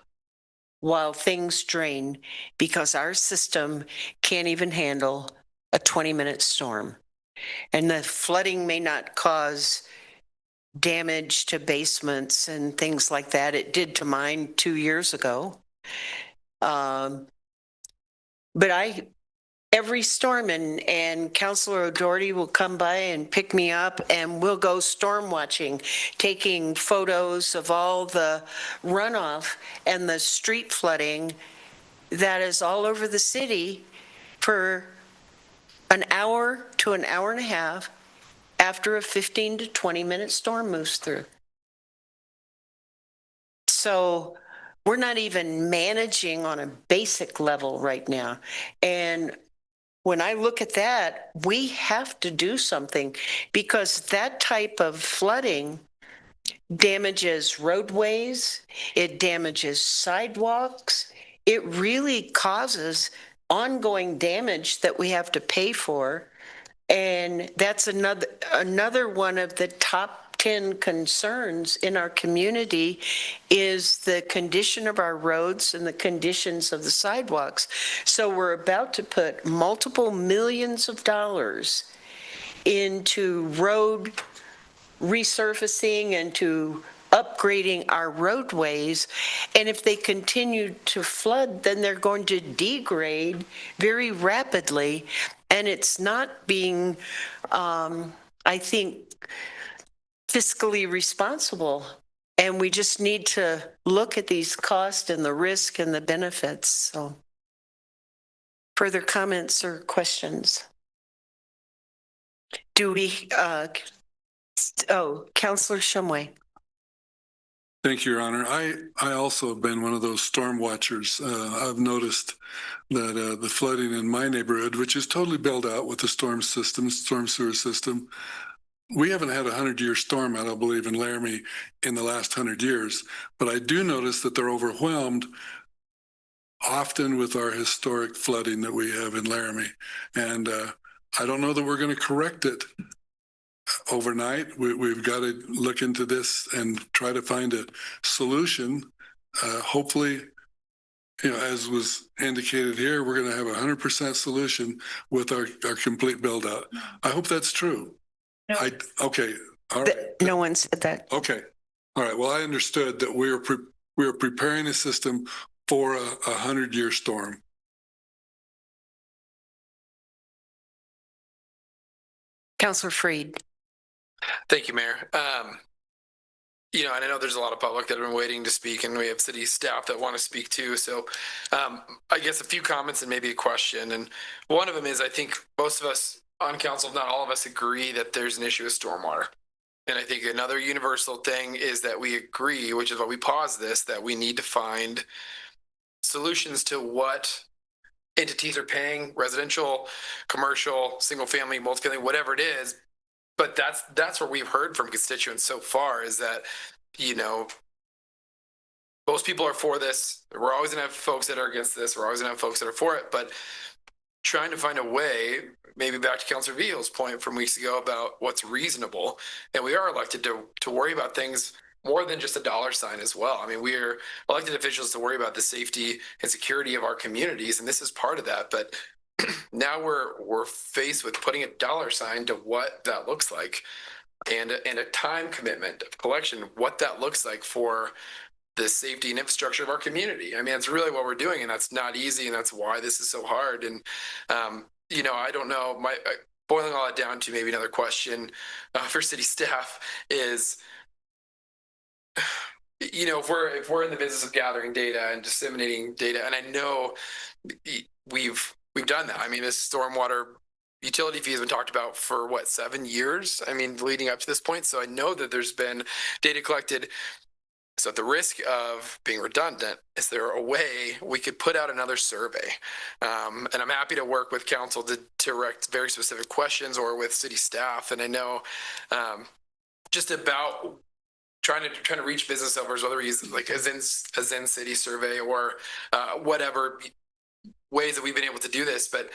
while things drain, because our system can't even handle a 20-minute storm. And the flooding may not cause damage to basements and things like that. It did to mine 2 years ago. But every storm, and Councilor O'Doherty will come by and pick me up, and we'll go storm watching, taking photos of all the runoff and the street flooding that is all over the city for an hour to an hour and a half after a 15 to 20-minute storm moves through. So we're not even managing on a basic level right now. And when I look at that, we have to do something, because that type of flooding damages roadways, it damages sidewalks, it really causes ongoing damage that we have to pay for. And that's another one of the top 10 concerns in our community is the condition of our roads and the conditions of the sidewalks. So we're about to put multiple millions of dollars into road resurfacing and to upgrading our roadways. And if they continue to flood, then they're going to degrade very rapidly. And it's not being, I think, fiscally responsible. And we just need to look at these costs and the risk and the benefits. So, further comments or questions? Do we, Councilor Shumway. Thank you, Your Honor. I also have been one of those storm watchers. I've noticed that the flooding in my neighborhood, which is totally bailed out with the storm sewer system, we haven't had a 100-year storm, I don't believe, in Laramie in the last 100 years. But I do notice that they're overwhelmed often with our historic flooding that we have in Laramie. And I don't know that we're going to correct it overnight. We've got to look into this and try to find a solution. Hopefully, as was indicated here, we're going to have a 100% solution with our complete build out. I hope that's true. No. Okay. All right. No one said that. Okay. All right. Well, I understood that we are preparing a system for a 100-year storm. Councilor Freed. Thank you, Mayor. And I know there's a lot of public that have been waiting to speak, and we have city staff that want to speak too. So I guess a few comments and maybe a question. And one of them is, I think most of us on council, if not all of us, agree that there's an issue with stormwater. And I think another universal thing is that we agree, which is why we pause this, that we need to find solutions to what entities are paying, residential, commercial, single family, multifamily, whatever it is. But that's what we've heard from constituents so far, is that, most people are for this. We're always gonna have folks that are against this. We're always gonna have folks that are for it. But trying to find a way, maybe back to Councilor Ville's point from weeks ago about what's reasonable. And we are elected to worry about things more than just a dollar sign as well. I mean, we're elected officials to worry about the safety and security of our communities, and this is part of that. But now we're faced with putting a dollar sign to what that looks like, and a time commitment of collection, what that looks like for the safety and infrastructure of our community. I mean, that's really what we're doing, and that's not easy, and that's why this is so hard. And I don't know. Boiling all that down to maybe another question for city staff is, if we're in the business of gathering data and disseminating data, and I know we've done that. I mean, this stormwater utility fee has been talked about for 7 years? I mean, leading up to this point. So I know that there's been data collected. So at the risk of being redundant, is there a way we could put out another survey? And I'm happy to work with council to direct very specific questions, or with city staff. And I know just about trying to reach business owners, whether he's like a Zen City survey or whatever ways that we've been able to do this, but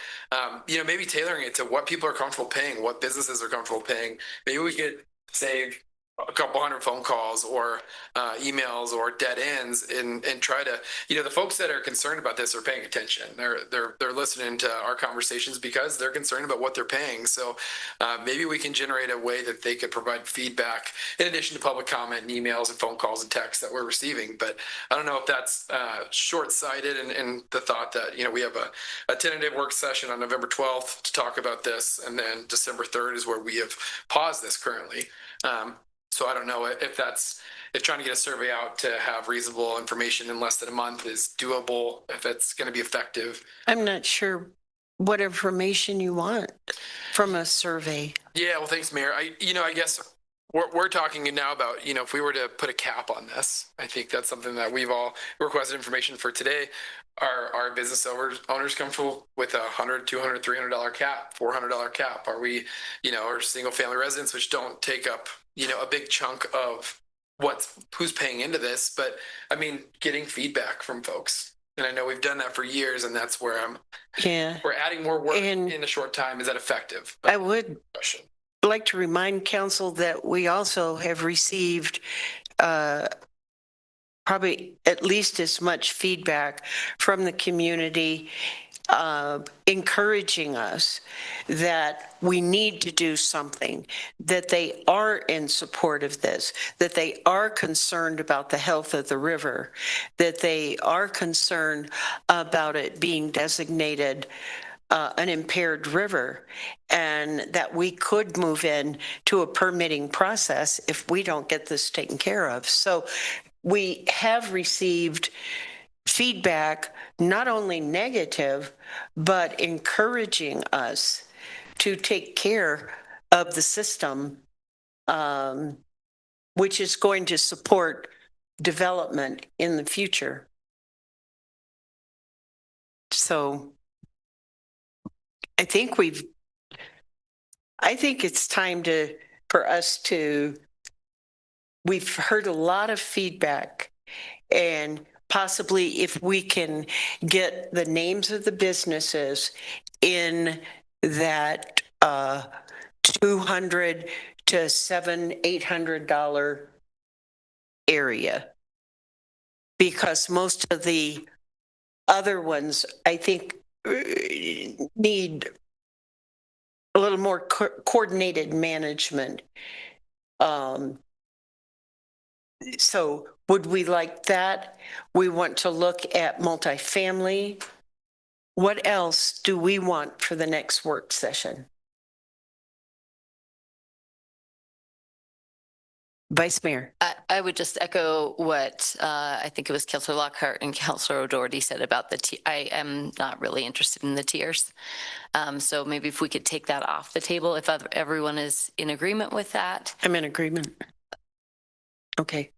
maybe tailoring it to what people are comfortable paying, what businesses are comfortable paying. Maybe we could say a couple hundred phone calls or emails or dead ends and try to, the folks that are concerned about this are paying attention. They're listening to our conversations because they're concerned about what they're paying. So maybe we can generate a way that they could provide feedback in addition to public comment and emails and phone calls and texts that we're receiving. But I don't know if that's short-sighted in the thought that, we have a tentative work session on November 12th to talk about this. And then December 3rd is where we have paused this currently. So I don't know if trying to get a survey out to have reasonable information in less than a month is doable, if it's going to be effective. I'm not sure what information you want from a survey. Yeah, well, thanks, Mayor. I guess we're talking now about, if we were to put a cap on this, I think that's something that we've all requested information for today. Are business owners comfortable with $100, $200, $300 cap, $400 cap? Are we, or single family residents, which don't take up, a big chunk of who's paying into this, but I mean, getting feedback from folks. And I know we've done that for years, and that's where we're adding more work in a short time. Is that effective? I would like to remind council that we also have received probably at least as much feedback from the community encouraging us that we need to do something, that they are in support of this, that they are concerned about the health of the river, that they are concerned about it being designated an impaired river, and that we could move in to a permitting process if we don't get this taken care of. So we have received feedback, not only negative, but encouraging us to take care of the system, which is going to support development in the future. So I think it's time for us to, we've heard a lot of feedback, and possibly if we can get the names of the businesses in that $200 to $700-800 area, because most of the other ones, I think, need a little more coordinated management. So would we like that? We want to look at multifamily. What else do we want for the next work session? Vice Mayor. I would just echo what I think it was Councilor Lockhart and Councilor O'Doherty said about I am not really interested in the tiers. So maybe if we could take that off the table, if everyone is in agreement with that. I'm in agreement. Okay.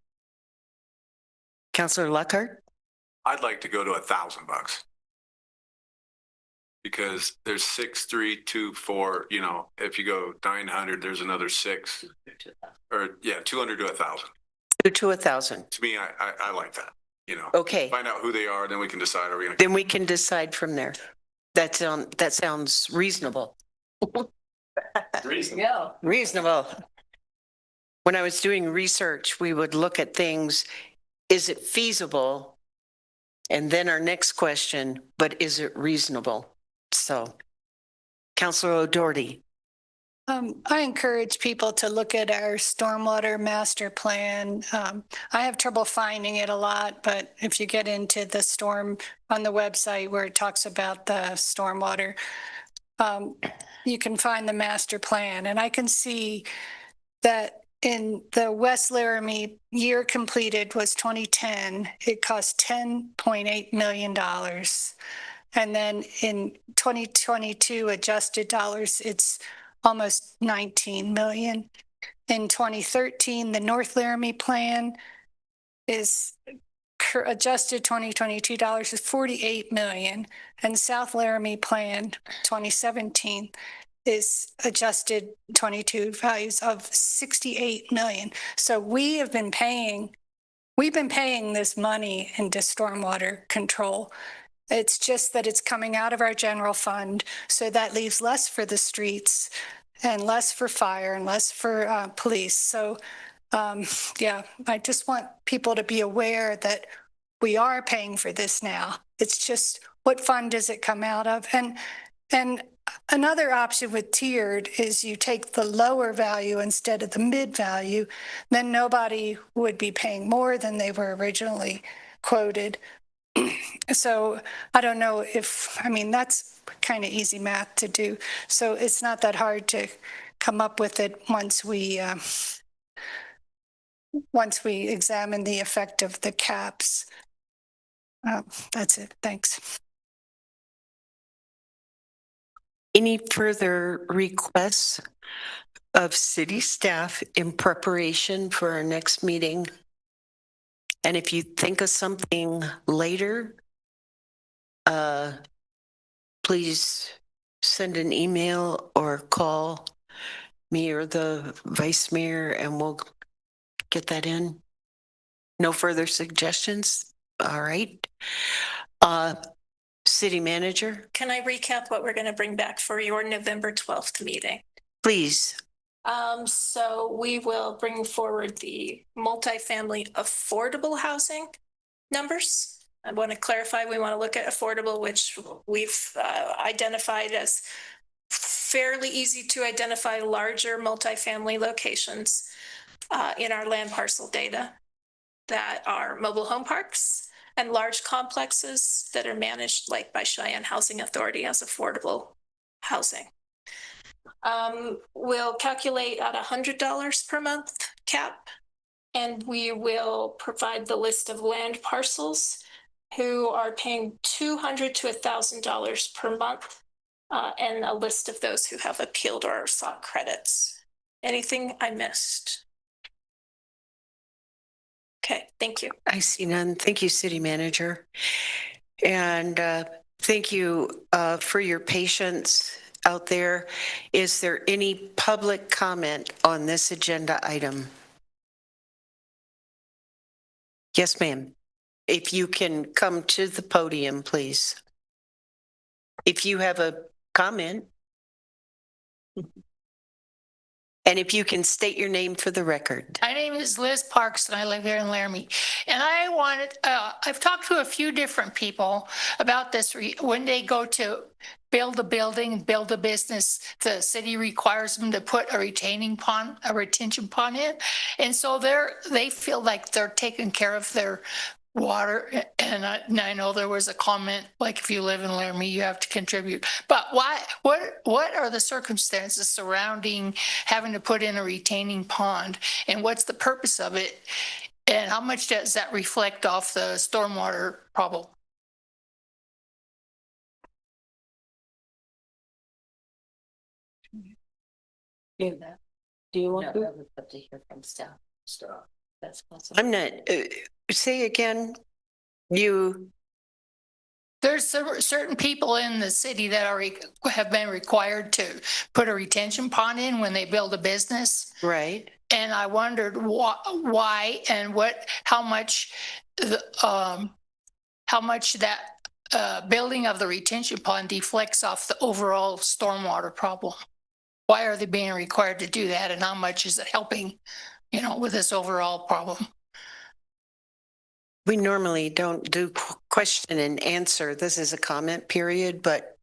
Councilor Lockhart? I'd like to go to $1,000 because there's 6, 3, 2, 4, if you go 900, there's another 6 or 200 to 1,000. To 1,000. To me, I like that, Okay. Find out who they are. Then we can decide. Then we can decide from there. That sounds reasonable. Reasonable. When I was doing research, we would look at things. Is it feasible? And then our next question, but is it reasonable? So, Councilor O'Doherty. I encourage people to look at our stormwater master plan. I have trouble finding it a lot, but if you get into the storm on the website where it talks about the stormwater, you can find the master plan. And I can see that in the West Laramie, year completed was 2010. It cost $10.8 million. And then in 2022 adjusted dollars, it's almost 19 million. In 2013, the North Laramie plan is adjusted 2022 dollars is 48 million, and South Laramie plan 2017 is adjusted 22 values of 68 million. So we've been paying this money into stormwater control. It's just that it's coming out of our general fund, so that leaves less for the streets and less for fire and less for police. So Yeah, I just want people to be aware that we are paying for this now. It's just, what fund does it come out of? And another option with tiered is you take the lower value instead of the mid value, then nobody would be paying more than they were originally quoted. So I don't know if, I mean, that's kind of easy math to do. So it's not that hard to come up with it once we examine the effect of the caps. That's it. Thanks. Any further requests of city staff in preparation for our next meeting? And if you think of something later, please send an email or call me or the vice mayor and we'll get that in. No further suggestions? All right. City manager, Can I recap what we're going to bring back for your November 12th meeting? please. So we will bring forward the multifamily affordable housing numbers. I want to clarify, we want to look at affordable, which we've identified as fairly easy to identify larger multifamily locations in our land parcel data that are mobile home parks and large complexes that are managed like by Cheyenne Housing Authority as affordable housing. We'll calculate at $100 per month cap, and we will provide the list of land parcels who are paying $200 to $1,000 per month, and a list of those who have appealed or sought credits. Anything I missed? Okay, thank you. I see none. Thank you, city manager. And thank you for your patience out there. Is there any public comment on this agenda item? Yes, ma'am. If you can come to the podium, please. If you have a comment. And if you can state your name for the record. My name is Liz Parks and I live here in Laramie. And I wanted, I've talked to a few different people about this. When they go to build a building, build a business, the city requires them to put a retention pond in. And so they feel like they're taking care of their water. And I know there was a comment, like if you live in Laramie, you have to contribute. But what are the circumstances surrounding having to put in a retaining pond? And what's the purpose of it? And how much does that reflect off the stormwater problem? Do you want to hear from staff? That's possible. I'm not, say again, There's certain people in the city that have been required to put a retention pond in when they build a business. Right. And I wondered why and how much that building of the retention pond deflects off the overall stormwater problem. Why are they being required to do that, and how much is it helping, with this overall problem? We normally don't do question and answer. This is a comment period, but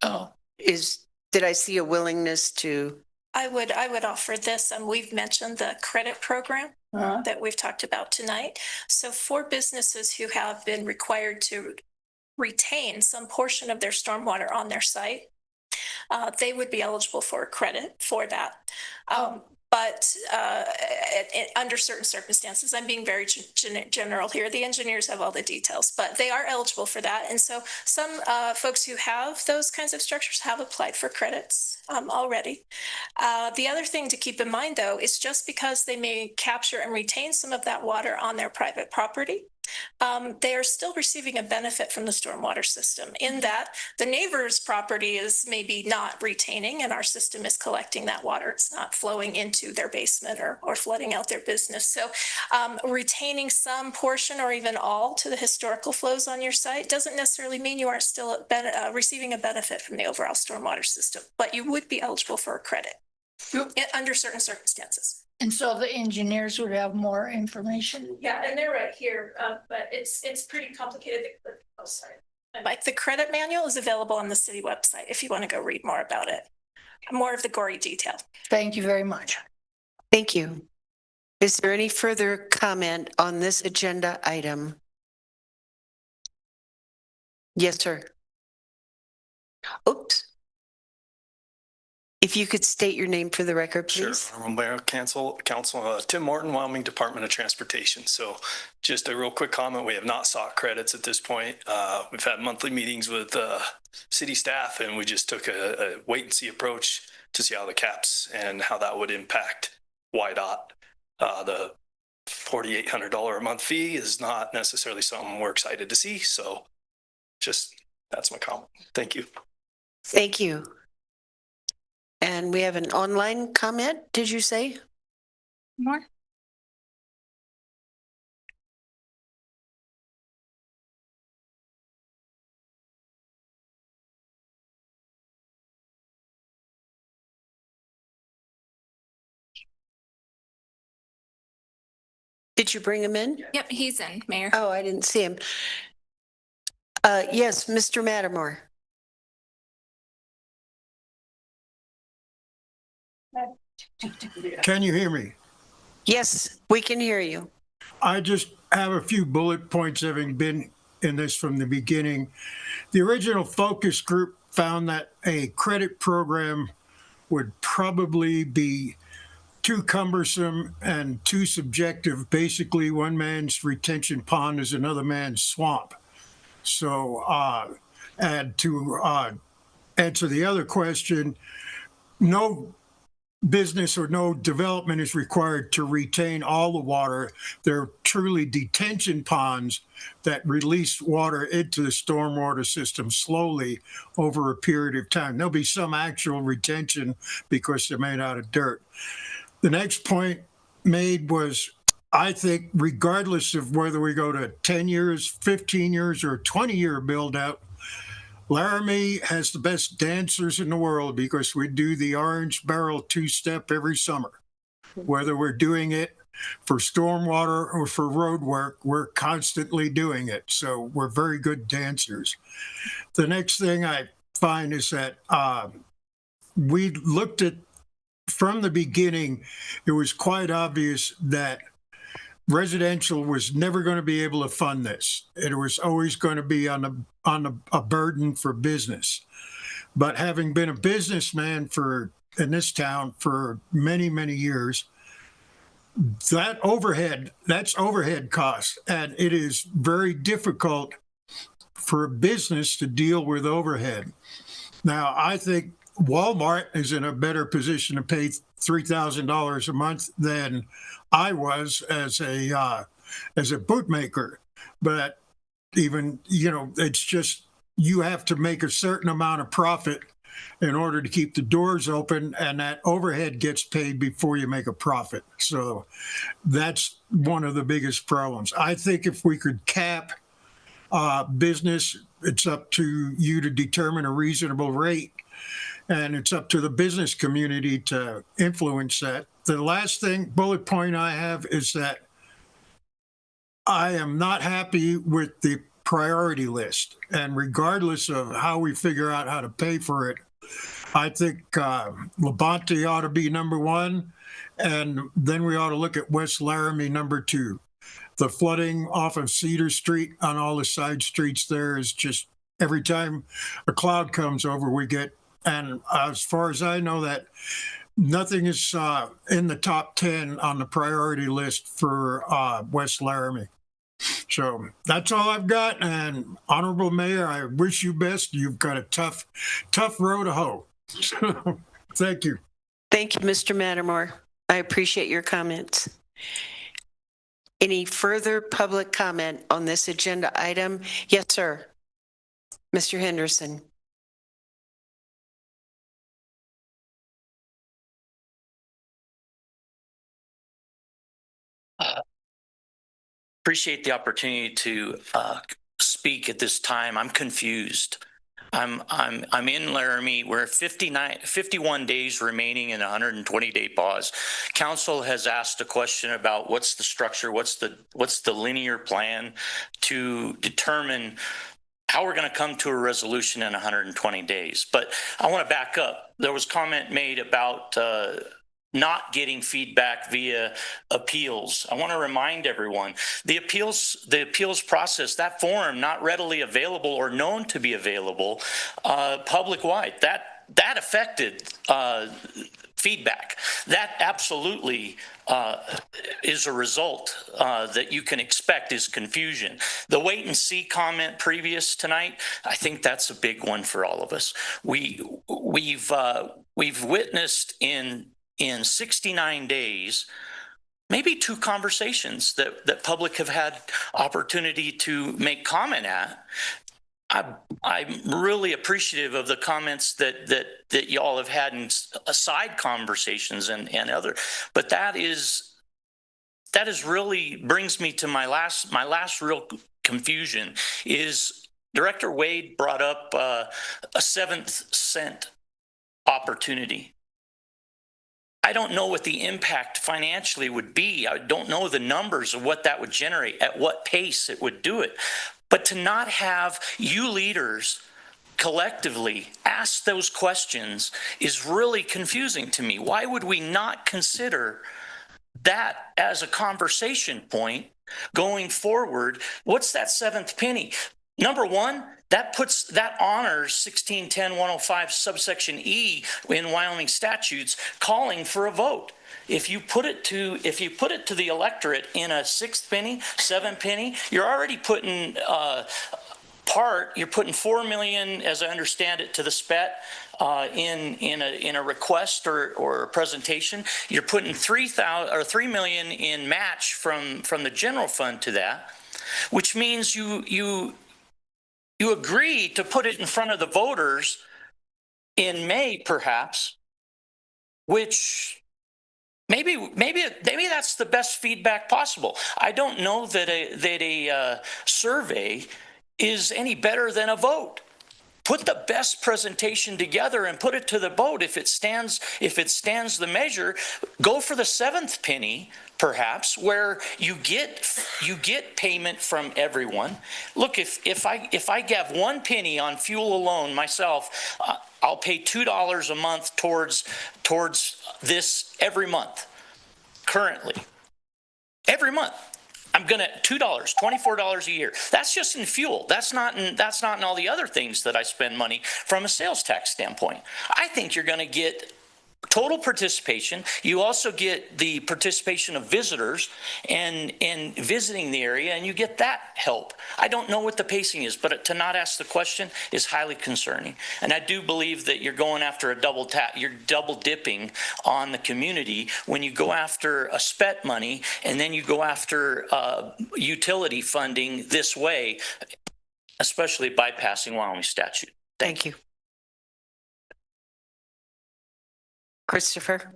did I see a willingness to? I would offer this, and we've mentioned the credit program that we've talked about tonight. So for businesses who have been required to retain some portion of their stormwater on their site, they would be eligible for credit for that. But under certain circumstances, I'm being very general here. The engineers have all the details, but they are eligible for that. And so some folks who have those kinds of structures have applied for credits already. The other thing to keep in mind, though, is just because they may capture and retain some of that water on their private property, they are still receiving a benefit from the stormwater system in that the neighbor's property is maybe not retaining and our system is collecting that water. It's not flowing into their basement or flooding out their business. So retaining some portion or even all to the historical flows on your site doesn't necessarily mean you are still receiving a benefit from the overall stormwater system, but you would be eligible for a credit. under certain circumstances. And so the engineers would have more information. Yeah, and they're right here, but it's pretty complicated. Oh, sorry. Like the credit manual is available on the city website if you want to go read more about it. More of the gory detail. Thank you very much. Thank you. Is there any further comment on this agenda item? Yes, sir. Oops. If you could state your name for the record, please. Sure. Mayor, Council, Tim Morton, Wyoming Department of Transportation. So just a real quick comment. We have not sought credits at this point. We've had monthly meetings with city staff, and we just took a wait and see approach to see how the caps and how that would impact YDOT. The $4,800 a month fee is not necessarily something we're excited to see. So just that's my comment. Thank you. Thank you. And we have an online comment, did you say? More? Did you bring him in? Yep, he's in, Mayor. Oh, I didn't see him. Yes, Mr. Mattermore. Can you hear me? Yes, we can hear you. I just have a few bullet points, having been in this from the beginning. The original focus group found that a credit program would probably be too cumbersome and too subjective. Basically, one man's retention pond is another man's swamp. So, and to answer the other question, no business or no development is required to retain all the water. They're truly detention ponds that release water into the stormwater system slowly over a period of time. There'll be some actual retention because they're made out of dirt. The next point made was, I think, regardless of whether we go to 10 years, 15 years, or 20-year build out, Laramie has the best dancers in the world because we do the orange barrel two-step every summer. Whether we're doing it for stormwater or for road work, we're constantly doing it. So we're very good dancers. The next thing I find is that we looked at, from the beginning, it was quite obvious that residential was never going to be able to fund this. It was always going to be on a burden for business. But having been a businessman in this town for many, many years, that's overhead costs. And it is very difficult for a business to deal with overhead. Now, I think Walmart is in a better position to pay $3,000 a month than I was as a bootmaker. But even, it's just, you have to make a certain amount of profit in order to keep the doors open, and that overhead gets paid before you make a profit. So that's one of the biggest problems. I think if we could cap business, it's up to you to determine a reasonable rate, and it's up to the business community to influence that. The last bullet point I have is that I am not happy with the priority list. And regardless of how we figure out how to pay for it, I think Labonte ought to be number one. And then we ought to look at West Laramie number two. The flooding off of Cedar Street on all the side streets there is just, every time a cloud comes over, we get, and as far as I know, that nothing is in the top 10 on the priority list for West Laramie. So that's all I've got. And Honorable Mayor, I wish you best. You've got a tough road to hoe. So, thank you. Thank you, Mr. Mattermore. I appreciate your comments. Any further public comment on this agenda item? Yes, sir. Mr. Henderson. Appreciate the opportunity to speak at this time. I'm confused. I'm in Laramie. We're 51 days remaining in a 120-day pause. Council has asked a question about what's the structure, what's the linear plan to determine how we're going to come to a resolution in 120 days. But I want to back up. There was comment made about not getting feedback via appeals. I want to remind everyone, the appeals process, that forum not readily available or known to be available public-wide, that affected feedback. That absolutely is a result that you can expect is confusion. The wait and see comment previous tonight, I think that's a big one for all of us. We've witnessed in 69 days, maybe 2 conversations that public have had opportunity to make comment at. I'm really appreciative of the comments that y'all have had in side conversations and other, but that is really brings me to my last real confusion is Director Wade brought up a 7th cent opportunity. I don't know what the impact financially would be. I don't know the numbers of what that would generate, at what pace it would do it. But to not have you leaders collectively ask those questions is really confusing to me. Why would we not consider that as a conversation point going forward? What's that 7th penny? Number one, that honors 1610-105 subsection E in Wyoming statutes calling for a vote. If you put it to the electorate in a 6th penny, 7th penny, you're already putting you're putting $4 million, as I understand it, to the SPET in a request or a presentation. You're putting $3 million in match from the general fund to that, which means you agree to put it in front of the voters in May, perhaps, which maybe that's the best feedback possible. I don't know that a survey is any better than a vote. Put the best presentation together and put it to the vote. If it stands the measure, go for the 7th penny, perhaps, where you get payment from everyone. Look, if I give 1 penny on fuel alone myself, I'll pay $2 a month towards this every month. Currently, every month. I'm gonna $2, $24 a year. That's just in fuel. That's not in all the other things that I spend money from a sales tax standpoint. I think you're gonna get total participation. You also get the participation of visitors and visiting the area, and you get that help. I don't know what the pacing is, but to not ask the question is highly concerning. And I do believe that you're going after a double tap. You're double dipping on the community when you go after a SPET money and then you go after utility funding this way, especially bypassing Wyoming statute. Thank you. Christopher?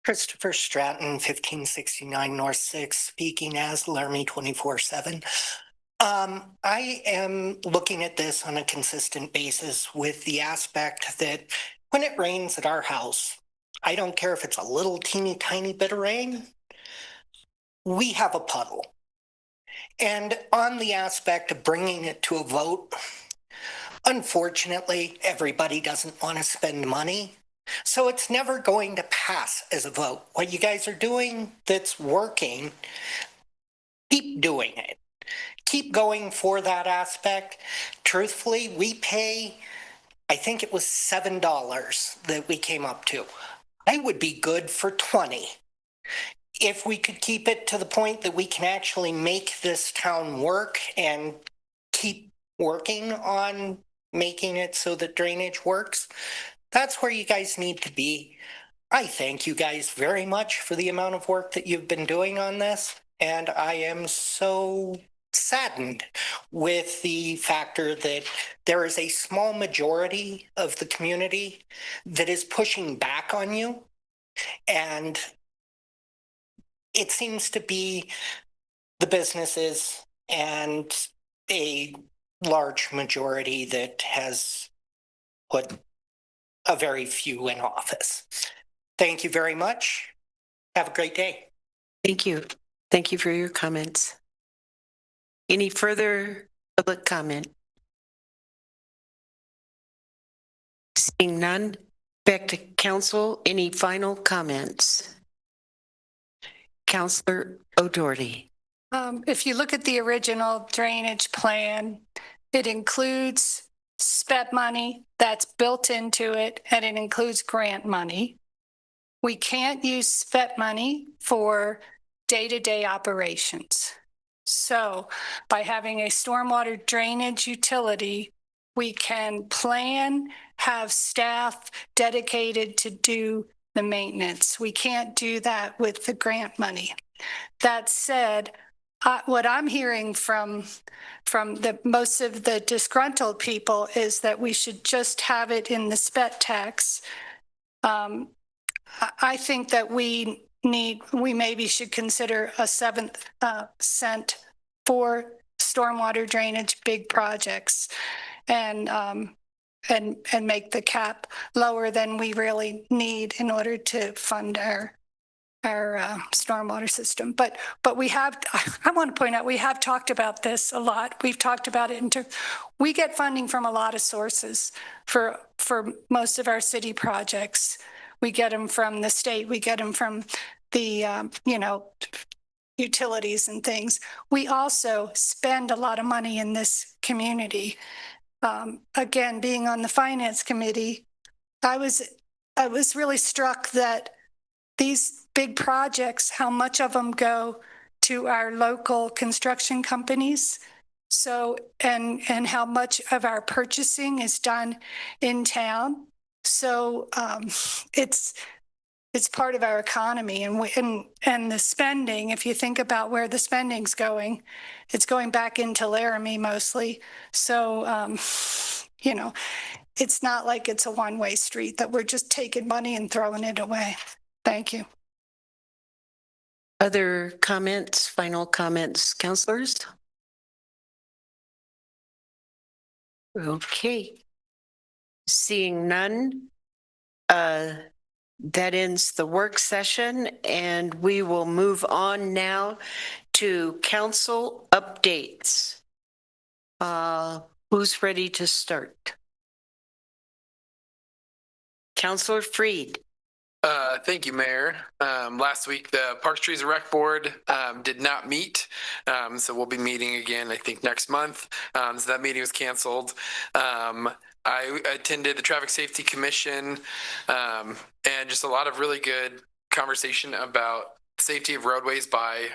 Christopher Stratton, 1569 North 6, speaking as Laramie 24/7. I am looking at this on a consistent basis with the aspect that when it rains at our house, I don't care if it's a little teeny tiny bit of rain, we have a puddle. And on the aspect of bringing it to a vote, unfortunately, everybody doesn't want to spend money. So it's never going to pass as a vote. What you guys are doing that's working, keep doing it. Keep going for that aspect. Truthfully, we pay, I think it was $7 that we came up to. I would be good for 20. If we could keep it to the point that we can actually make this town work and keep working on making it so that drainage works, that's where you guys need to be. I thank you guys very much for the amount of work that you've been doing on this, and I am so saddened with the factor that there is a small majority of the community that is pushing back on you, and it seems to be the businesses and a large majority that has put a very few in office. Thank you very much. Have a great day. Thank you. Thank you for your comments. Any further public comment? Seeing none, back to council. Any final comments? Councillor O'Doherty. If you look at the original drainage plan, it includes SPEP money that's built into it, and it includes grant money. We can't use SPEP money for day-to-day operations. So by having a stormwater drainage utility, we can plan, have staff dedicated to do the maintenance. We can't do that with the grant money. That said, what I'm hearing from the most of the disgruntled people is that we should just have it in the SPET tax. I think that we maybe should consider a 7th cent for stormwater drainage big projects, and make the cap lower than we really need in order to fund our stormwater system. But I want to point out, we have talked about this a lot. We've talked about it we get funding from a lot of sources for most of our city projects. We get them from the state, we get them from the, utilities and things. We also spend a lot of money in this community. Again, being on the finance committee, I was really struck that these big projects, how much of them go to our local construction companies. So, and how much of our purchasing is done in town. So it's part of our economy, and the spending, if you think about where the spending's going, it's going back into Laramie mostly. So, it's not like it's a one-way street that we're just taking money and throwing it away. Thank you. Other comments, final comments, councilors? Okay. Seeing none, that ends the work session, and we will move on now to council updates. Who's ready to start? Councilor Freed. Thank you, Mayor. Last week, the Parks, Trees, and Rec Board did not meet. So we'll be meeting again, I think, next month. So that meeting was canceled. I attended the Traffic Safety Commission, and just a lot of really good conversation about safety of roadways by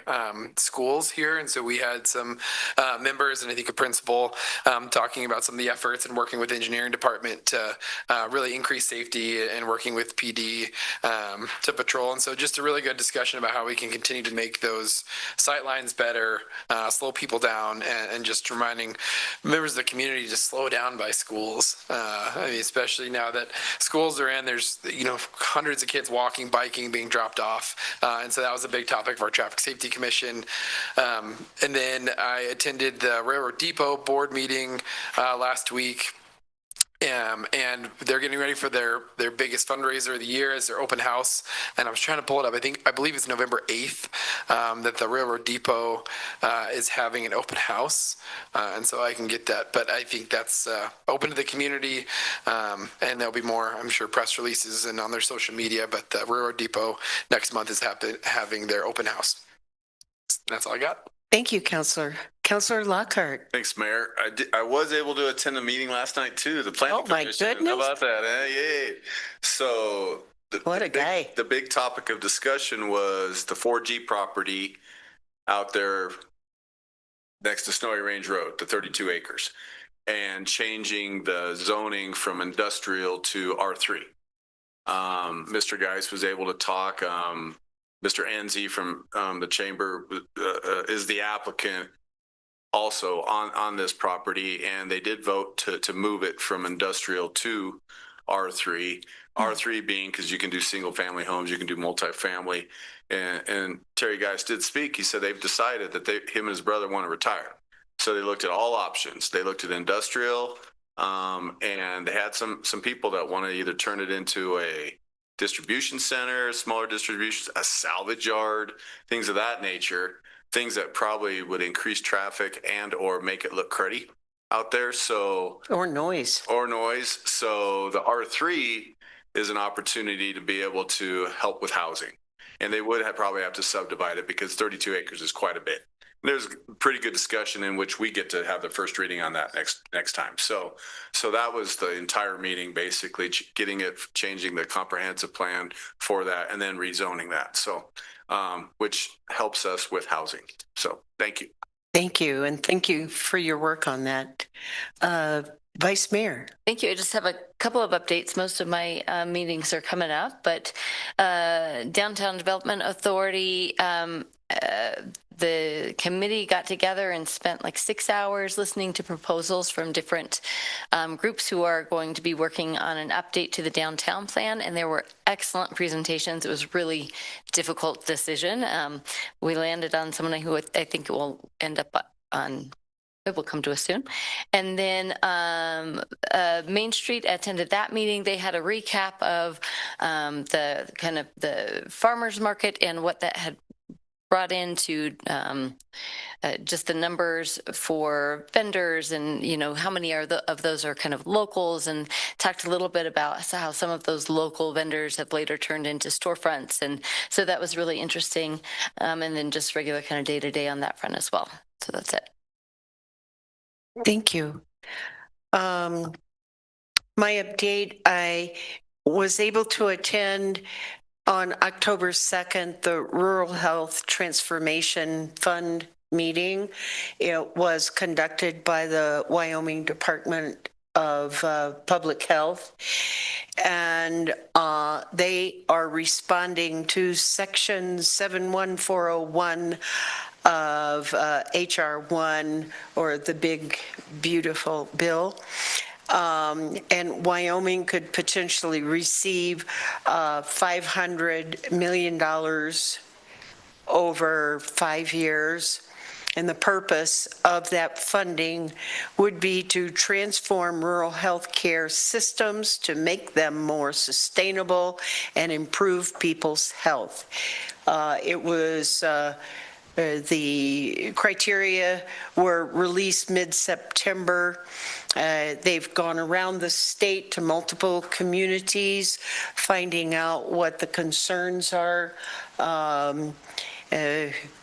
schools here. And so we had some members and I think a principal talking about some of the efforts and working with the engineering department to really increase safety and working with PD to patrol. And so just a really good discussion about how we can continue to make those sight lines better, slow people down, and just reminding members of the community to slow down by schools. I mean, especially now that schools are in, there's, hundreds of kids walking, biking, being dropped off. And so that was a big topic of our Traffic Safety Commission. And then I attended the Railroad Depot board meeting last week. And they're getting ready for their biggest fundraiser of the year as their open house. And I was trying to pull it up. I believe it's November 8th that the Railroad Depot is having an open house. And so I can get that. But I think that's open to the community. And there'll be more, I'm sure, press releases and on their social media. But the Railroad Depot next month is having their open house. That's all I got. Thank you, Councilor. Councilor Lockhart. Thanks, Mayor. I was able to attend a meeting last night too. The planning commission. Oh my goodness! How about that? Yay! So the big topic of discussion was the 4G property out there next to Snowy Range Road, the 32 acres, and changing the zoning from industrial to R3. Mr. Geis was able to talk. Mr. Enzi from the chamber is the applicant also on this property, and they did vote to move it from industrial to R3. R3 being because you can do single family homes, you can do multifamily. And Terry Geis did speak. He said they've decided that him and his brother want to retire. So they looked at all options. They looked at industrial, and they had some people that want to either turn it into a distribution center, smaller distribution, a salvage yard, things of that nature, things that probably would increase traffic and or make it look cruddy out there. So or noise. So the R3 is an opportunity to be able to help with housing. And they would probably have to subdivide it because 32 acres is quite a bit. There's pretty good discussion in which we get to have the first reading on that next time. So that was the entire meeting, basically changing the comprehensive plan for that and then rezoning that. So, which helps us with housing. So thank you. Thank you. And thank you for your work on that. Vice Mayor. Thank you. I just have a couple of updates. Most of my meetings are coming up, but Downtown Development Authority, the committee got together and spent like 6 hours listening to proposals from different groups who are going to be working on an update to the downtown plan. And there were excellent presentations. It was a really difficult decision. We landed on someone who I think will end up on, it will come to us soon. And then Main Street attended that meeting. They had a recap of the kind of the farmers market and what that had brought into just the numbers for vendors and, you know, how many of those are kind of locals, and talked a little bit about how some of those local vendors have later turned into storefronts. And so that was really interesting. And then just regular kind of day-to-day on that front as well. So that's it. Thank you. My update, I was able to attend on October 2nd, the Rural Health Transformation Fund meeting. It was conducted by the Wyoming Department of Public Health, and they are responding to Section 71401 of HR 1, or the big, beautiful bill. And Wyoming could potentially receive $500 million over 5 years. And the purpose of that funding would be to transform rural health care systems to make them more sustainable and improve people's health. It was the criteria were released mid-September. They've gone around the state to multiple communities, finding out what the concerns are.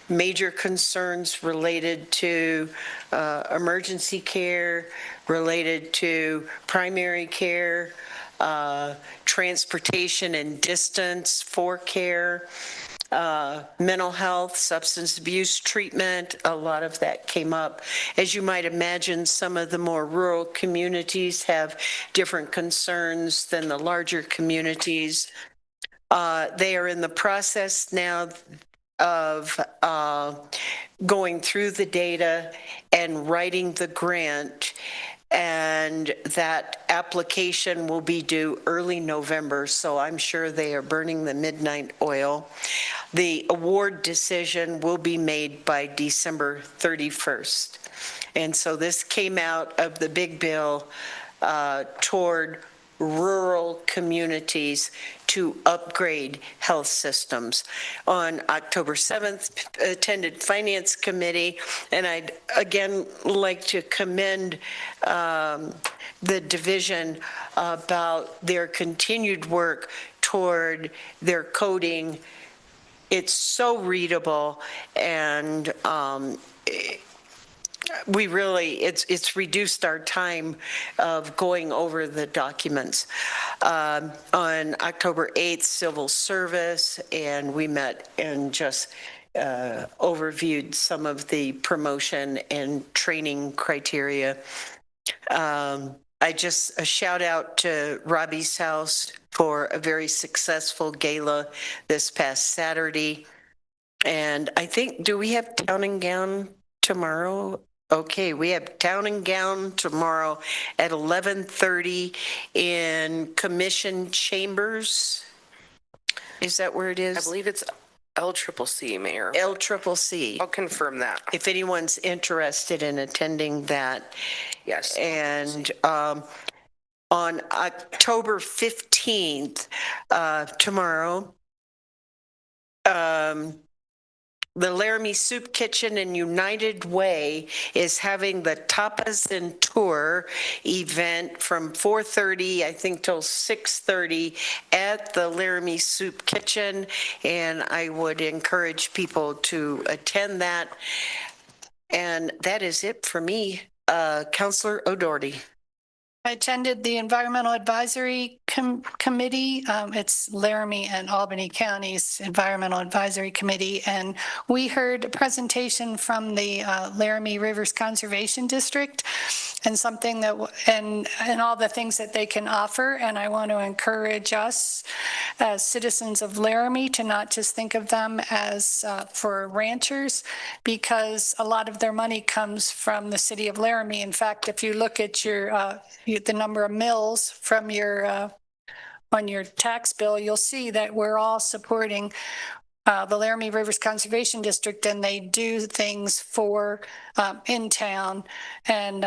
Major concerns related to emergency care, related to primary care, transportation and distance for care, mental health, substance abuse treatment. A lot of that came up. As you might imagine, some of the more rural communities have different concerns than the larger communities. They are in the process now of going through the data and writing the grant, and that application will be due early November, so I'm sure they are burning the midnight oil. The award decision will be made by December 31st. And so this came out of the big bill toward rural communities to upgrade health systems. On October 7th, attended Finance Committee, and I'd again like to commend the division about their continued work toward their coding. It's so readable, and we really, it's reduced our time of going over the documents. On October 8th, Civil Service, and we met and just overviewed some of the promotion and training criteria. I just a shout out to Robbie's House for a very successful gala this past Saturday. And I think, do we have Town and Gown tomorrow? Okay, we have Town and Gown tomorrow at 11:30 in Commission Chambers. Is that where it is? I believe it's LCCC, Mayor. LCCC. I'll confirm that. If anyone's interested in attending that. Yes. And on October 15th, tomorrow, the Laramie Soup Kitchen and United Way is having the Tapas and Tour event from 4:30, I think, till 6:30 at the Laramie Soup Kitchen. And I would encourage people to attend that. And that is it for me. Councillor O'Doherty. I attended the Environmental Advisory Committee. It's Laramie and Albany County's Environmental Advisory Committee. And we heard a presentation from the Laramie Rivers Conservation District and something that, and all the things that they can offer. And I want to encourage us as citizens of Laramie to not just think of them as for ranchers, because a lot of their money comes from the city of Laramie. In fact, if you look at your the number of mills from your on your tax bill, you'll see that we're all supporting the Laramie Rivers Conservation District, and they do things for in town, and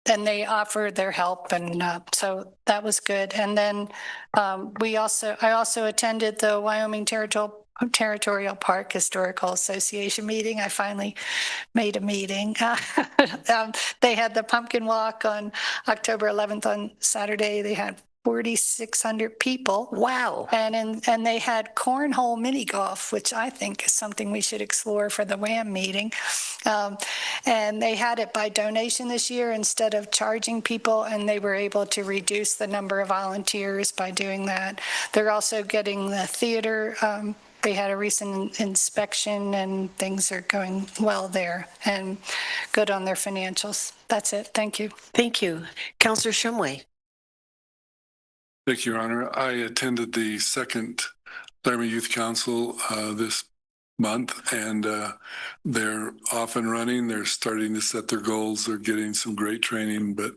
they offer their help, and so that was good. And then I also attended the Wyoming Territorial Park Historical Association meeting. I finally made a meeting. They had the pumpkin walk on October 11th on Saturday. They had 4,600 people. Wow. And they had cornhole mini golf, which I think is something we should explore for the WAM meeting. And they had it by donation this year instead of charging people, and they were able to reduce the number of volunteers by doing that. They're also getting the theater. They had a recent inspection and things are going well there and good on their financials. That's it. Thank you. Thank you. Councillor Shumway. Thank you, Your Honor. I attended the second Laramie Youth Council this month, and they're off and running. They're starting to set their goals. They're getting some great training, but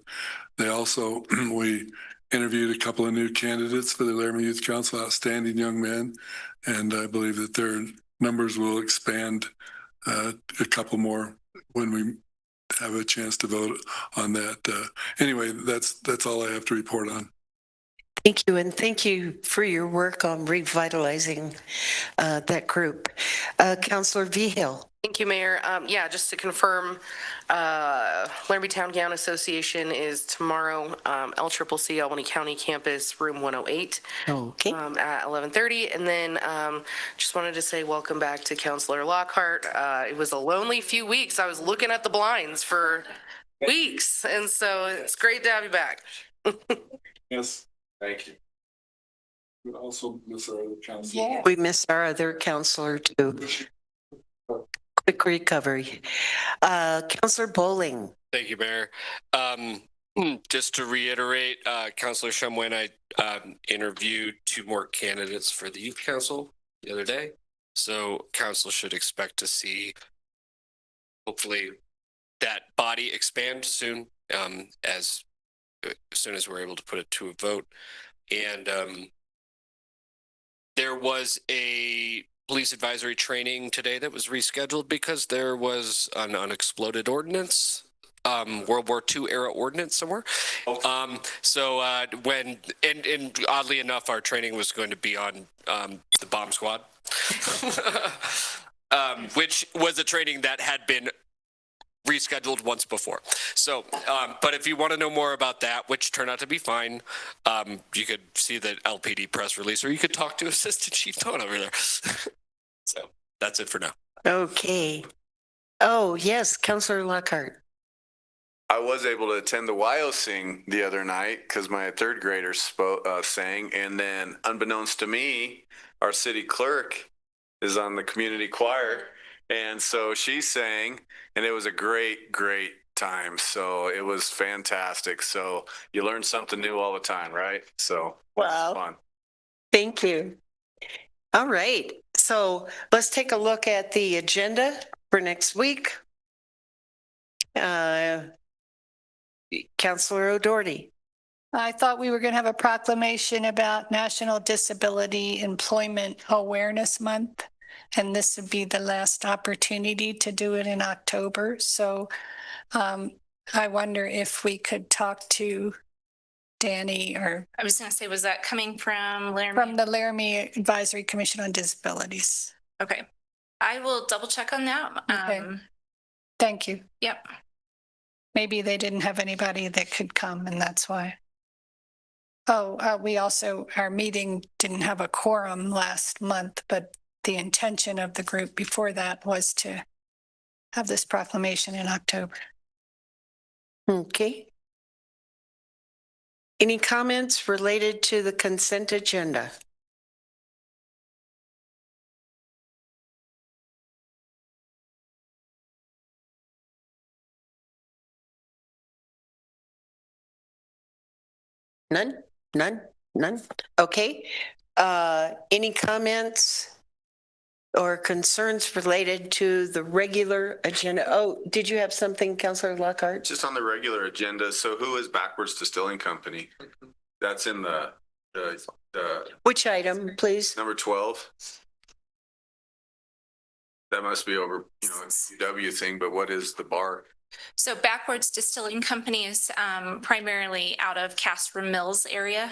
they also, we interviewed a couple of new candidates for the Laramie Youth Council, outstanding young men, and I believe that their numbers will expand a couple more when we have a chance to vote on that. Anyway, that's all I have to report on. Thank you, and thank you for your work on revitalizing that group. Councillor Vigil. Thank you, Mayor. Yeah, just to confirm, Laramie Town Gown Association is tomorrow, LCCC Albany County Campus, room 108. Okay. At 11:30. And then just wanted to say welcome back to Councillor Lockhart. It was a lonely few weeks. I was looking at the blinds for weeks, and so it's great to have you back. Yes. Thank you. We also miss our other councilor. Yeah. We miss our other councillor too. Quick recovery. Councillor Bowling. Thank you, Mayor. Just to reiterate, Councillor Shumway and I interviewed 2 more candidates for the Youth Council the other day. So council should expect to see, hopefully, that body expand soon, as soon as we're able to put it to a vote. And there was a police advisory training today that was rescheduled because there was an unexploded ordinance, World War II era ordinance somewhere. So when, and oddly enough, our training was going to be on the bomb squad, which was a training that had been rescheduled once before. So, but if you want to know more about that, which turned out to be fine, you could see the LPD press release, or you could talk to Assistant Chief Tone over there. So that's it for now. Okay. Oh, yes, Councillor Lockhart. I was able to attend the Wyoming the other night because my 3rd grader sang, and then unbeknownst to me, our city clerk is on the community choir, and so she sang, and it was a great time. So it was fantastic. So you learn something new all the time, right? So wow, fun. Thank you. All right, so let's take a look at the agenda for next week. Councillor O'Doherty. I thought we were going to have a proclamation about National Disability Employment Awareness Month, and this would be the last opportunity to do it in October. So I wonder if we could talk to Danny or. I was going to say, was that coming from Laramie? From the Laramie Advisory Commission on Disabilities. Okay. I will double check on that. Okay. Thank you. Yep. Maybe they didn't have anybody that could come and that's why. Oh, we also, our meeting didn't have a quorum last month, but the intention of the group before that was to have this proclamation in October. Okay. Any comments related to the consent agenda? None? None? None? Okay. Any comments or concerns related to the regular agenda? Oh, did you have something, Councilor Lockhart? Just on the regular agenda. So who is Backwards Distilling Company? That's in the Which item, please? number 12. That must be over, a UW thing, but what is the bar? So Backwards Distilling Company is primarily out of Castro Mills area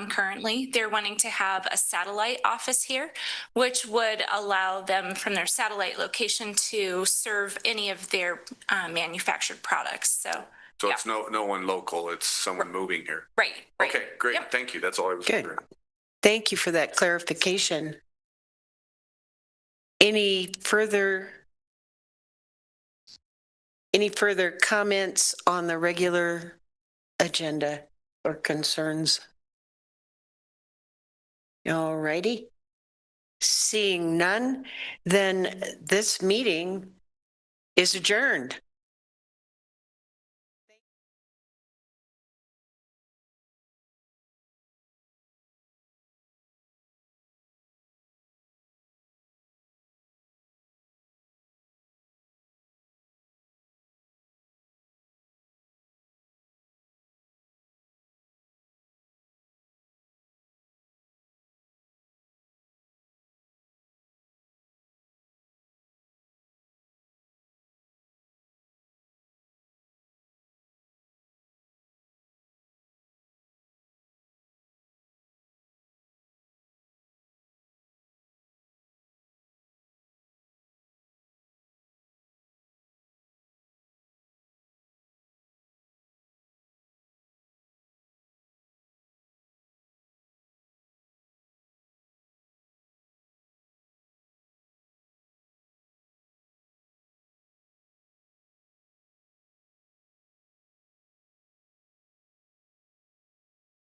currently. They're wanting to have a satellite office here, which would allow them from their satellite location to serve any of their manufactured products. So it's no one local, it's someone moving here. Right. Okay, great. Yep. Thank you. That's all I was wondering. Thank you for that clarification. Any further comments on the regular agenda or concerns? All righty. Seeing none, then this meeting is adjourned.